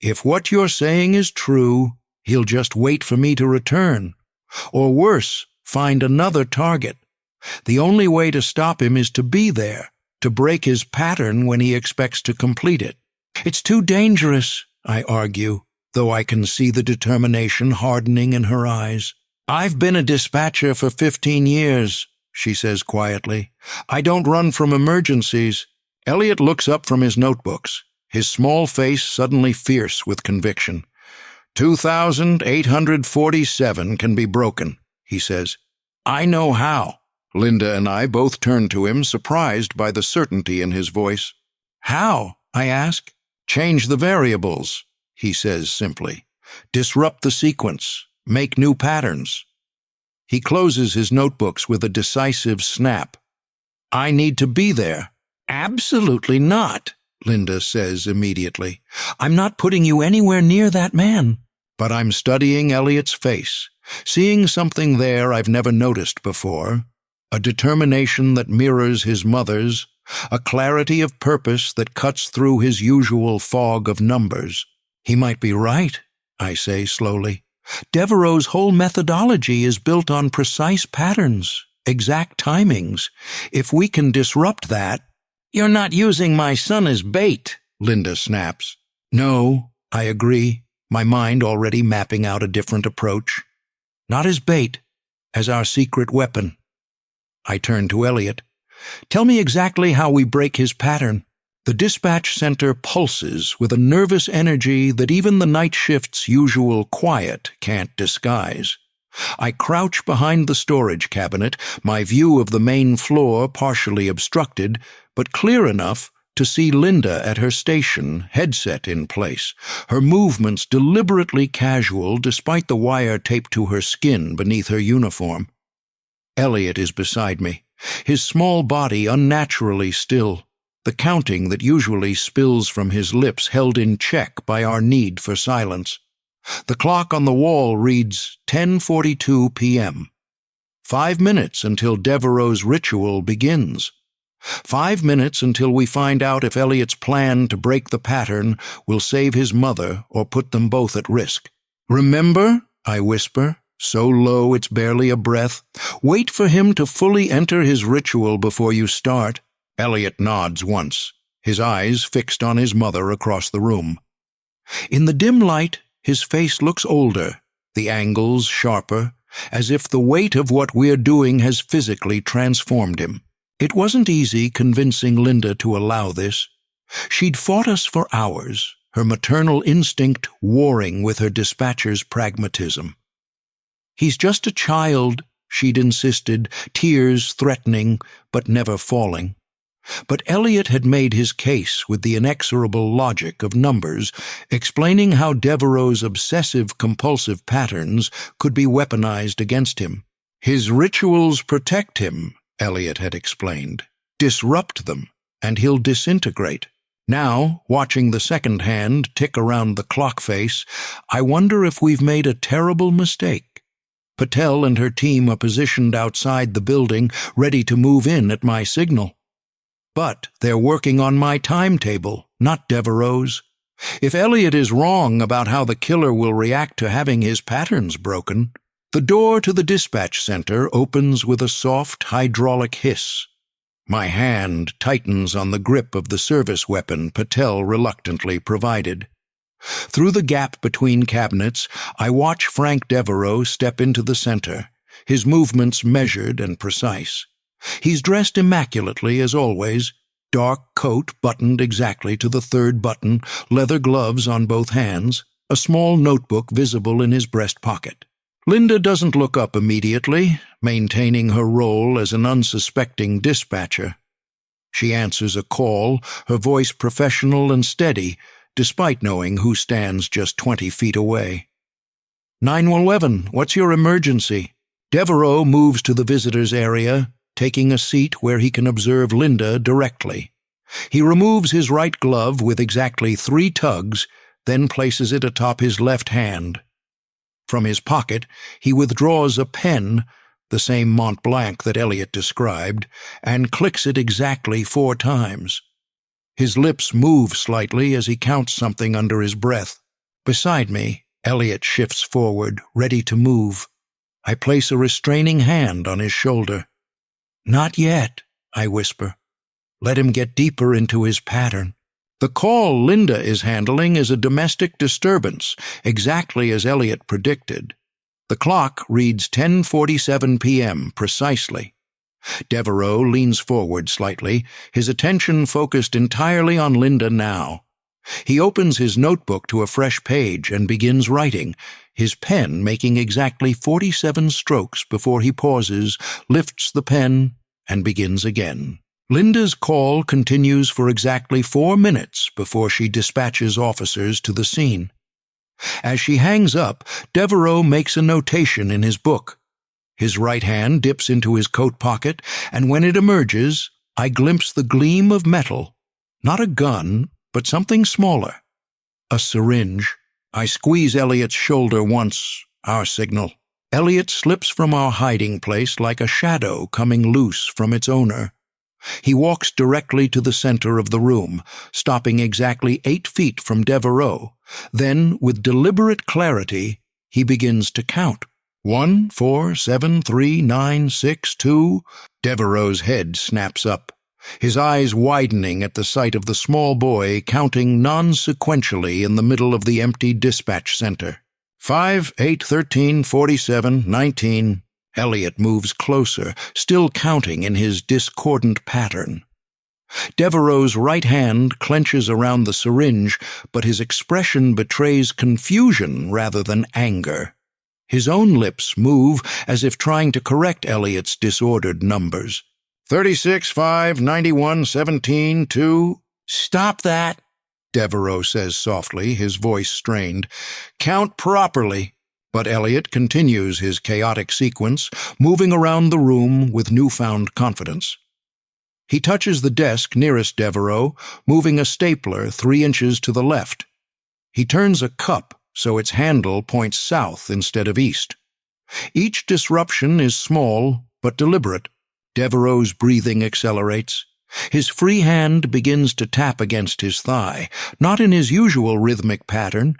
Speaker 1: "If what you're saying is true, he'll just wait for me to return. Or worse, find another target. The only way to stop him is to be there, to break his pattern when he expects to complete it." "It's too dangerous," I argue, though I can see the determination hardening in her eyes. "I've been a dispatcher for 15 years, she says quietly. "I don't run from emergencies." Elliot looks up from his notebooks, his small face suddenly fierce with conviction. 2,847 can be broken, he says. "I know how." Linda and I both turn to him, surprised by the certainty in his voice. How? I ask. Change the variables, he says simply. Disrupt the sequence. Make new patterns. He closes his notebooks with a decisive snap. I need to be there. Absolutely not, Linda says immediately. I'm not putting you anywhere near that man. But I'm studying Elliot's face, seeing something there I've never noticed before, a determination that mirrors his mother's, a clarity of purpose that cuts through his usual fog of numbers. He might be right, I say slowly. Devereaux's whole methodology is built on precise patterns, exact timings. If we can disrupt that— You're not using my son as bait, Linda snaps. No, I agree, my mind already mapping out a different approach. Not as bait, as our secret weapon. I turn to Elliot. Tell me exactly how we break his pattern. The dispatch center pulses with a nervous energy that even the night shift's usual quiet can't disguise. I crouch behind the storage cabinet, my view of the main floor partially obstructed, but clear enough to see Linda at her station, headset in place, her movements deliberately casual despite the wire taped to her skin beneath her uniform. Elliot is beside me, his small body unnaturally still, the counting that usually spills from his lips held in check by our need for silence. The clock on the wall reads 10:42 p.m. 5 minutes until Devereaux's ritual begins. 5 minutes until we find out if Elliot's plan to break the pattern will save his mother or put them both at risk. Remember, I whisper, so low it's barely a breath. Wait for him to fully enter his ritual before you start. Elliot nods once, his eyes fixed on his mother across the room. In the dim light, his face looks older, the angles sharper, as if the weight of what we're doing has physically transformed him. It wasn't easy convincing Linda to allow this. She'd fought us for hours, her maternal instinct warring with her dispatcher's pragmatism. He's just a child, she'd insisted, tears threatening but never falling. But Elliot had made his case with the inexorable logic of numbers, explaining how Devereaux's obsessive-compulsive patterns could be weaponized against him. His rituals protect him, Elliot had explained. Disrupt them, and he'll disintegrate. Now, watching the second hand tick around the clock face, I wonder if we've made a terrible mistake. Patel and her team are positioned outside the building, ready to move in at my signal. But they're working on my timetable, not Devereaux's. If Elliot is wrong about how the killer will react to having his patterns broken, the door to the dispatch center opens with a soft hydraulic hiss. My hand tightens on the grip of the service weapon Patel reluctantly provided. Through the gap between cabinets, I watch Frank Devereaux step into the center, his movements measured and precise. He's dressed immaculately as always, dark coat buttoned exactly to the third button, leather gloves on both hands, a small notebook visible in his breast pocket. Linda doesn't look up immediately, maintaining her role as an unsuspecting dispatcher. She answers a call, her voice professional and steady, despite knowing who stands just 20 feet away. 911, what's your emergency? Devereaux moves to the visitor's area, taking a seat where he can observe Linda directly. He removes his right glove with exactly 3 tugs, then places it atop his left hand. From his pocket, he withdraws a pen, the same Mont Blanc that Elliot described, and clicks it exactly 4 times. His lips move slightly as he counts something under his breath. Beside me, Elliot shifts forward, ready to move. I place a restraining hand on his shoulder. Not yet, I whisper. Let him get deeper into his pattern. The call Linda is handling is a domestic disturbance, exactly as Elliot predicted. The clock reads 10:47 p.m. precisely. Devereaux leans forward slightly, his attention focused entirely on Linda now. He opens his notebook to a fresh page and begins writing, his pen making exactly 47 strokes before he pauses, lifts the pen, and begins again. Linda's call continues for exactly 4 minutes before she dispatches officers to the scene. As she hangs up, Devereaux makes a notation in his book. His right hand dips into his coat pocket, and when it emerges, I glimpse the gleam of metal. Not a gun, but something smaller. A syringe. I squeeze Elliot's shoulder once, our signal. Elliot slips from our hiding place like a shadow coming loose from its owner. He walks directly to the center of the room, stopping exactly 8 feet from Devereaux. Then, with deliberate clarity, he begins to count. 1, 4, 7, 3, 9, 6, 2. Devereaux's head snaps up, his eyes widening at the sight of the small boy counting non-sequentially in the middle of the empty dispatch center. 5, 8, 13, 47, 19. Elliot moves closer, still counting in his discordant pattern. Devereaux's right hand clenches around the syringe, but his expression betrays confusion rather than anger. His own lips move as if trying to correct Elliot's disordered numbers. 36, 5, 91, 17, 2. Stop that, Devereaux says softly, his voice strained. Count properly. But Elliot continues his chaotic sequence, moving around the room with newfound confidence. He touches the desk nearest Devereaux, moving a stapler 3 inches to the left. He turns a cup so its handle points south instead of east. Each disruption is small but deliberate. Devereaux's breathing accelerates. His free hand begins to tap against his thigh, not in his usual rhythmic pattern,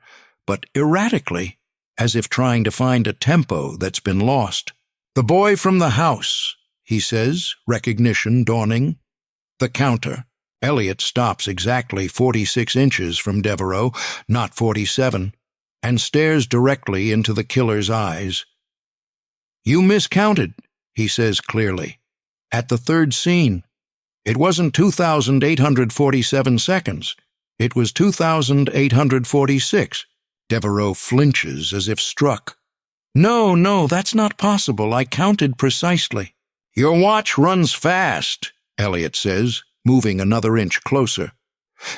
Speaker 1: but erratically, as if trying to find a tempo that's been lost. The boy from the house, he says, recognition dawning. The counter. Elliot stops exactly 46 inches from Devereaux, not 47, and stares directly into the killer's eyes. You miscounted, he says clearly. At the third scene. It wasn't 2,847 seconds. It was 2,846. Devereaux flinches as if struck. No, that's not possible. I counted precisely. Your watch runs fast, Elliot says, moving another inch closer.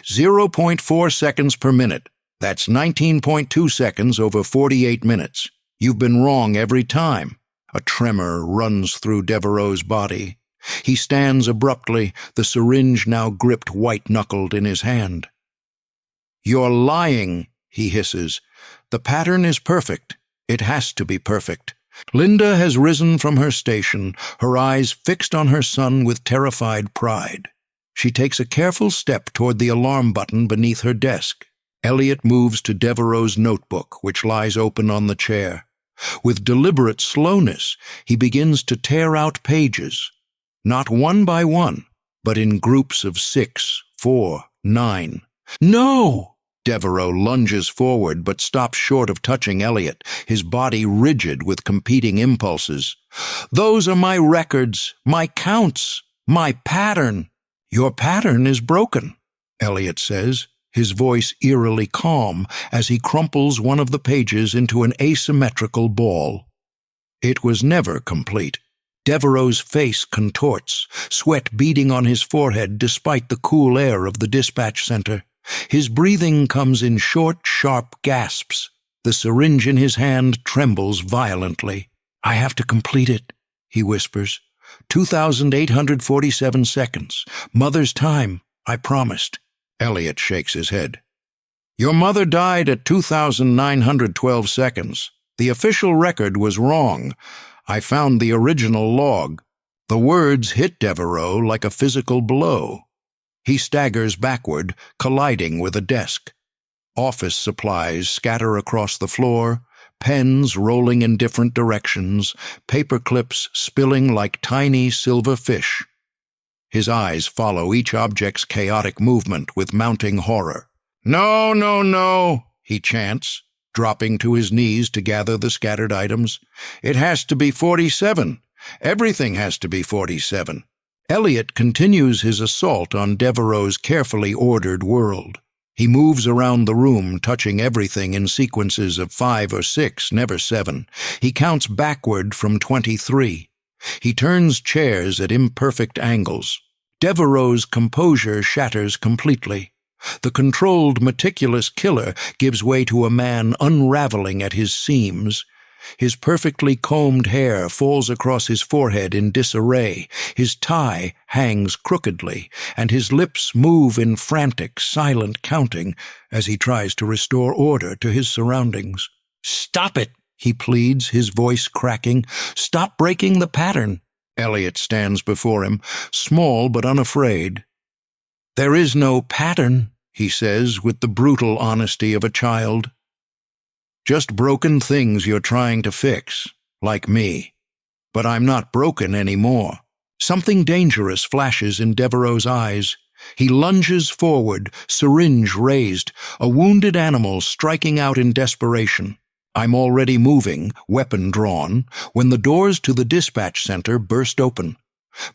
Speaker 1: 0.4 seconds per minute. That's 19.2 seconds over 48 minutes. You've been wrong every time. A tremor runs through Devereaux's body. He stands abruptly, the syringe now gripped white-knuckled in his hand. You're lying, he hisses. The pattern is perfect. It has to be perfect. Linda has risen from her station, her eyes fixed on her son with terrified pride. She takes a careful step toward the alarm button beneath her desk. Elliot moves to Devereaux's notebook, which lies open on the chair. With deliberate slowness, he begins to tear out pages, not one by one, but in groups of 6, 4, 9. No! Devereaux lunges forward but stops short of touching Elliot, his body rigid with competing impulses. Those are my records, my counts, my pattern. Your pattern is broken, Elliot says, his voice eerily calm as he crumples one of the pages into an asymmetrical ball. It was never complete. Devereaux's face contorts, sweat beading on his forehead despite the cool air of the dispatch center. His breathing comes in short, sharp gasps. The syringe in his hand trembles violently. I have to complete it, he whispers. 2,847 seconds. Mother's time, I promised. Elliot shakes his head. Your mother died at 2,912 seconds. The official record was wrong. I found the original log. The words hit Devereaux like a physical blow. He staggers backward, colliding with a desk. Office supplies scatter across the floor, pens rolling in different directions, paper clips spilling like tiny silver fish. His eyes follow each object's chaotic movement with mounting horror. No, he chants, dropping to his knees to gather the scattered items. It has to be 47. Everything has to be 47. Elliot continues his assault on Devereaux's carefully ordered world. He moves around the room, touching everything in sequences of 5 or 6, never 7. He counts backward from 23. He turns chairs at imperfect angles. Devereaux's composure shatters completely. The controlled, meticulous killer gives way to a man unraveling at his seams. His perfectly combed hair falls across his forehead in disarray, his tie hangs crookedly, and his lips move in frantic, silent counting as he tries to restore order to his surroundings. "Stop it!" he pleads, his voice cracking. "Stop breaking the pattern." Elliot stands before him, small but unafraid. "There is no pattern," he says with the brutal honesty of a child. "Just broken things you're trying to fix, like me. But I'm not broken anymore." Something dangerous flashes in Devereaux's eyes. He lunges forward, syringe raised, a wounded animal striking out in desperation. I'm already moving, weapon drawn, when the doors to the dispatch center burst open.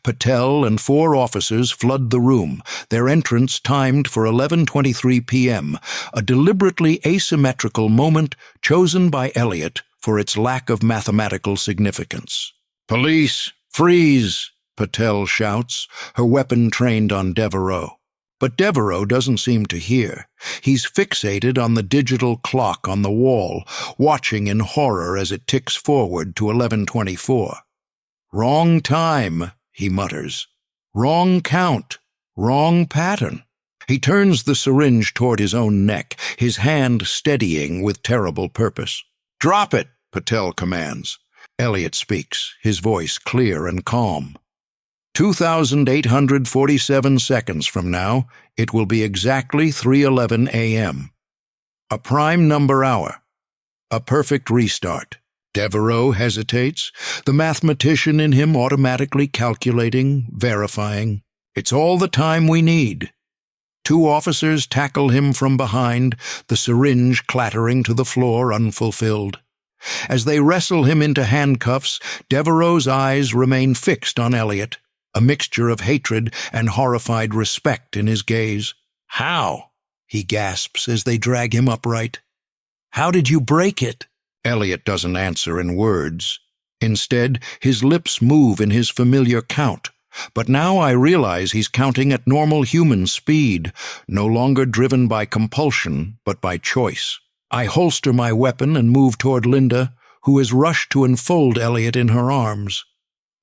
Speaker 1: Patel and 4 officers flood the room, their entrance timed for 11:23 p.m., a deliberately asymmetrical moment chosen by Elliot for its lack of mathematical significance. "Police, freeze!" Patel shouts, her weapon trained on Devereaux. But Devereaux doesn't seem to hear. He's fixated on the digital clock on the wall, watching in horror as it ticks forward to 11:24. "Wrong time," he mutters. "Wrong count. Wrong pattern." He turns the syringe toward his own neck, his hand steadying with terrible purpose. "Drop it," Patel commands. Elliot speaks, his voice clear and calm. 2,847 seconds from now, it will be exactly 3:11 a.m. A prime number hour. A perfect restart. Devereaux hesitates, the mathematician in him automatically calculating, verifying. It's all the time we need. 2 officers tackle him from behind, the syringe clattering to the floor unfulfilled. As they wrestle him into handcuffs, Devereaux's eyes remain fixed on Elliot, a mixture of hatred and horrified respect in his gaze. "How?" he gasps as they drag him upright. "How did you break it?" Elliot doesn't answer in words. Instead, his lips move in his familiar count. But now I realize he's counting at normal human speed, no longer driven by compulsion, but by choice. I holster my weapon and move toward Linda, who has rushed to enfold Elliot in her arms.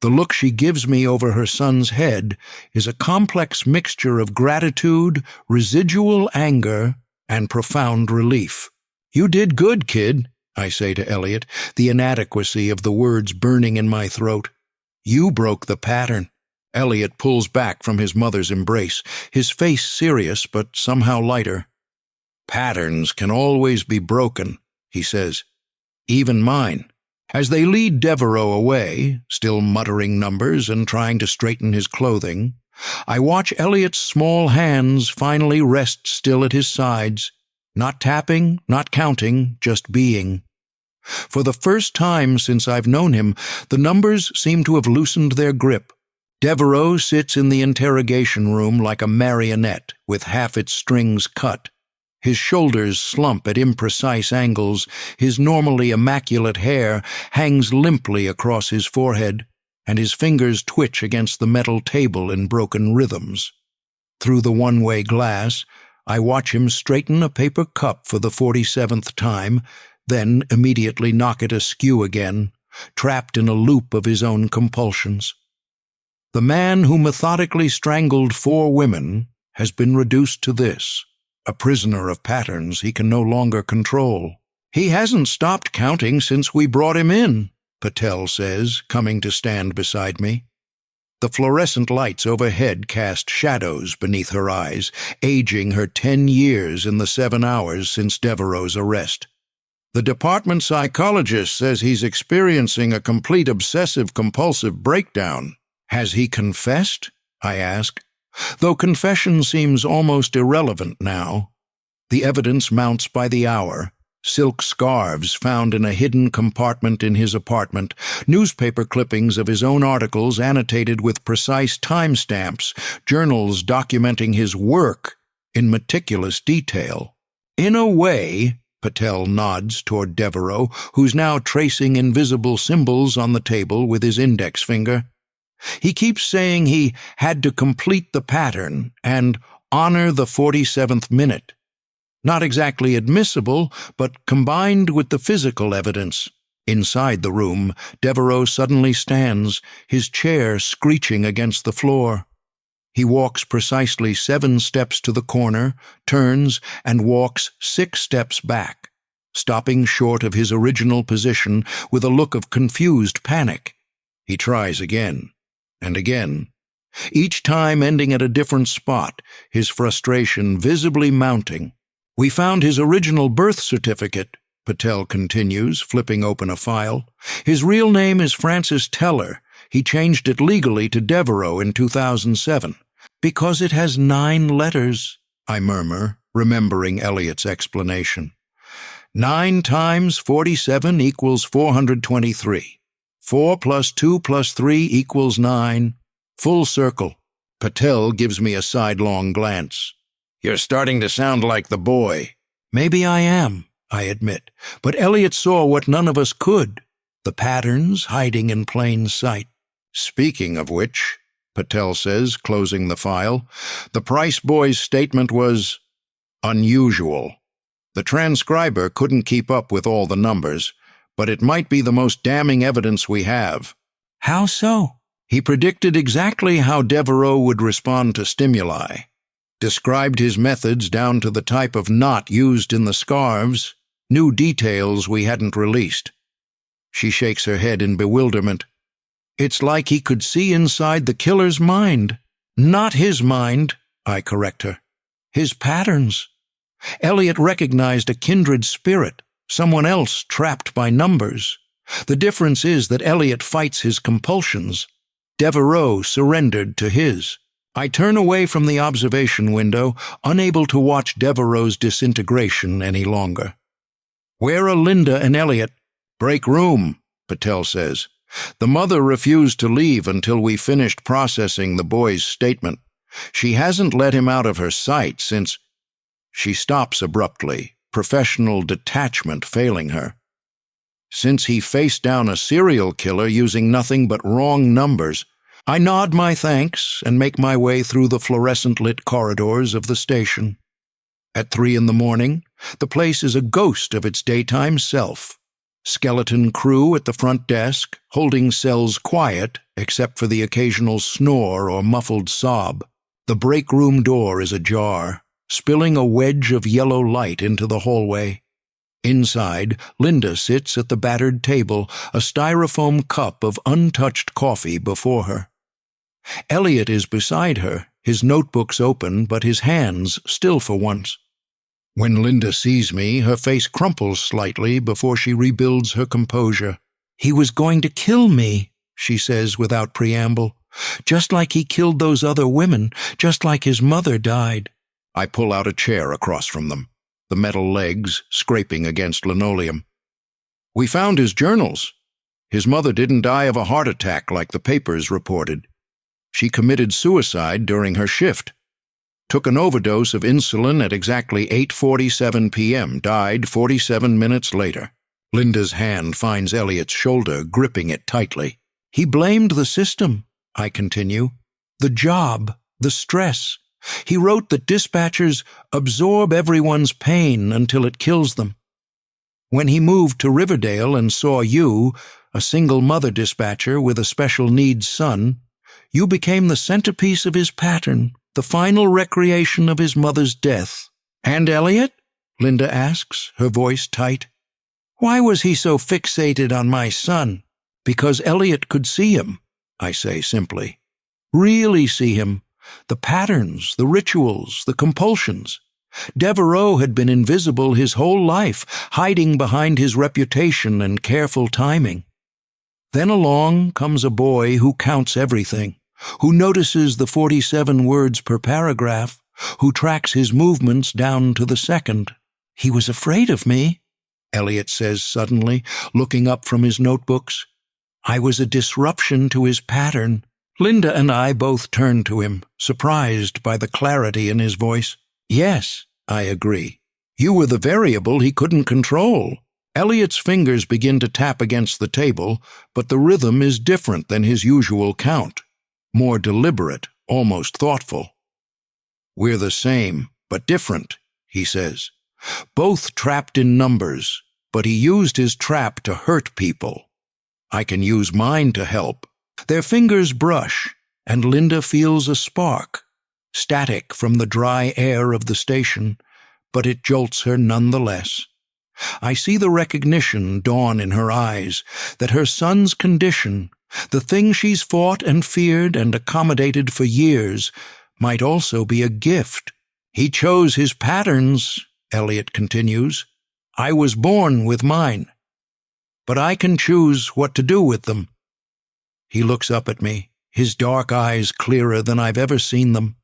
Speaker 1: The look she gives me over her son's head is a complex mixture of gratitude, residual anger, and profound relief. "You did good, kid," I say to Elliot, the inadequacy of the words burning in my throat. "You broke the pattern." Elliot pulls back from his mother's embrace, his face serious but somehow lighter. "Patterns can always be broken," he says. "Even mine." As they lead Devereaux away, still muttering numbers and trying to straighten his clothing, I watch Elliot's small hands finally rest still at his sides, not tapping, not counting, just being. For the first time since I've known him, the numbers seem to have loosened their grip. Devereaux sits in the interrogation room like a marionette with half its strings cut. His shoulders slump at imprecise angles, his normally immaculate hair hangs limply across his forehead, and his fingers twitch against the metal table in broken rhythms. Through the one-way glass, I watch him straighten a paper cup for the 47th time, then immediately knock it askew again, trapped in a loop of his own compulsions. The man who methodically strangled 4 women has been reduced to this, a prisoner of patterns he can no longer control. "He hasn't stopped counting since we brought him in," Patel says, coming to stand beside me. The fluorescent lights overhead cast shadows beneath her eyes, aging her 10 years in the 7 hours since Devereaux's arrest. "The department psychologist says he's experiencing a complete obsessive-compulsive breakdown. Has he confessed?" I ask. Though confession seems almost irrelevant now. The evidence mounts by the hour. Silk scarves found in a hidden compartment in his apartment, newspaper clippings of his own articles annotated with precise timestamps, journals documenting his work in meticulous detail. In a way, Patel nods toward Devereaux, who's now tracing invisible symbols on the table with his index finger. He keeps saying he had to complete the pattern and honor the 47th minute. Not exactly admissible, but combined with the physical evidence. Inside the room, Devereaux suddenly stands, his chair screeching against the floor. He walks precisely 7 steps to the corner, turns, and walks 6 steps back, stopping short of his original position with a look of confused panic. He tries again, and again, each time ending at a different spot, his frustration visibly mounting. "We found his original birth certificate," Patel continues, flipping open a file. "His real name is Francis Teller. He changed it legally to Devereaux in 2007. "Because it has 9 letters," I murmur, remembering Eliot's explanation. 9 times 47 equals 423. 4 plus 2 plus 3 equals 9. Full circle. Patel gives me a sidelong glance. "You're starting to sound like the boy." "Maybe I am," I admit, "but Eliot saw what none of us could, the patterns hiding in plain sight." "Speaking of which," Patel says, closing the file, "the Price boy's statement was unusual. The transcriber couldn't keep up with all the numbers, but it might be the most damning evidence we have." "How so?" "He predicted exactly how Devereaux would respond to stimuli, described his methods down to the type of knot used in the scarves, new details we hadn't released." She shakes her head in bewilderment. "It's like he could see inside the killer's mind." "Not his mind," I correct her. "His patterns. Eliot recognized a kindred spirit, someone else trapped by numbers. The difference is that Eliot fights his compulsions. Devereaux surrendered to his." I turn away from the observation window, unable to watch Devereaux's disintegration any longer. "Where are Linda and Eliot?" "Break room," Patel says. "The mother refused to leave until we finished processing the boy's statement. She hasn't let him out of her sight since—" She stops abruptly, professional detachment failing her. "Since he faced down a serial killer using nothing but wrong numbers." I nod my thanks and make my way through the fluorescent-lit corridors of the station. At 3 a.m, the place is a ghost of its daytime self. Skeleton crew at the front desk, holding cells quiet except for the occasional snore or muffled sob. The break room door is ajar, spilling a wedge of yellow light into the hallway. Inside, Linda sits at the battered table, a styrofoam cup of untouched coffee before her. Eliot is beside her, his notebooks open, but his hands still for once. When Linda sees me, her face crumples slightly before she rebuilds her composure. "He was going to kill me," she says without preamble. "Just like he killed those other women, just like his mother died." I pull out a chair across from them, the metal legs scraping against linoleum. "We found his journals. His mother didn't die of a heart attack like the papers reported. She committed suicide during her shift. Took an overdose of insulin at exactly 8:47 p.m., died 47 minutes later." Linda's hand finds Eliot's shoulder, gripping it tightly. "He blamed the system," I continue. "The job, the stress. He wrote that dispatchers absorb everyone's pain until it kills them. When he moved to Riverdale and saw you, a single mother dispatcher with a special needs son, you became the centerpiece of his pattern, the final recreation of his mother's death." "And Eliot?" Linda asks, her voice tight. "Why was he so fixated on my son?" "Because Eliot could see him," I say simply. "Really see him. The patterns, the rituals, the compulsions. Devereaux had been invisible his whole life, hiding behind his reputation and careful timing. Then along comes a boy who counts everything, who notices the 47 words per paragraph, who tracks his movements down to the second. He was afraid of me," Eliot says suddenly, looking up from his notebooks. "I was a disruption to his pattern." Linda and I both turn to him, surprised by the clarity in his voice. Yes, I agree. You were the variable he couldn't control. Elliot's fingers begin to tap against the table, but the rhythm is different than his usual count. More deliberate, almost thoughtful. We're the same, but different, he says. Both trapped in numbers, but he used his trap to hurt people. I can use mine to help. Their fingers brush, and Linda feels a spark, static from the dry air of the station, but it jolts her nonetheless. I see the recognition dawn in her eyes that her son's condition, the thing she's fought and feared and accommodated for years, might also be a gift. He chose his patterns, Elliot continues. I was born with mine. But I can choose what to do with them. He looks up at me, his dark eyes clearer than I've ever seen them.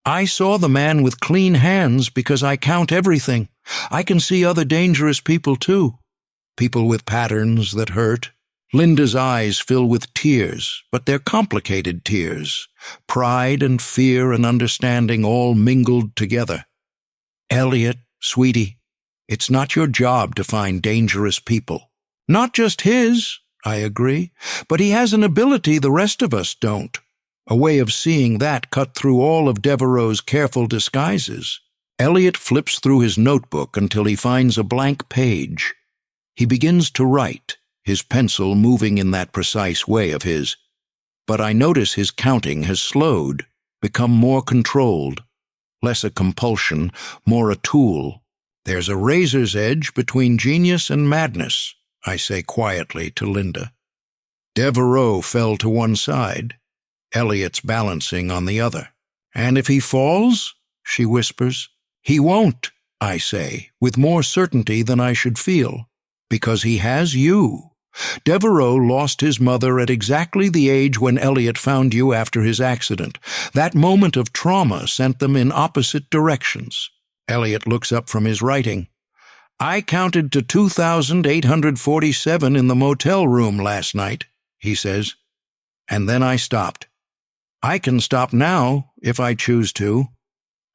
Speaker 1: I saw the man with clean hands because I count everything. I can see other dangerous people too. People with patterns that hurt. Linda's eyes fill with tears, but they're complicated tears. Pride and fear and understanding all mingled together. Elliot, sweetie, it's not your job to find dangerous people. Not just his, I agree, but he has an ability the rest of us don't. A way of seeing that cut through all of Devereaux's careful disguises. Elliot flips through his notebook until he finds a blank page. He begins to write, his pencil moving in that precise way of his. But I notice his counting has slowed, become more controlled. Less a compulsion, more a tool. There's a razor's edge between genius and madness, I say quietly to Linda. Devereaux fell to one side. Elliot's balancing on the other. And if he falls, she whispers. He won't, I say, with more certainty than I should feel, because he has you. Devereaux lost his mother at exactly the age when Elliot found you after his accident. That moment of trauma sent them in opposite directions. Elliot looks up from his writing. I counted to 2,847 in the motel room last night, he says, and then I stopped. I can stop now, if I choose to.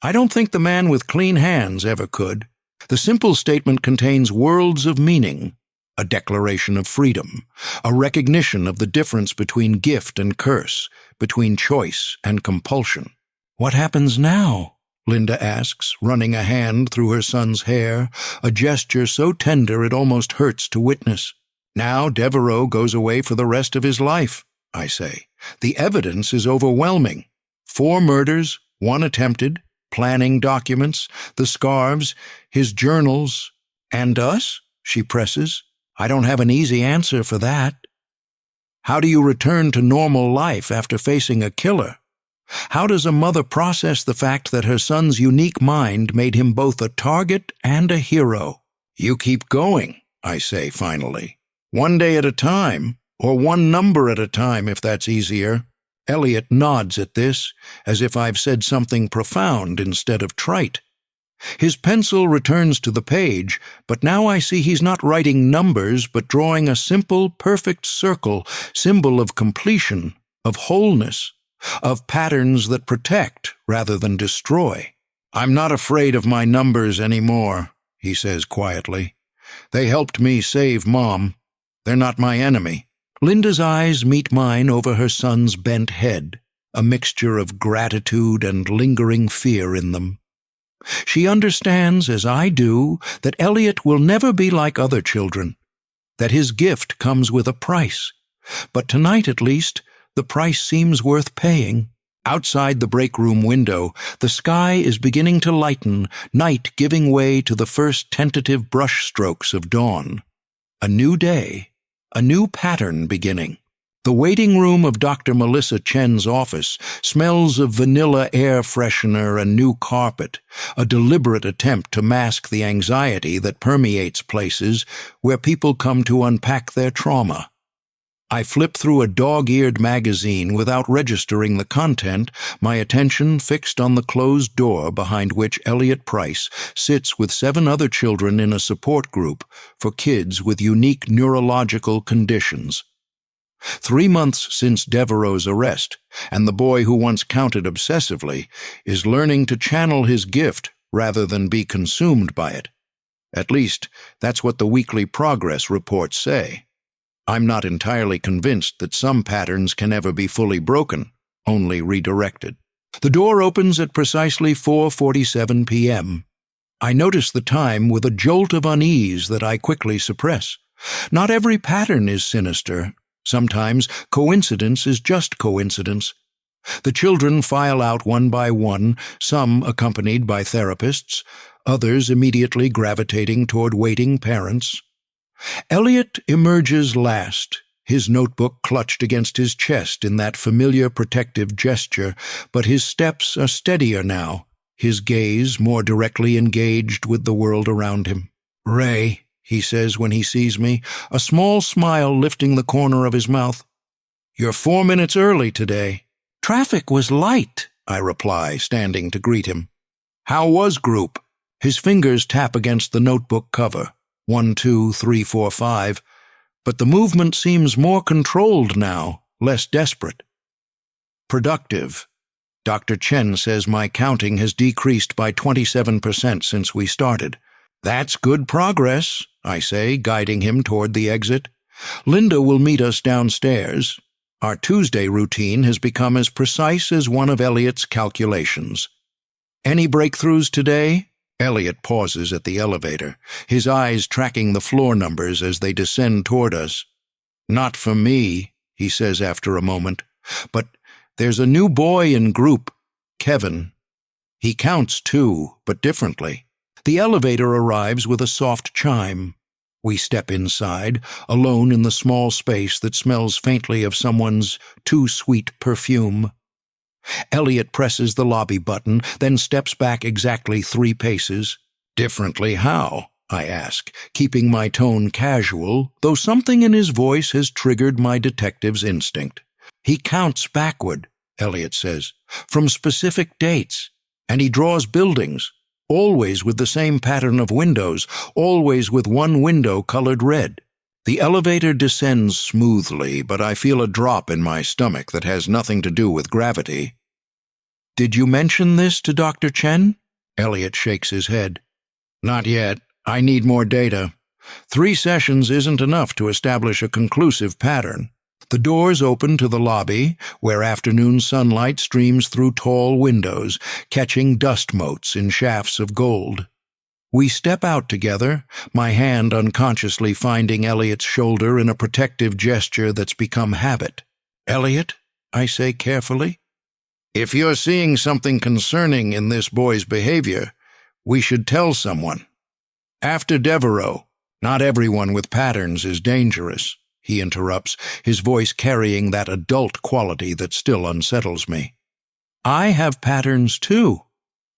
Speaker 1: I don't think the man with clean hands ever could. The simple statement contains worlds of meaning, a declaration of freedom, a recognition of the difference between gift and curse, between choice and compulsion. What happens now? Linda asks, running a hand through her son's hair, a gesture so tender it almost hurts to witness. Now Devereaux goes away for the rest of his life, I say. The evidence is overwhelming. 4 murders, 1 attempted, planning documents, the scarves, his journals. And us? She presses. I don't have an easy answer for that. How do you return to normal life after facing a killer? How does a mother process the fact that her son's unique mind made him both a target and a hero? You keep going, I say finally. 1 day at a time, or 1 number at a time if that's easier. Elliot nods at this, as if I've said something profound instead of trite. His pencil returns to the page, but now I see he's not writing numbers but drawing a simple, perfect circle, symbol of completion, of wholeness, of patterns that protect rather than destroy. I'm not afraid of my numbers anymore, he says quietly. They helped me save Mom. They're not my enemy. Linda's eyes meet mine over her son's bent head, a mixture of gratitude and lingering fear in them. She understands, as I do, that Elliot will never be like other children, that his gift comes with a price. But tonight, at least, the price seems worth paying. Outside the break room window, the sky is beginning to lighten, night giving way to the first tentative brush strokes of dawn. A new day. A new pattern beginning. The waiting room of Dr. Melissa Chen's office smells of vanilla air freshener and new carpet, a deliberate attempt to mask the anxiety that permeates places where people come to unpack their trauma. I flip through a dog-eared magazine without registering the content, my attention fixed on the closed door behind which Elliot Price sits with 7 other children in a support group for kids with unique neurological conditions. 3 months since Devereaux's arrest, and the boy who once counted obsessively is learning to channel his gift rather than be consumed by it. At least, that's what the weekly progress reports say. I'm not entirely convinced that some patterns can ever be fully broken, only redirected. The door opens at precisely 4:47 p.m. I notice the time with a jolt of unease that I quickly suppress. Not every pattern is sinister. Sometimes coincidence is just coincidence. The children file out one by one, some accompanied by therapists, others immediately gravitating toward waiting parents. Elliot emerges last, his notebook clutched against his chest in that familiar protective gesture, but his steps are steadier now, his gaze more directly engaged with the world around him. "Ray," he says when he sees me, a small smile lifting the corner of his mouth. "You're 4 minutes early today." "Traffic was light," I reply, standing to greet him. "How was group?" His fingers tap against the notebook cover. 1, 2, 3, 4, 5. But the movement seems more controlled now, less desperate. "Productive. Dr. Chen says my counting has decreased by 27% since we started." "That's good progress," I say, guiding him toward the exit. "Linda will meet us downstairs. Our Tuesday routine has become as precise as one of Elliot's calculations." "Any breakthroughs today?" Elliot pauses at the elevator, his eyes tracking the floor numbers as they descend toward us. "Not for me," he says after a moment. "But there's a new boy in group, Kevin. He counts too, but differently." The elevator arrives with a soft chime. We step inside, alone in the small space that smells faintly of someone's too-sweet perfume. Elliot presses the lobby button, then steps back exactly 3 paces. "Differently how?" I ask, keeping my tone casual, though something in his voice has triggered my detective's instinct. "He counts backward," Elliot says, "from specific dates, and he draws buildings. Always with the same pattern of windows, always with one window colored red." The elevator descends smoothly, but I feel a drop in my stomach that has nothing to do with gravity. "Did you mention this to Dr. Chen?" Elliot shakes his head. "Not yet. I need more data. 3 sessions isn't enough to establish a conclusive pattern." The doors open to the lobby, where afternoon sunlight streams through tall windows, catching dust motes in shafts of gold. We step out together, my hand unconsciously finding Elliot's shoulder in a protective gesture that's become habit. "Elliot," I say carefully, "if you're seeing something concerning in this boy's behavior, we should tell someone." "After Devereaux, not everyone with patterns is dangerous," he interrupts, his voice carrying that adult quality that still unsettles me. "I have patterns too."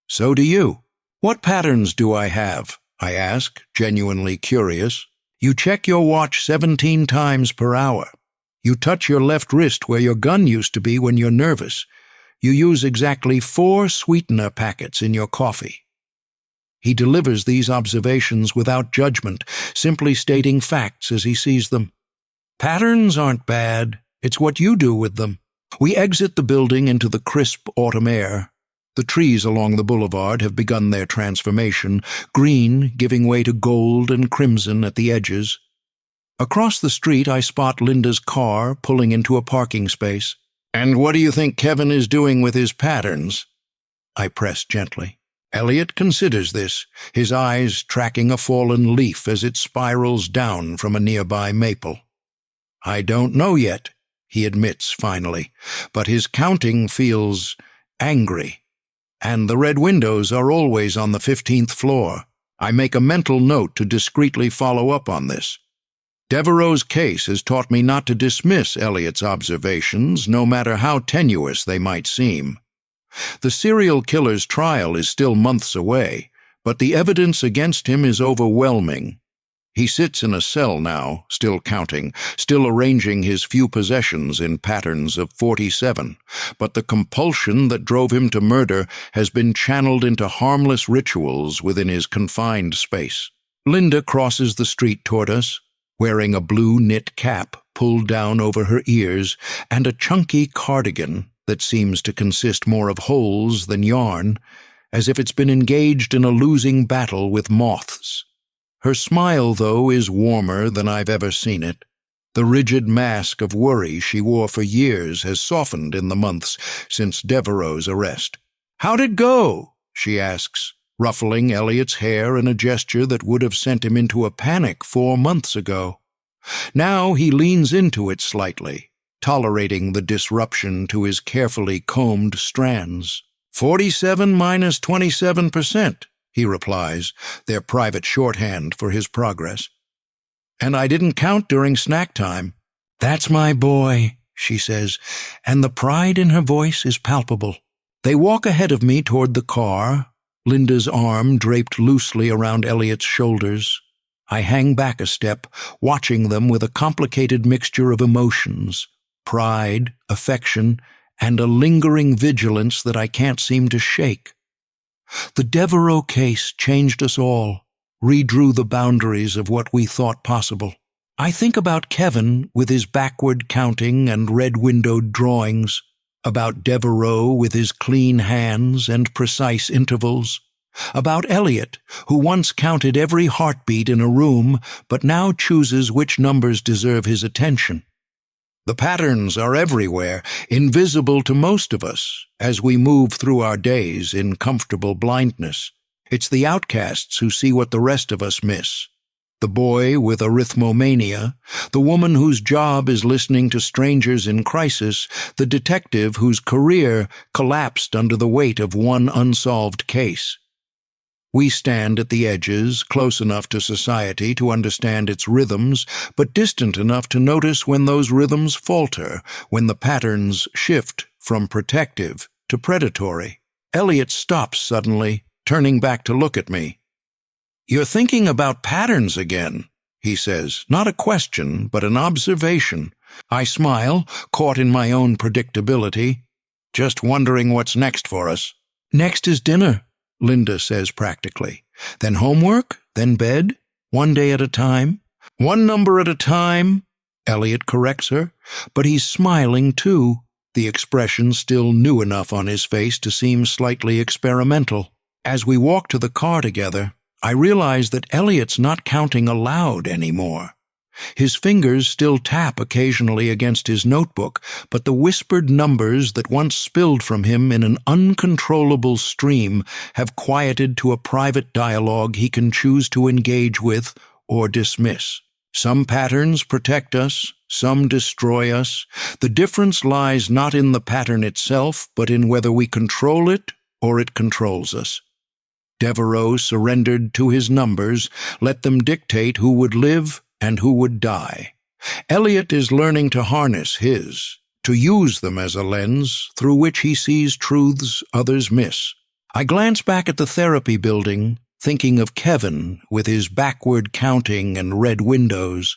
Speaker 1: "So do you." "What patterns do I have?" I ask, genuinely curious. "You check your watch 17 times per hour. You touch your left wrist where your gun used to be when you're nervous. You use exactly 4 sweetener packets in your coffee." He delivers these observations without judgment, simply stating facts as he sees them. "Patterns aren't bad. It's what you do with them." We exit the building into the crisp autumn air. The trees along the boulevard have begun their transformation, green giving way to gold and crimson at the edges. Across the street I spot Linda's car pulling into a parking space. "And what do you think Kevin is doing with his patterns?" I press gently. Elliot considers this, his eyes tracking a fallen leaf as it spirals down from a nearby maple. "I don't know yet," he admits finally, "but his counting feels angry. And the red windows are always on the 15th floor. I make a mental note to discreetly follow up on this. Devereaux's case has taught me not to dismiss Elliot's observations, no matter how tenuous they might seem. The serial killer's trial is still months away, but the evidence against him is overwhelming. He sits in a cell now, still counting, still arranging his few possessions in patterns of 47, but the compulsion that drove him to murder has been channeled into harmless rituals within his confined space. Linda crosses the street toward us, wearing a blue knit cap pulled down over her ears, and a chunky cardigan that seems to consist more of holes than yarn, as if it's been engaged in a losing battle with moths. Her smile, though, is warmer than I've ever seen it. The rigid mask of worry she wore for years has softened in the months since Devereaux's arrest. "How'd it go?" she asks, ruffling Elliot's hair in a gesture that would have sent him into a panic 4 months ago. Now he leans into it slightly, tolerating the disruption to his carefully combed strands. 47 minus 27%, he replies, their private shorthand for his progress. "And I didn't count during snack time." "That's my boy," she says, and the pride in her voice is palpable. They walk ahead of me toward the car, Linda's arm draped loosely around Elliot's shoulders. I hang back a step, watching them with a complicated mixture of emotions, pride, affection, and a lingering vigilance that I can't seem to shake. The Devereaux case changed us all, redrew the boundaries of what we thought possible. I think about Kevin with his backward counting and red-windowed drawings, about Devereaux with his clean hands and precise intervals, about Elliot, who once counted every heartbeat in a room but now chooses which numbers deserve his attention. The patterns are everywhere, invisible to most of us, as we move through our days in comfortable blindness. It's the outcasts who see what the rest of us miss. The boy with arithmomania, the woman whose job is listening to strangers in crisis, the detective whose career collapsed under the weight of one unsolved case. We stand at the edges, close enough to society to understand its rhythms, but distant enough to notice when those rhythms falter, when the patterns shift from protective to predatory. Elliot stops suddenly, turning back to look at me. "You're thinking about patterns again," he says, not a question, but an observation. I smile, caught in my own predictability. "Just wondering what's next for us." "Next is dinner," Linda says practically. "Then homework, then bed, one day at a time." "One number at a time," Elliot corrects her, but he's smiling too, the expression still new enough on his face to seem slightly experimental. As we walk to the car together, I realize that Elliot's not counting aloud anymore. His fingers still tap occasionally against his notebook, but the whispered numbers that once spilled from him in an uncontrollable stream have quieted to a private dialogue he can choose to engage with or dismiss. Some patterns protect us, some destroy us. The difference lies not in the pattern itself, but in whether we control it or it controls us. Devereaux surrendered to his numbers, let them dictate who would live and who would die. Elliot is learning to harness his, to use them as a lens through which he sees truths others miss. I glance back at the therapy building, thinking of Kevin with his backward counting and red windows.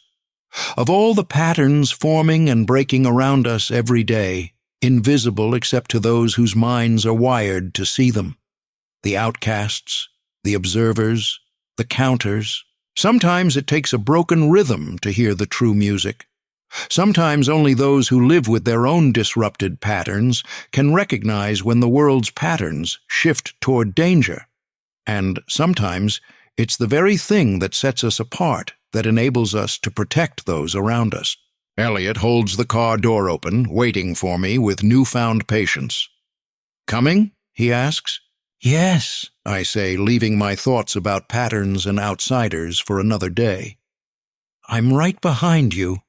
Speaker 1: Of all the patterns forming and breaking around us every day, invisible except to those whose minds are wired to see them. The outcasts, the observers, the counters. Sometimes it takes a broken rhythm to hear the true music. Sometimes only those who live with their own disrupted patterns can recognize when the world's patterns shift toward danger. And sometimes it's the very thing that sets us apart that enables us to protect those around us. Elliot holds the car door open, waiting for me with newfound patience. "Coming?" he asks. "Yes," I say, leaving my thoughts about patterns and outsiders for another day. "I'm right behind you,"